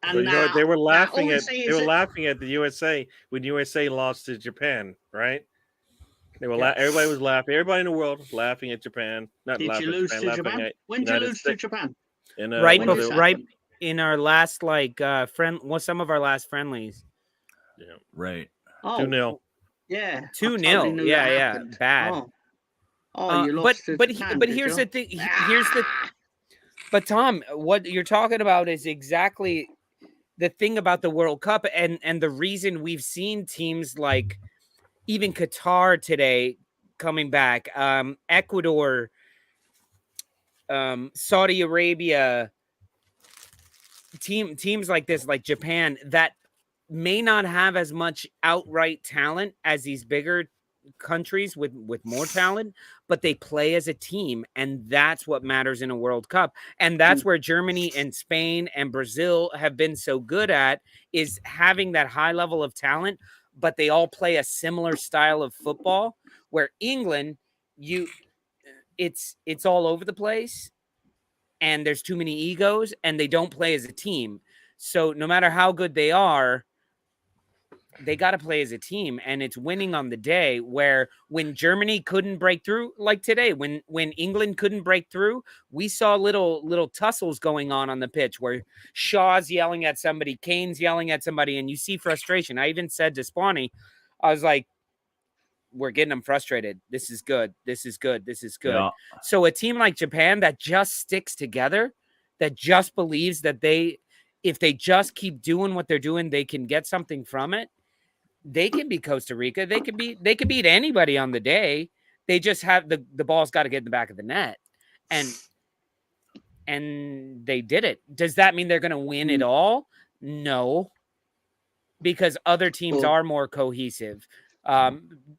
And you know what? They were laughing at the USA when USA lost to Japan, right? They were everybody was laughing. Everybody in the world was laughing at Japan. Did you lose to Japan? When did you lose to Japan? Right in our last some of our last friendlies. Yeah. Right. 2-0. Yeah. 2-0. Yeah. Bad. You lost to Japan, but here's the thing. But Tom, what you're talking about is exactly the thing about the World Cup, and the reason we've seen teams like even Qatar today coming back, Ecuador, Saudi Arabia, teams like this, like Japan, that may not have as much outright talent as these bigger countries with more talent, but they play as a team, and that's what matters in a World Cup. And that's where Germany and Spain and Brazil have been so good at, is having that high level of talent, but they all play a similar style of football. Where England, it's all over the place, and there's too many egos, and they don't play as a team. So no matter how good they are, they got to play as a team, and it's winning on the day. Where when Germany couldn't break through, like today, when England couldn't break through, we saw little tussles going on the pitch where Shaw's yelling at somebody, Kane's yelling at somebody, and you see frustration. I even said to Spawny, I was like, we're getting them frustrated. This is good. This is good. This is good. Yeah. So a team like Japan that just sticks together, that just believes that if they just keep doing what they're doing, they can get something from it. They can beat Costa Rica. They could beat anybody on the day. They just have the ball's got to get in the back of the net. And they did it. Does that mean they're going to win it all? No. Because other teams are more cohesive.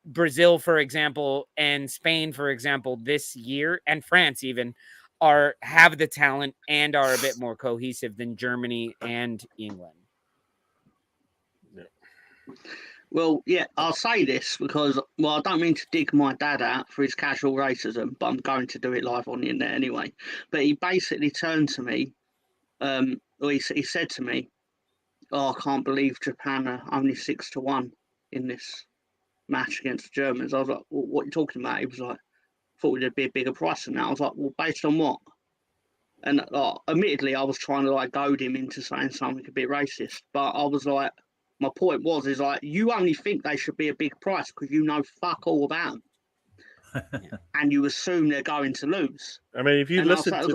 Brazil, for example, and Spain, for example, this year, and France even, have the talent and are a bit more cohesive than Germany and England. Yeah. Well, yeah, I'll say this because, I don't mean to dig my dad out for his casual racism, but I'm going to do it live on the internet anyway. But he basically turned to me, he said to me, I can't believe Japan are only 6-1 in this match against the Germans. I was like, well, what are you talking about? He was like, I thought there'd be a bigger price than that. I was like, well, based on what? And admittedly, I was trying to goad him into saying something a bit racist, but I was like, my point is you only think they should be a big price because you know fuck all about them, and you assume they're going to lose. I mean, if you listen to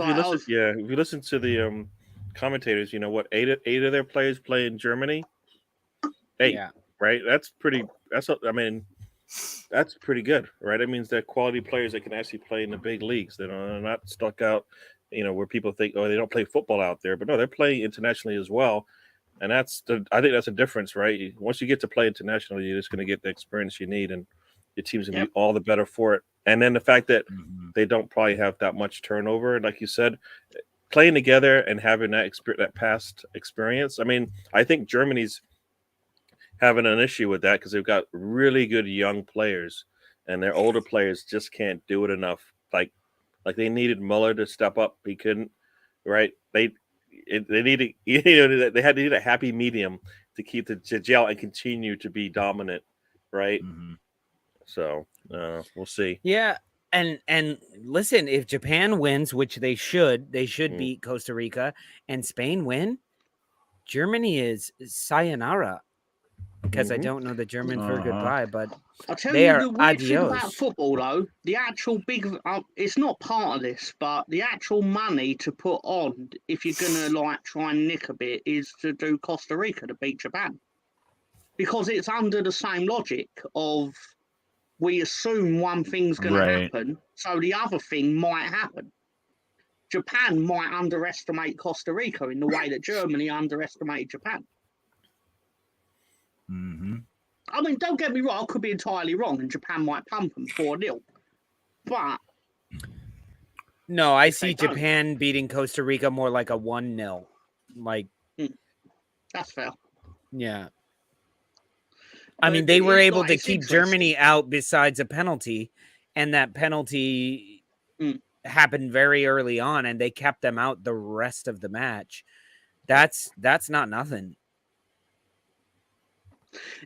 the commentators, you know what? Eight of their players play in Germany. 8, yeah. Right? That's pretty good, right? That means they're quality players that can actually play in the big leagues. They're not stuck out, where people think, they don't play football out there, but no, they're playing internationally as well. And I think that's a difference, right? Once you get to play internationally, you're just going to get the experience you need, and your team's going to be all the better for it. And then the fact that they don't probably have that much turnover. And like you said, playing together and having that past experience. I mean, I think Germany's having an issue with that because they've got really good young players, and their older players just can't do it enough. Like they needed Muller to step up. He couldn't. Right? They needed they had to need a happy medium to keep the gel and continue to be dominant. Right? Mm-hmm. So we'll see. Yeah. And listen, if Japan wins, which they should beat Costa Rica, and Spain win, Germany is sayonara. Because I don't know the German for goodbye, but I'll tell they you are the weird thing adios. about football, though. The actual it's not part of this, but the actual money to put on, if you're gonna like try and nick a bit, is to do Costa Rica to beat Japan, because it's under the same logic of we assume one thing's gonna happen, so the other thing might happen. Japan might underestimate Costa Rica in the way that Germany underestimated Japan. Mm-hmm. I mean, don't get me wrong, I could be entirely wrong, and Japan might pump them 4-0. But no, I see Japan beating Costa Rica more like a 1-0. Like, that's fair. Yeah. I mean, they were able to keep Germany out besides a penalty, and that penalty happened very early on, and they kept them out the rest of the match. That's not nothing.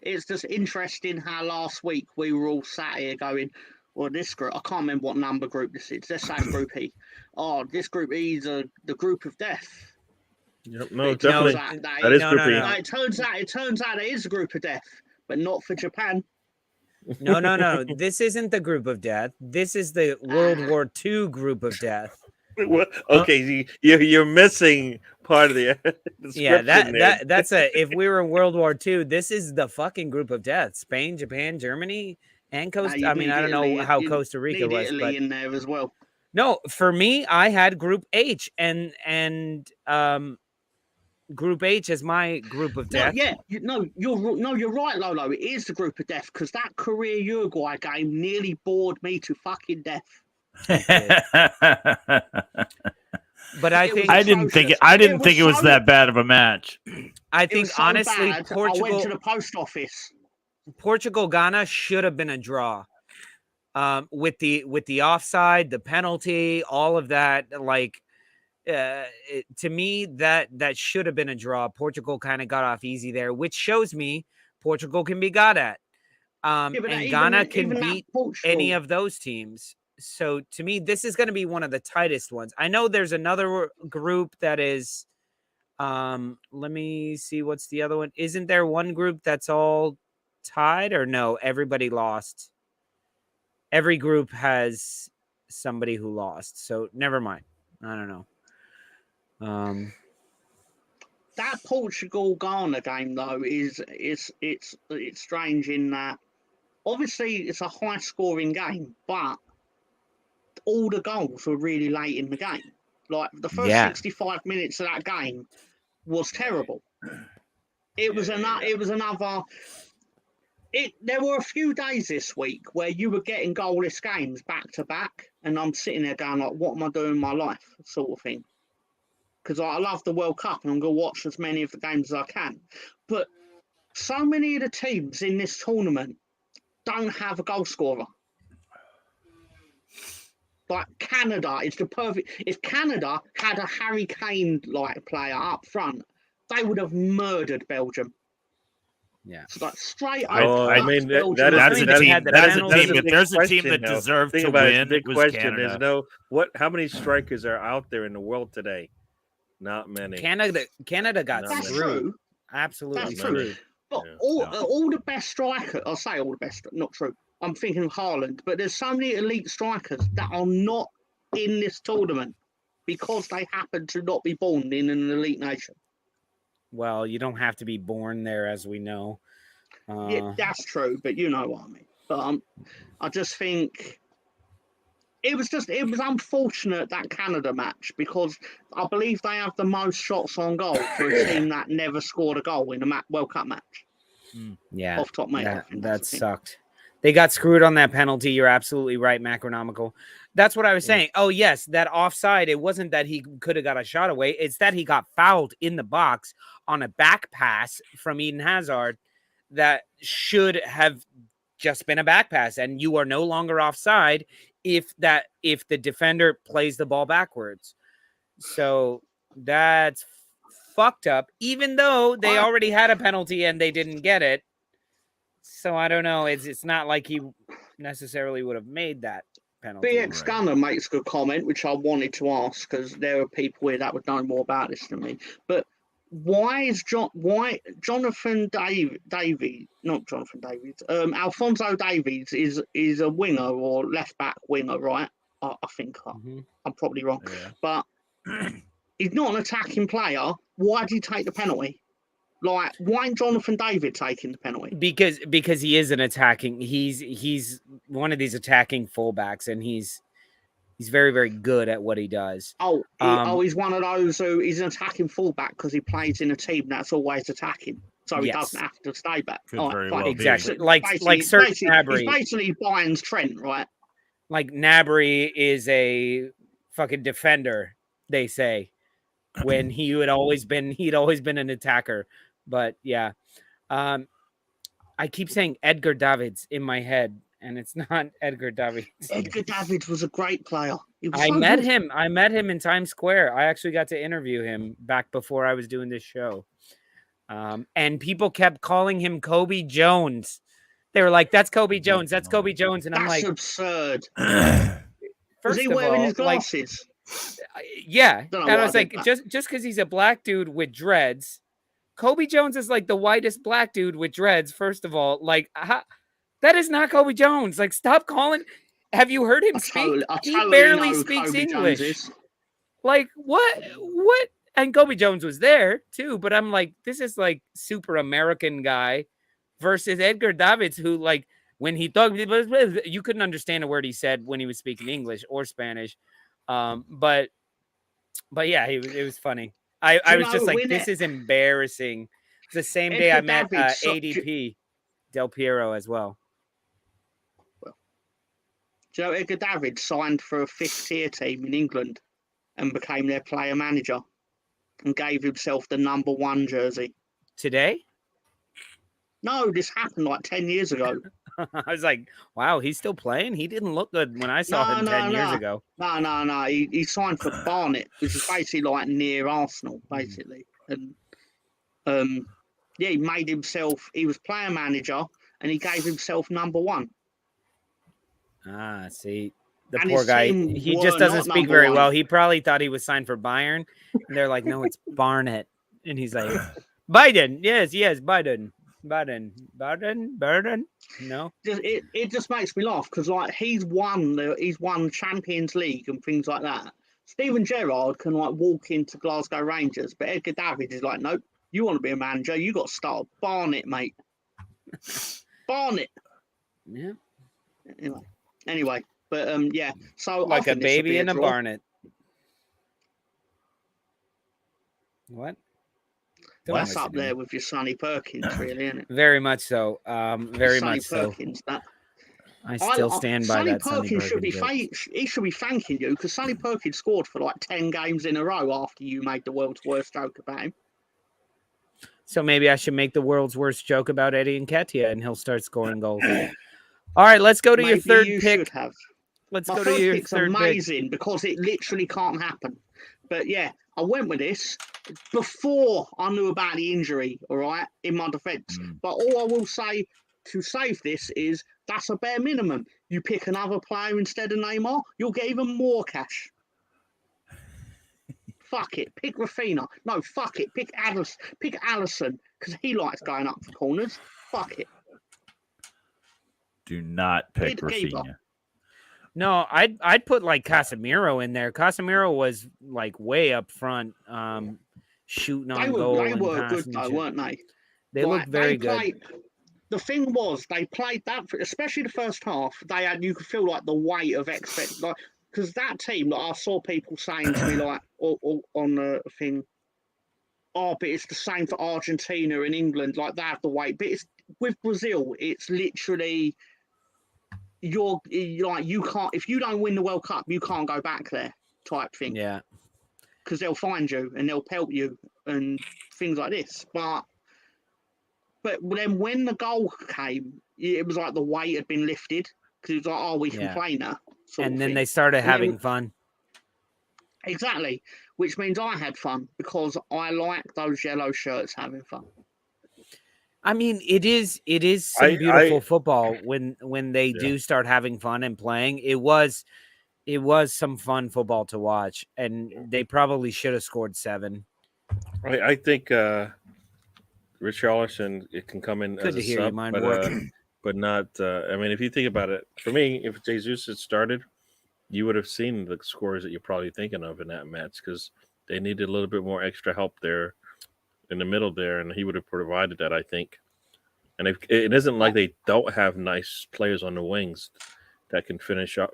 It's just interesting how last week we were all sat here going, well, this group, I can't remember what number group this is. Let's say Group E. Oh, this Group E is the group of death. Yep, no, definitely. That is Group E. No, it turns out it is a group of death, but not for Japan. No. This isn't the group of death. This is the World War II group of death. Okay, you're missing part of the yeah. That's if we were in World War II, this is the fucking group of death. Spain, Japan, Germany, and Costa. I mean, I don't know how Costa Rica was, Italy but in there as well. No, for me, I had Group H and Group H as my group of death. You're right, Lolo. It is the group of death because that Korea Uruguay game nearly bored me to fucking death. But I think I didn't think it was that bad of a match. I think honestly, Portugal. I went to the post office. Portugal Ghana should have been a draw. With the offside, the penalty, all of that, like to me that should have been a draw. Portugal kind of got off easy there, which shows me Portugal can be got at. And Ghana can beat any of those teams. So to me, this is going to be one of the tightest ones. I know there's another group that is, let me see, what's the other one? Isn't there one group that's all tied, or no? Everybody lost. Every group has somebody who lost. So never mind. I don't know. That Portugal-Ghana game though is strange in that obviously it's a high-scoring game, but all the goals were really late in the game. Like the first 65 minutes of that game was terrible. There were a few days this week where you were getting goalless games back to back, and I'm sitting there going like, "What am I doing in my life?" sort of thing. Because I love the World Cup and I'm going to watch as many of the games as I can. But so many of the teams in this tournament don't have a goal scorer. Like Canada is the perfect. If Canada had a Harry Kane-like player up front, they would have murdered Belgium. Yeah, so like straight. I mean, that's a team. If there's a team that deserved to win, it was Canada. How many strikers are out there in the world today? Not many. Canada got screwed. Absolutely screwed. But all the best strikers, I'll say all the best, not true. I'm thinking of Haaland, but there's so many elite strikers that are not in this tournament because they happen to not be born in an elite nation. Well, you don't have to be born there, as we know. Yeah, that's true, but you know what I mean. But I just think it was unfortunate, that Canada match, because I believe they have the most shots on goal for a team that never scored a goal in a World Cup match. Yeah, off top, mate. That sucked. They got screwed on that penalty. You're absolutely right, Macronomical. That's what I was saying. Oh, yes, that offside, it wasn't that he could have got a shot away. It's that he got fouled in the box on a back pass from Eden Hazard that should have just been a back pass. And you are no longer offside if the defender plays the ball backwards. So that's fucked up, even though they already had a penalty and they didn't get it. So I don't know. It's not like he necessarily would have made that penalty. BxGunner makes a good comment, which I wanted to ask because there are people here that would know more about this than me. But why Jonathan Davies, not Jonathan Davies, Alphonso Davies is a winger or left back winger, right? I think I'm probably wrong, but he's not an attacking player. Why did he take the penalty? Like, why ain't Jonathan David taking the penalty? Because he is an attacking. He's one of these attacking fullbacks, and he's very, very good at what he does. He's one of those who he's an attacking fullback because he plays in a team that's always attacking, so he doesn't have to stay back. Exactly, like certain Nabry. He's basically Bayern's Trent, right? Like Nabry is a fucking defender, they say, when he'd always been an attacker. But yeah, I keep saying Edgar Davids in my head, and it's not Edgar Davids. Edgar Davids was a great player. I met him in Times Square. I actually got to interview him back before I was doing this show. And people kept calling him Kobe Jones. They were like, "That's Kobe Jones. That's Kobe Jones." And I'm like, "That's absurd." Was he wearing his glasses? Yeah. And I was like, just because he's a black dude with dreads. Kobe Jones is like the whitest black dude with dreads. First of all, like that is not Kobe Jones. Like, stop calling. Have you heard him speak? He barely speaks English. Like, what? And Kobe Jones was there too, but I'm like, this is like super American guy versus Edgar Davids, who, like, when he talked, you couldn't understand a word he said when he was speaking English or Spanish. But yeah, it was funny. I was just like, this is embarrassing. It's the same day I met ADP Del Piero as well. Do you know Edgar Davids signed for a 5th tier team in England and became their player manager and gave himself the #1 jersey? Today? No, this happened like 10 years ago. I was like, wow, he's still playing? He didn't look good when I saw him 10 years ago. No. He signed for Barnet, which is basically like near Arsenal, basically. And he made himself, he was player manager and he gave himself #1. Ah, see, the poor guy, he just doesn't speak very well. He probably thought he was signed for Bayern. And they're like, no, it's Barnet. And he's like, Biden. Yes, Biden. No, it just makes me laugh because, like, he's won Champions League and things like that. Steven Gerrard can, like, walk into Glasgow Rangers, but Edgar Davids is like, nope, you want to be a manager, you got to start Barnet, mate. Barnet. Yeah. Anyway, but yeah. So like a baby in a Barnet. What? That's up there with your Sonny Perkins, really, isn't it? Very much so. Very much so. I still stand by that. Sonny Perkins he should be thanking you because Sonny Perkins scored for like 10 games in a row after you made the world's worst joke about him. So maybe I should make the world's worst joke about Eddie Nketiah and he'll start scoring goals. All right, let's go to your third pick. Let's go to your third pick. Amazing because it literally can't happen. But yeah, I went with this before I knew about the injury, all right, in my defence. But all I will say to save this is that's a bare minimum. You pick another player instead of Neymar, you'll get even more cash. Fuck it. Pick Rafinha. No, fuck it. Pick Alisson because he likes going up for corners. Fuck it. Do not pick Rafinha. No, I'd put like Casemiro in there. Casemiro was like way up front, shooting on goal. They were good though, weren't they? They looked very good. The thing was, they played that, especially the first half. They had, you could feel like the weight of like, because that team, like I saw people saying to me like on the thing, but it's the same for Argentina and England. Like they have the weight, but it's with Brazil, it's literally you're like, you can't, if you don't win the World Cup, you can't go back there type thing. Yeah. Because they'll find you and they'll pelt you and things like this. But then when the goal came, it was like the weight had been lifted because it was like, oh, we can play now. And then they started having fun. Exactly, which means I had fun because I like those yellow shirts having fun. I mean, it is some beautiful football when they do start having fun and playing. It was some fun football to watch, and they probably should have scored 7. I think Richarlison, it can come in as a sub, but not. I mean, if you think about it, for me, if Jesus had started, you would have seen the scores that you're probably thinking of in that match because they needed a little bit more extra help there in the middle there, and he would have provided that, I think. And it isn't like they don't have nice players on the wings that can finish off,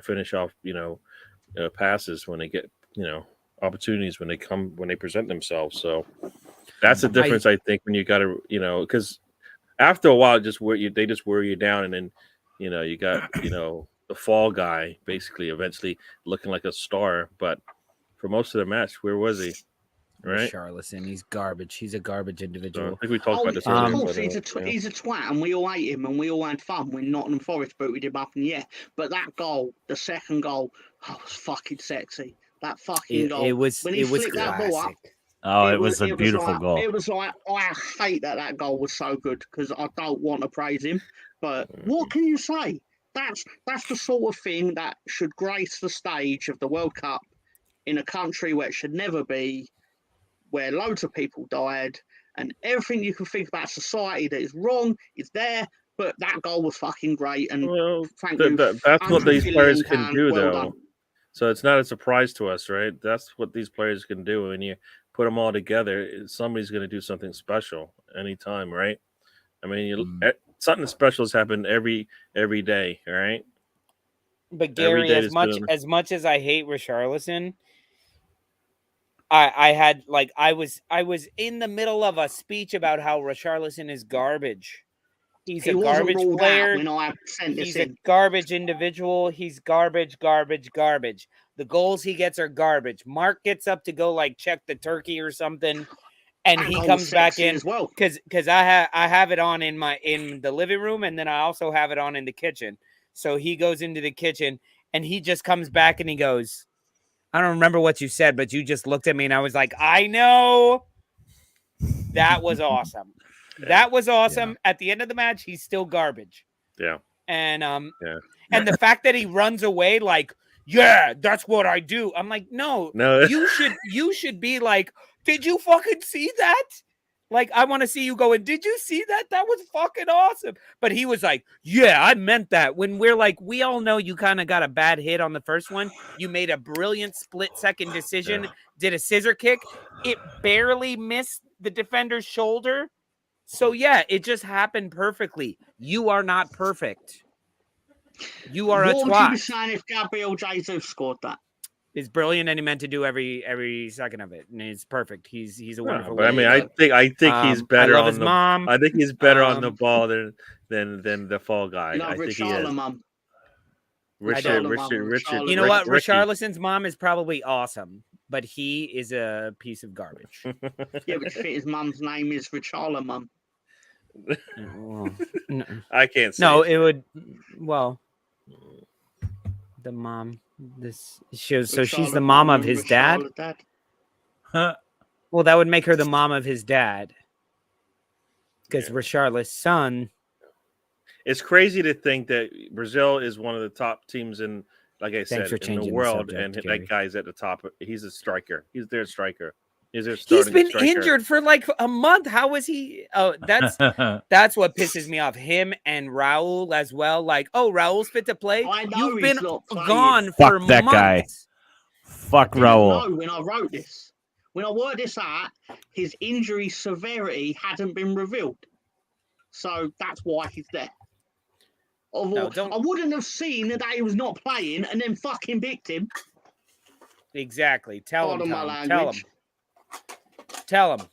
passes when they get, opportunities when they present themselves. So that's the difference, I think, when you got to, because after a while, they just wear you down, and then, you got, the fall guy basically eventually looking like a star. But for most of the match, where was he? Right, Richarlison, he's garbage. He's a garbage individual. I think we talked about this earlier. Of course, he's a twat, and we all hate him, and we all had fun when Nottingham Forest booted him up in the air. But that goal, the second goal, was fucking sexy. That fucking goal. It was when he flicked that ball up. Oh, it was a beautiful goal. It was like, I hate that goal was so good because I don't want to praise him. But what can you say? That's the sort of thing that should grace the stage of the World Cup in a country where it should never be, where loads of people died, and everything you can think about society that is wrong is there. But that goal was fucking great, and thank you. That's what these players can do, well though. done. So it's not a surprise to us, right? That's what these players can do. When you put them all together, somebody's going to do something special anytime, right? I mean, something special has happened every day, right? But Gary, as much as I hate Richarlison, I was in the middle of a speech about how Richarlison is garbage. He's a garbage player. He's a garbage individual. He's garbage. The goals he gets are garbage. Mark gets up to go check the turkey or something, and he comes back in because I have it on in the living room, and then I also have it on in the kitchen. So he goes into the kitchen, and he just comes back and he goes, I don't remember what you said, but you just looked at me, and I was like, I know. That was awesome. That was awesome. Yeah. At the end of the match, he's still garbage. Yeah. And and the fact that he runs away that's what I do. I'm like, no. You should be like, did you fucking see that? I want to see you going, did you see that? That was fucking awesome. But he was like, yeah, I meant that. When we're like, we all know you kind of got a bad hit on the first one. You made a brilliant split-second decision, did a scissor kick. It barely missed the defender's shoulder. So, yeah, it just happened perfectly. You are not perfect. You are a twat. What would you be saying if Gabriel Jesus scored that? It's brilliant, and he meant to do every second of it, and it's perfect. He's a wonderful. But I mean, I think he's better on the mom. I think he's better on the ball than the fall guy. I think he is. Richard. You know what? Richarlison's mom is probably awesome, but he is a piece of garbage. Yeah, but his mom's name is Richarla Mum. No. I can't say. No, it would. Well, the mom. This shows. So she's the mom of his dad. Huh? Well, that would make her the mom of his dad, because Richarlis' son. It's crazy to think that Brazil is one of the top teams in, like I said, in the world, and that guy's at the top. He's a striker. He's their striker. He's been injured for a month. How is he? Oh, that's what pisses me off. Him and Raul as well. Raul's fit to play. You've been gone for months. Fuck that guy. Fuck Raul. When I wrote this, when I worked this out, his injury severity hadn't been revealed, so that's why he's there. I wouldn't have seen that he was not playing and then fucking picked him. Exactly. Tell him. Tell him.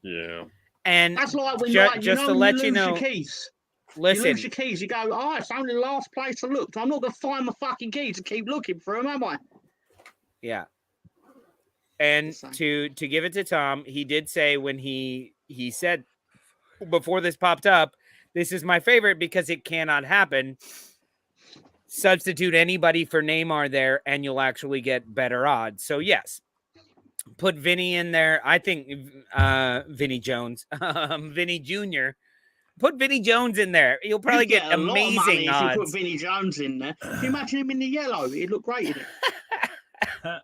Yeah. And that's like when just to let you know, keys You listen, lose your keys, you go, oh, it's only the last place I looked. I'm not going to find my fucking keys and keep looking for them, am I? yeah. And Just saying. to give it to Tom, he did say when he said before this popped up, this is my favorite because it cannot happen. Substitute anybody for Neymar there and you'll actually get better odds. So yes, put Vinny in there. I think Vinny Jones, Vinny Jr. Put Vinny Jones in there. You'll probably You'd get a lot of money amazing if you put odds. Vinny Jones in there. Can you imagine him in the yellow? He'd look great in it.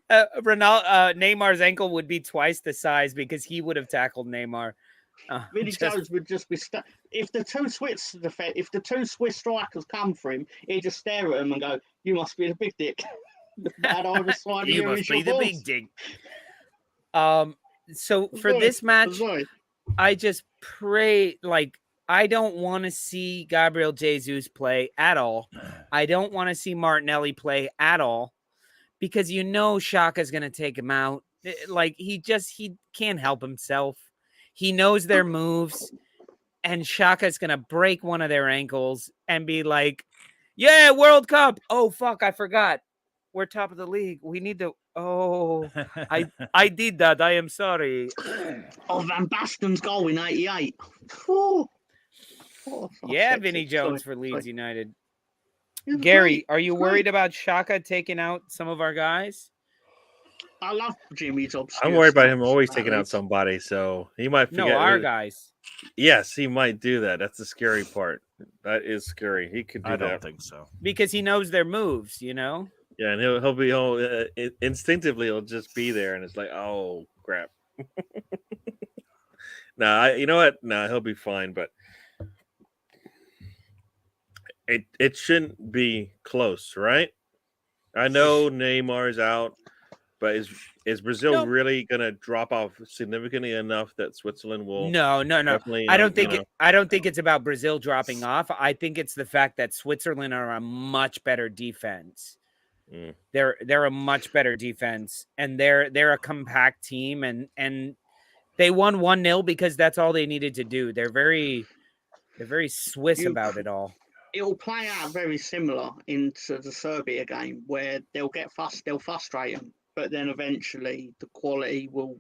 Neymar's ankle would be twice the size because he would have tackled Neymar. Vinny Jones would just be stuck. If the two Swiss strikers come for him, he'd just stare at him and go, "You must be the big dick." That either side of You you must is be your the balls. big dick. So for this match, I just pray, like, I don't want to see Gabriel Jesus play at all. I don't want to see Martinelli play at all because you know Shaka's going to take him out. Like, he can't help himself. He knows their moves, and Shaka's going to break one of their ankles and be like, yeah, World Cup. Oh, fuck, I forgot. We're top of the league. We need to... Oh, I did that. I am sorry. Oh, Van Basten's goal in '88. Oh, Yeah, Vinny Jones for Leeds United. Gary, are you worried about Shaka taking out some of our guys? I love Jimmy's obscure I'm worried about him stats always about taking out Leeds. somebody, so he might forget. No, our guys. Yes, he might do that. That's the scary part. That is scary. He could do I that. don't think so. Because he knows their moves, you know? Yeah, and he'll be instinctively he'll just be there, and it's like, oh crap. You know what? He'll be fine, but it shouldn't be close, right? I know Neymar's out, but is Brazil really gonna drop off significantly enough that Switzerland will? No. Definitely, I don't think it's about Brazil dropping off. I think it's the fact that Switzerland are a much better defense. Mm. They're a much better defense, and they're a compact team, and they won 1-0 because that's all they needed to do. They're very Swiss about it all. It'll play out very similar into the Serbia game where they'll frustrate them, but then eventually the quality will.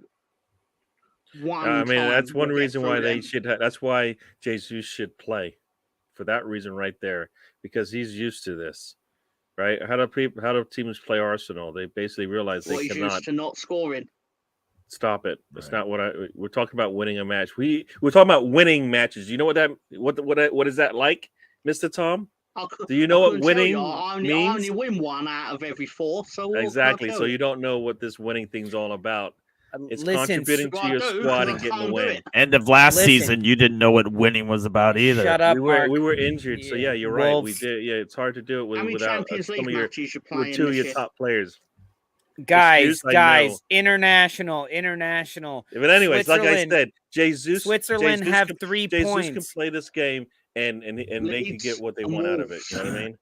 That's one reason why they them. should. That's why Jesus should play, for that reason right there, because he's used to this. Right? How do teams play Arsenal? They basically realize they he's cannot used to not scoring. stop it. That's not what we're talking about. Winning a match. We're talking about winning matches. You know what is that like, Mr. Tom? Do you know what winning means? I only win one out of every 4. So exactly. So you don't know what this winning thing's all about. It's contributing to your squad and getting the win. End of last season, you didn't know what winning was about either. Shut up, Mark. We were injured, so yeah, you're right. We did. Yeah, it's hard to do it without some of your two of your top players. Guys, international. But anyways, like I said, Switzerland have 3 points. Jesus can play this game, and they can get what they want out of it. You know what I mean?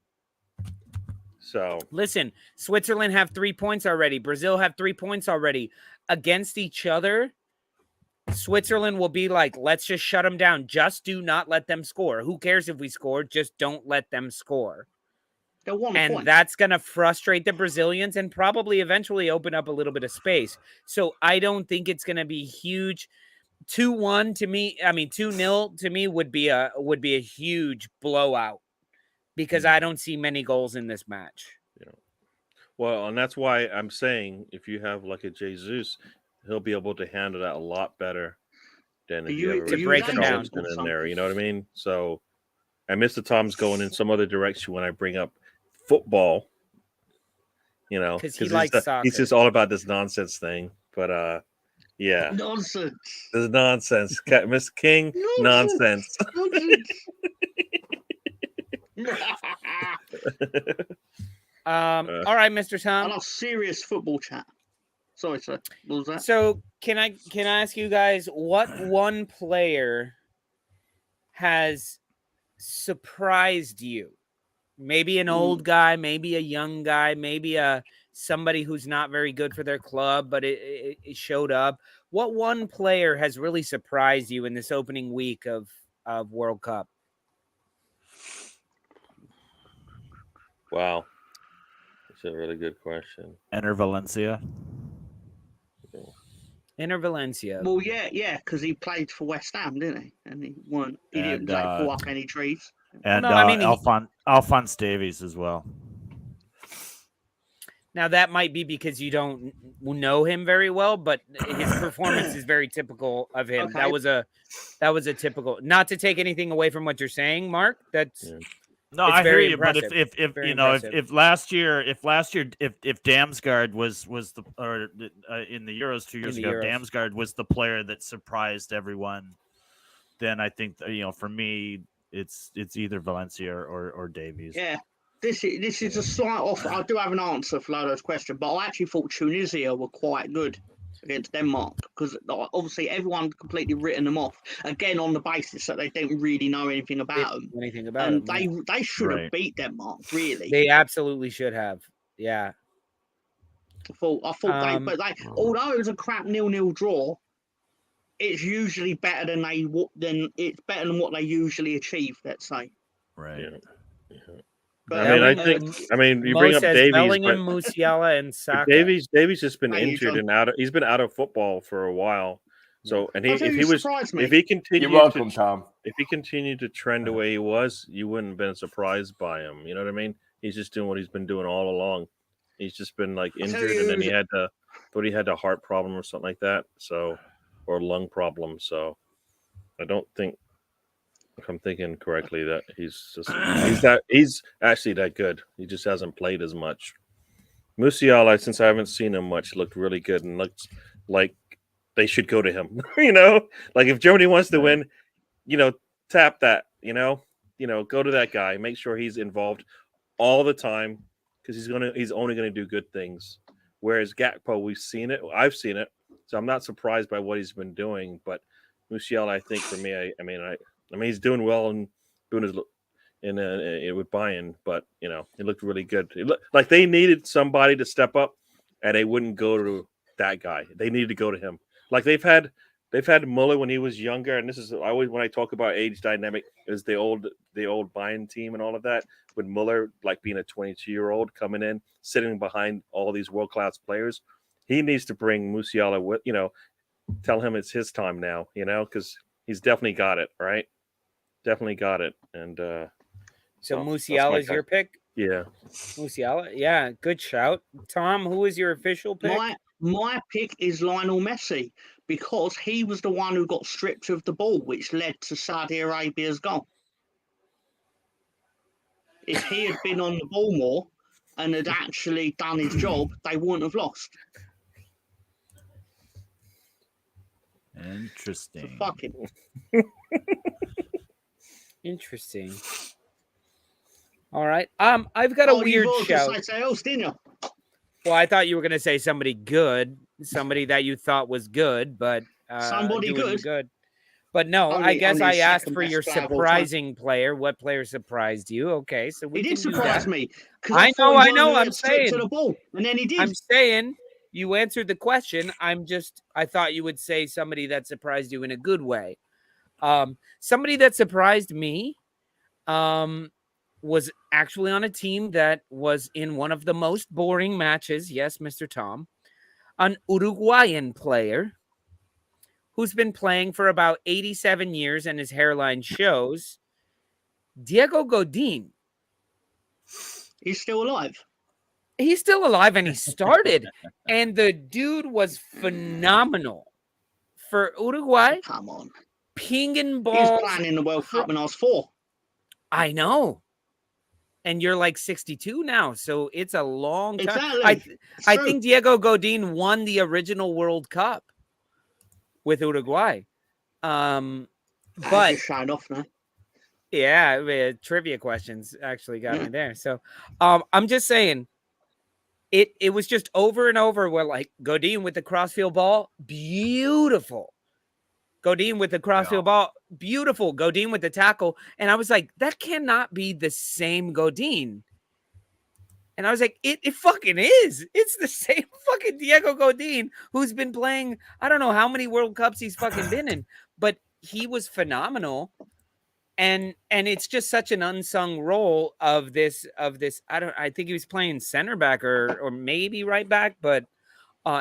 So listen, Switzerland have 3 points already. Brazil have 3 points already. Against each other, Switzerland will be like, let's just shut them down. Just do not let them score. Who cares if we score? Just don't let them score. And that's going to frustrate the Brazilians and probably eventually open up a little bit of space. So I don't think it's going to be huge. 2-1 to me, 2-0 to me would be a huge blowout because I don't see many goals in this match. Yeah. Well, and that's why I'm saying if you have like a Jesus, he'll be able to handle that a lot better than if you ever break him down in there. You know what I mean? So, and Mr. Tom's going in some other direction when I bring up football. You know, because he likes soccer. He's just all about this nonsense thing. But yeah, nonsense. This nonsense, Mr. King. Nonsense. All right, Mr. Tom. I love serious football chat. Sorry, sir. What was that? So can I ask you guys what one player has surprised you? Maybe an old guy, maybe a young guy, maybe somebody who's not very good for their club, but it showed up. What one player has really surprised you in this opening week of of World Cup? Wow. That's a really good question. Enter Valencia. Inter Valencia. Well, yeah, because he played for West Ham, didn't he? And he didn't pull up any trees. And no, I mean, Alphonse Davies as well. Now that might be because you don't know him very well, but his performance is very typical of him. Okay. That was a typical. Not to take anything away from what you're saying, Mark. That's No, it's I hear very you. But impressive. if Very you know impressive. if last year if Damsgaard was the or in the Euros 2 years In the ago, Euros. Damsgaard was the player that surprised everyone, then I think for me it's either Valencia or Davies. Yeah. This is a slight off. I do have an answer for Lolo's question, but I actually thought Tunisia were quite good against Denmark because obviously everyone completely written them off again on the basis that they didn't really know anything about them. Anything about And them, they should have Right. beat Denmark, really. They absolutely should have. Yeah. I thought although it was a crap 0-0 draw, it's usually better than it's better than what they usually achieve. Let's say. Right. Yeah. But, I mean, you bring up Moses, Davies, Bellingham, but Musiala, and Saka. Davies has been Thank you, injured John. and out. He's been out of football for a while. So, and I think you surprised me. if he continued, You're welcome, Tom. if he continued to trend the way he was, you wouldn't have been surprised by him. You know what I mean? He's just doing what he's been doing all along. He's just been like I'll tell injured, and then you- he had a heart problem or something like that. So, or a lung problem. So, I don't think, if I'm thinking correctly, that he's actually that good. He just hasn't played as much. Musiala, since I haven't seen him much, looked really good and looks like they should go to him. Like if Germany wants to win, tap that. Go to that guy. Make sure he's involved all the time because he's only gonna do good things. Whereas Gakpo, I've seen it, so I'm not surprised by what he's been doing. But Musiala, I think for me, I mean, he's doing well and doing his with Bayern, but he looked really good. It looked like they needed somebody to step up, and they wouldn't go to that guy. They needed to go to him. Like they've had Muller when he was younger, and this is always when I talk about age dynamic is the old Bayern team and all of that. With Muller like being a 22-year-old coming in, sitting behind all these world-class players, he needs to bring Musiala with tell him it's his time now, because he's definitely got it, right? Definitely got it. And So that's Musiala my is your guy. pick? Yeah. Musiala? Yeah, good shout. Tom, who is your official pick? My pick is Lionel Messi because he was the one who got stripped of the ball, which led to Saudi Arabia's goal. If he had been on the ball more and had actually done his job, they wouldn't have lost. Interesting. So fuck him. Interesting. All right. I've got a weird you shout. say something else, didn't you? Well, I thought you were going to say somebody good, somebody that you thought was good, but Somebody doing good? But no, I Only- guess only I asked second for best your player of all surprising player. What player surprised you? Okay, so we He can did do surprise that. me. 'Cause I thought know, he was I'm gonna get stripped saying. to the ball, and then he did. I'm saying you answered the question. I thought you would say somebody that surprised you in a good way. Somebody that surprised me was actually on a team that was in one of the most boring matches. Yes, Mr. Tom, an Uruguayan player who's been playing for about 87 years and his hairline shows. Diego Godin. He's still alive. He's still alive and he started. And the dude was phenomenal for Uruguay. Come on. Pinging He balls. was playing in the World Cup when I was 4. I know. And you're like 62 now, so it's a long time. Exactly. I think Diego Godin won the original World Cup with Uruguay. But But shine off now. yeah, trivia questions actually got me there. So I'm just saying it was just over and over where like Godin with the crossfield ball, beautiful. Godin with the crossfield ball, beautiful. Godin with the tackle. And I was like, that cannot be the same Godin. And I was like, it fucking is. It's the same fucking Diego Godin who's been playing, I don't know how many World Cups he's fucking been in, but he was phenomenal. and it's just such an unsung role of this. I think he was playing center back or maybe right back, but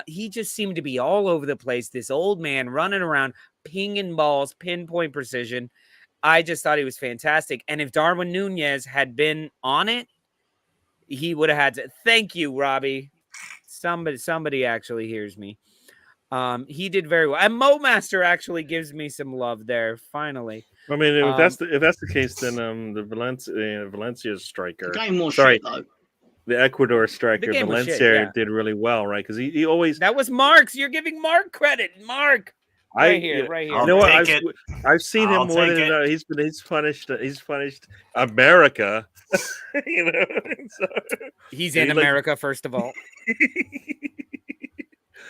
he just seemed to be all over the place. This old man running around, pinging balls, pinpoint precision. I just thought he was fantastic. And if Darwin Nunez had been on it, he would have had to. Thank you, Robbie. Somebody actually hears me. He did very well. And Mo Master actually gives me some love there. Finally. I mean, if that's the case, then the Valencia striker. The game was sorry, shit, though. the Ecuador striker game was Valencia shit, yeah. did really well, right? Because he always. That was Mark's. You're giving Mark credit. Mark. Right here. You know what? I've seen him more than he's punished. He's punished America. You know, so, he's in America first of all.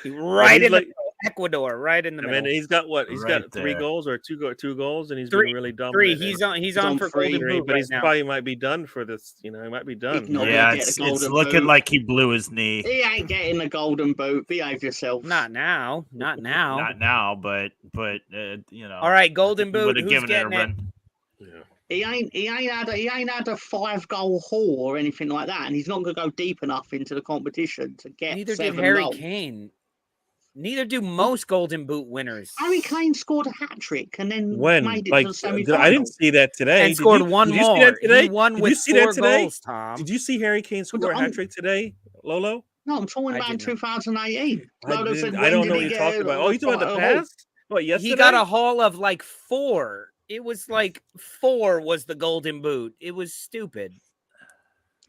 Right in Ecuador, right in the middle. I mean, he's got what? He's got 3 goals or two goals, and he's been really dominant. 3. He's on for Golden Boot, but right he's now. probably might be done for this. You know, he might be done. Yeah, it's looking like he blew his knee. He ain't getting the Golden Boot. Behave yourself. Not now. Not now, but you know. All right, Golden Boot. Who's getting it? Yeah. He ain't had a 5-goal haul or anything like that, and he's not going to go deep enough into the competition to get. Neither 7 did Harry goals. Kane. Neither do most Golden Boot winners. Harry Kane scored a hat trick and then made it to the semi-final. I didn't see that today. And scored one more. He won with 4 goals, Tom. Did you see Harry Kane score a hat trick today, Lolo? No, I'm talking about in 2018. I don't know what you're talking about. Oh, you talking about the past? What, yesterday? He got a haul of like 4. It was like 4 was the Golden Boot. It was stupid.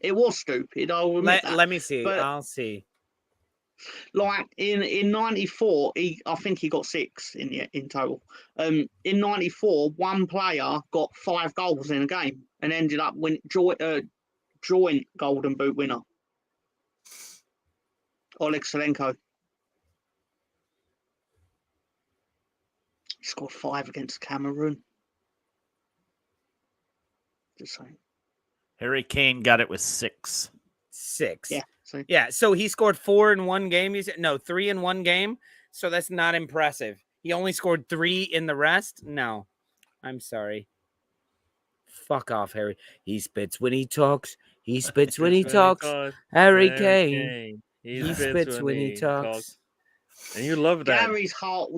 It was stupid. I'll admit that. Let me see. But, I'll see. Like in 94, I think he got 6 in total. In 94, one player got 5 goals in a game and ended up joint Golden Boot winner. Oleg Selenko. He scored 5 against Cameroon. Just saying. Harry Kane got it with 6. 6. Yeah. Yeah, so he scored 4 in one game. He said no, 3 in one game. So that's not impressive. He only scored 3 in the rest. No, I'm sorry. Fuck off, Harry. He spits when he talks. He spits when he talks. Harry Kane. He spits when he talks. And you love that. Gary's heart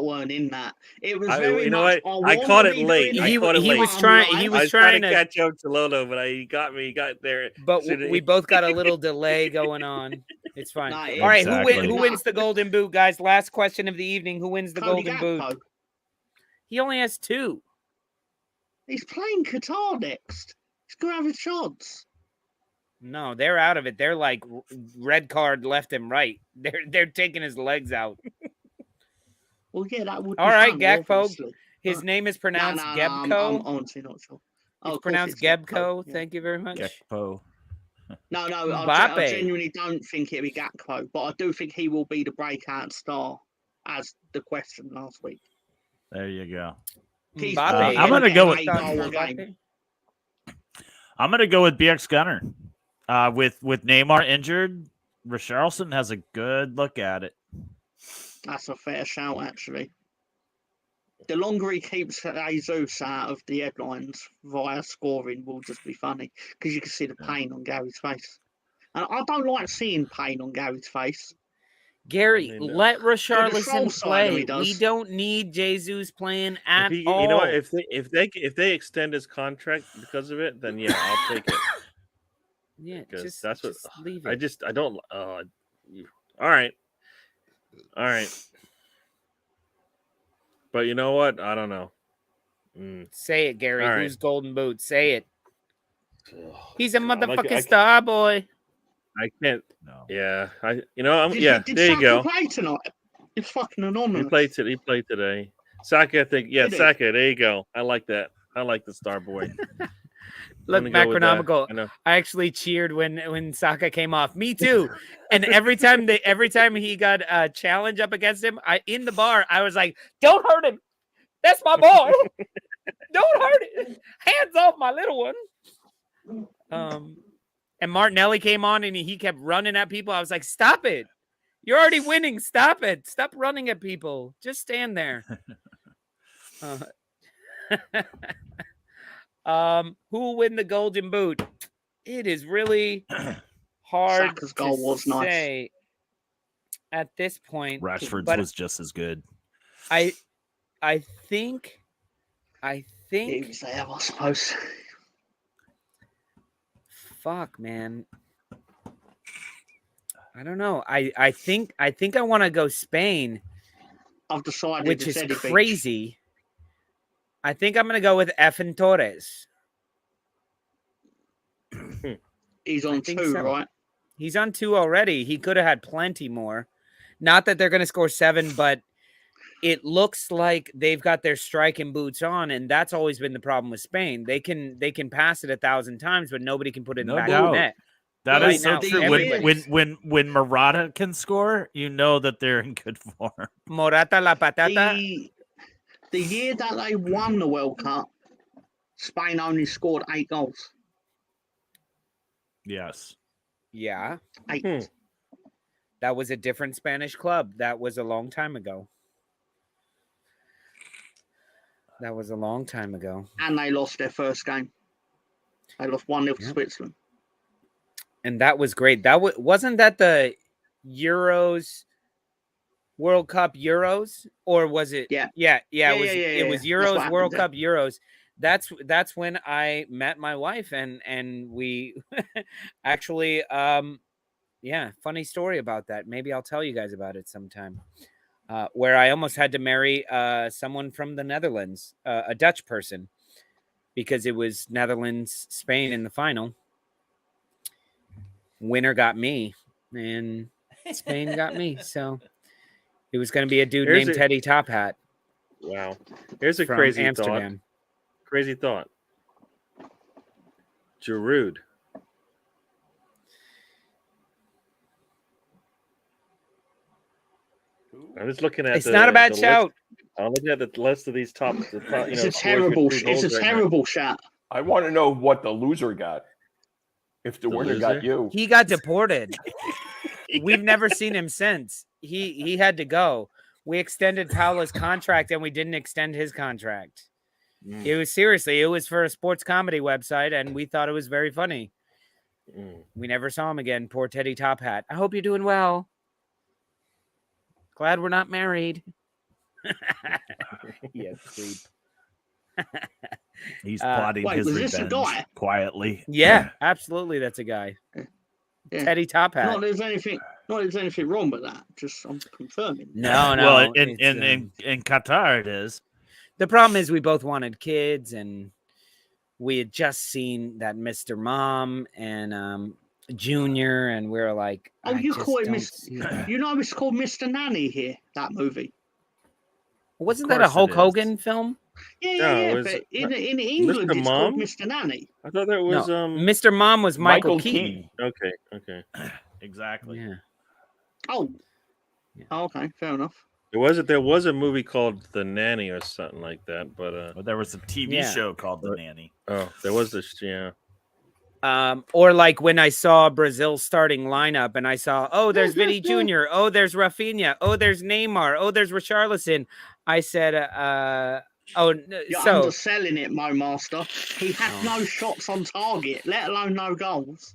weren't in that. It was very much. I caught it late. He was trying to catch up to Lolo, but he got there. But we both got a little delay going on. It's fine. No, all right, exactly. who wins the Golden Boot, guys? Last question of the evening. Who wins the Golden Boot? He only has 2. He's playing Qatar next. He's gonna have his shots. No, they're out of it. They're like red card left and right. They're taking his legs out. Well, yeah, that would. All right, fun, Gakpo. obviously. His name is pronounced Gebko. I'm honestly not sure. It's pronounced Gebko. Yeah. Thank you very much. Gekpo. No, I genuinely don't think it'll be Gakpo, but I do think he will be the breakout star, as the question last week. There you go. I'm gonna go with. I'm gonna go with BxGunner. With Neymar injured, Richarlison has a good look at it. That's a fair shout, actually. The longer he keeps Jesus out of the headlines via scoring will just be funny because you can see the pain on Gary's face. And I don't like seeing pain on Gary's face. Gary, let Richarlison play. We don't need Jesus playing at all. You know what? If they extend his contract because of it, then yeah, I'll take it. Yeah, just leave it. I don't. All right. But you know what? I don't know. Say it, Gary. All Who's Golden Boot? Say it. He's a motherfucking star boy. I can't. No. Yeah. There you Saka go. play tonight? It's fucking anonymous. He played today. Saka, I think. Yeah, Saka. There you go. I like that. I like the star boy. Look, Macronomical. I actually cheered when Saka came off. Me too. And every time he got a challenge up against him, in the bar, I was like, "Don't hurt him. That's my boy. Don't hurt him. Hands off my little one." And Martinelli came on and he kept running at people. I was like, "Stop it. You're already winning. Stop it. Stop running at people. Just stand there." Who will win the Golden Boot? It is really hard Saka's to goal was nice. say at this point. Rashford's but was just as good. I think He was there, I suppose. fuck, man. I don't know. I think I want to go Spain, I've decided which it's is Eddie Beach. crazy. I think I'm going to go with Effin Torres. He's I on think 2, so. right? He's on 2 already. He could have had plenty more. Not that they're going to score 7, but it looks like they've got their striking boots on, and that's always been the problem with Spain. They can pass it 1,000 times, but nobody can put it in No the back doubt. of the net. That Right is so now, true. everybody's- When Morata can score, you know that they're in good form. Morata la patata. The year that they won the World Cup, Spain only scored 8 goals. Yes. Yeah, 8. that was a different Spanish club. That was a long time ago. And they lost their first game. They lost 1-0 to Yep. Switzerland. And that was great. Wasn't that the Euros, World Cup Euros, or was it? Yeah. Yeah. Yeah, It was. yeah, yeah, It was yeah. That's what Euros, World happened, Cup Euros. That's when I met my wife, and we actually, yeah, funny story about that. Maybe I'll tell you guys about it sometime. Where I almost had to marry someone from the Netherlands, a Dutch person, because it was Netherlands, Spain in the final. Winner got me, and Spain got me. So it was going to be a dude named Teddy Top Hat. Wow. Here's a from crazy Amsterdam. thought. Crazy thought. Giroud. I'm just looking at It's not a bad the shout. List. I'm looking at the list of these top. It's a terrible shot. I want to know what the loser got. If the winner got you. He got deported. We've never seen him since. He had to go. We extended Paolo's contract and we didn't extend his contract. It was for a sports comedy website, and we thought it was very funny. We never saw him again. Poor Teddy Top Hat. I hope you're doing well. Glad we're not married. Yeah, creep. He's plotting wait, his was this a revenge guy? quietly. Yeah, absolutely. That's a guy. Yeah. Teddy Top Hat. Not there's anything wrong with that. Just I'm confirming. No. Well, it's, in Qatar it is. the problem is we both wanted kids, and we had just seen that Mr. Mom and Junior, and we were like, Oh, I you just call it don't Mr. see that. You know it's called Mr. Nanny here. That movie. Wasn't Of that a course Hulk it is. Hogan film? Yeah, No, yeah. was But it in not- England, Mr. it's called Mom? Mr. Nanny. I thought that was No, Mr. Mom was Michael Keaton. Okay. Exactly. Yeah. Oh. Yeah. Oh, okay, fair enough. There was a movie called The Nanny or something like that, but But there was a TV Yeah. show called The Nanny. there was this Or like when I saw Brazil's starting lineup and I saw, there's Vinny Jr., there's Rafinha, there's Neymar, there's Richarlison. I said, You're underselling it, Mo Master. He had no shots on target, let alone no goals.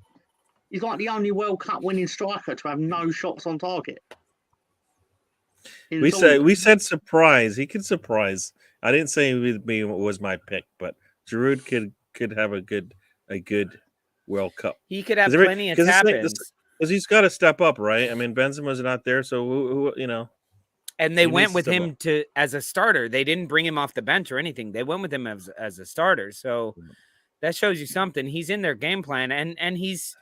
He's like the only World Cup winning striker to have no shots on target. We said surprise. He could surprise. I didn't say it was my pick, but Giroud could have a good World Cup. He could have plenty of tap-ins. Because he's got to step up, right? I mean, Benzema's not there, so who And they he went needs with to him as a starter. They didn't bring him off the bench or anything. They went with him as a starter. So that shows you something. He's in their game plan, and he's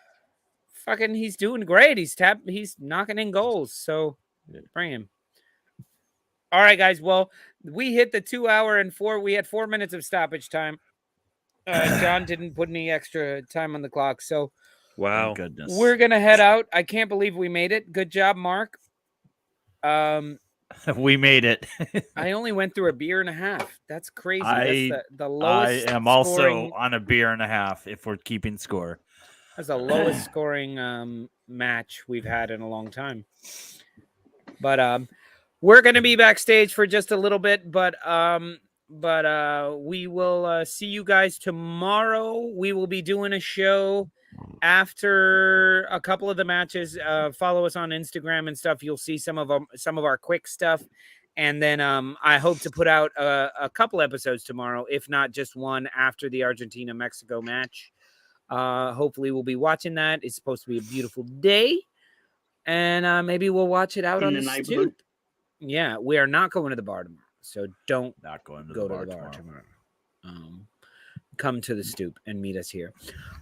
doing great. He's knocking in goals. So bring him. All right, guys. Well, we hit the 2 hour and we had 4 minutes of stoppage time. John didn't put any extra time on the clock. So wow. Thank goodness. we're going to head out. I can't believe we made it. Good job, Mark. We made it. I only went through a beer and a half. That's crazy. I- That's the lowest. I am scoring, also on a beer and a half if we're keeping score. That's the lowest scoring match we've had in a long time. But we're gonna be backstage for just a little bit. But But we will see you guys tomorrow. We will be doing a show after a couple of the matches. Follow us on Instagram and stuff. You'll see some of our quick stuff. And then I hope to put out a couple episodes tomorrow, if not just one, after the Argentina-Mexico match. Hopefully we'll be watching that. It's supposed to be a beautiful day. And maybe we'll watch it out on the Stoop. Yeah, we are not going to the bar tomorrow. So don't go to the bar tomorrow. Come to the Stoop and meet us here.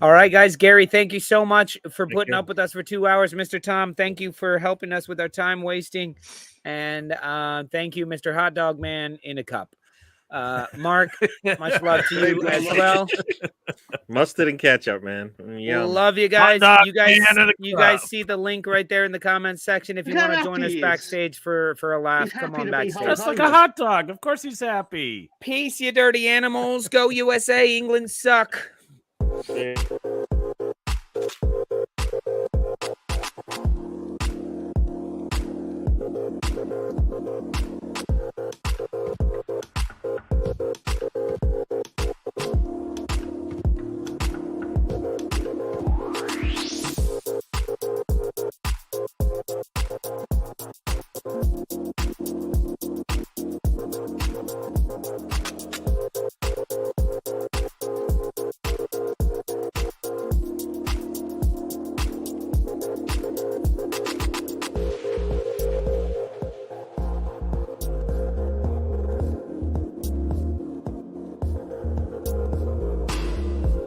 All right, guys. Gary, thank you so much for putting up with us for 2 hours. Mr. Tom, thank you for helping us with our time wasting. And thank you, Mr. Hot Dog Man in a cup. Mark, much love to you as well. Mustard and ketchup, man. Yum. Love you guys. Dog You guys Man in a cup. see the link right there in the comments section. If you want to join us backstage for a laugh, He's come happy on to be backstage. That's like a hot dog. Of course he's happy. Peace, you dirty animals. Go USA. England suck. Yeah.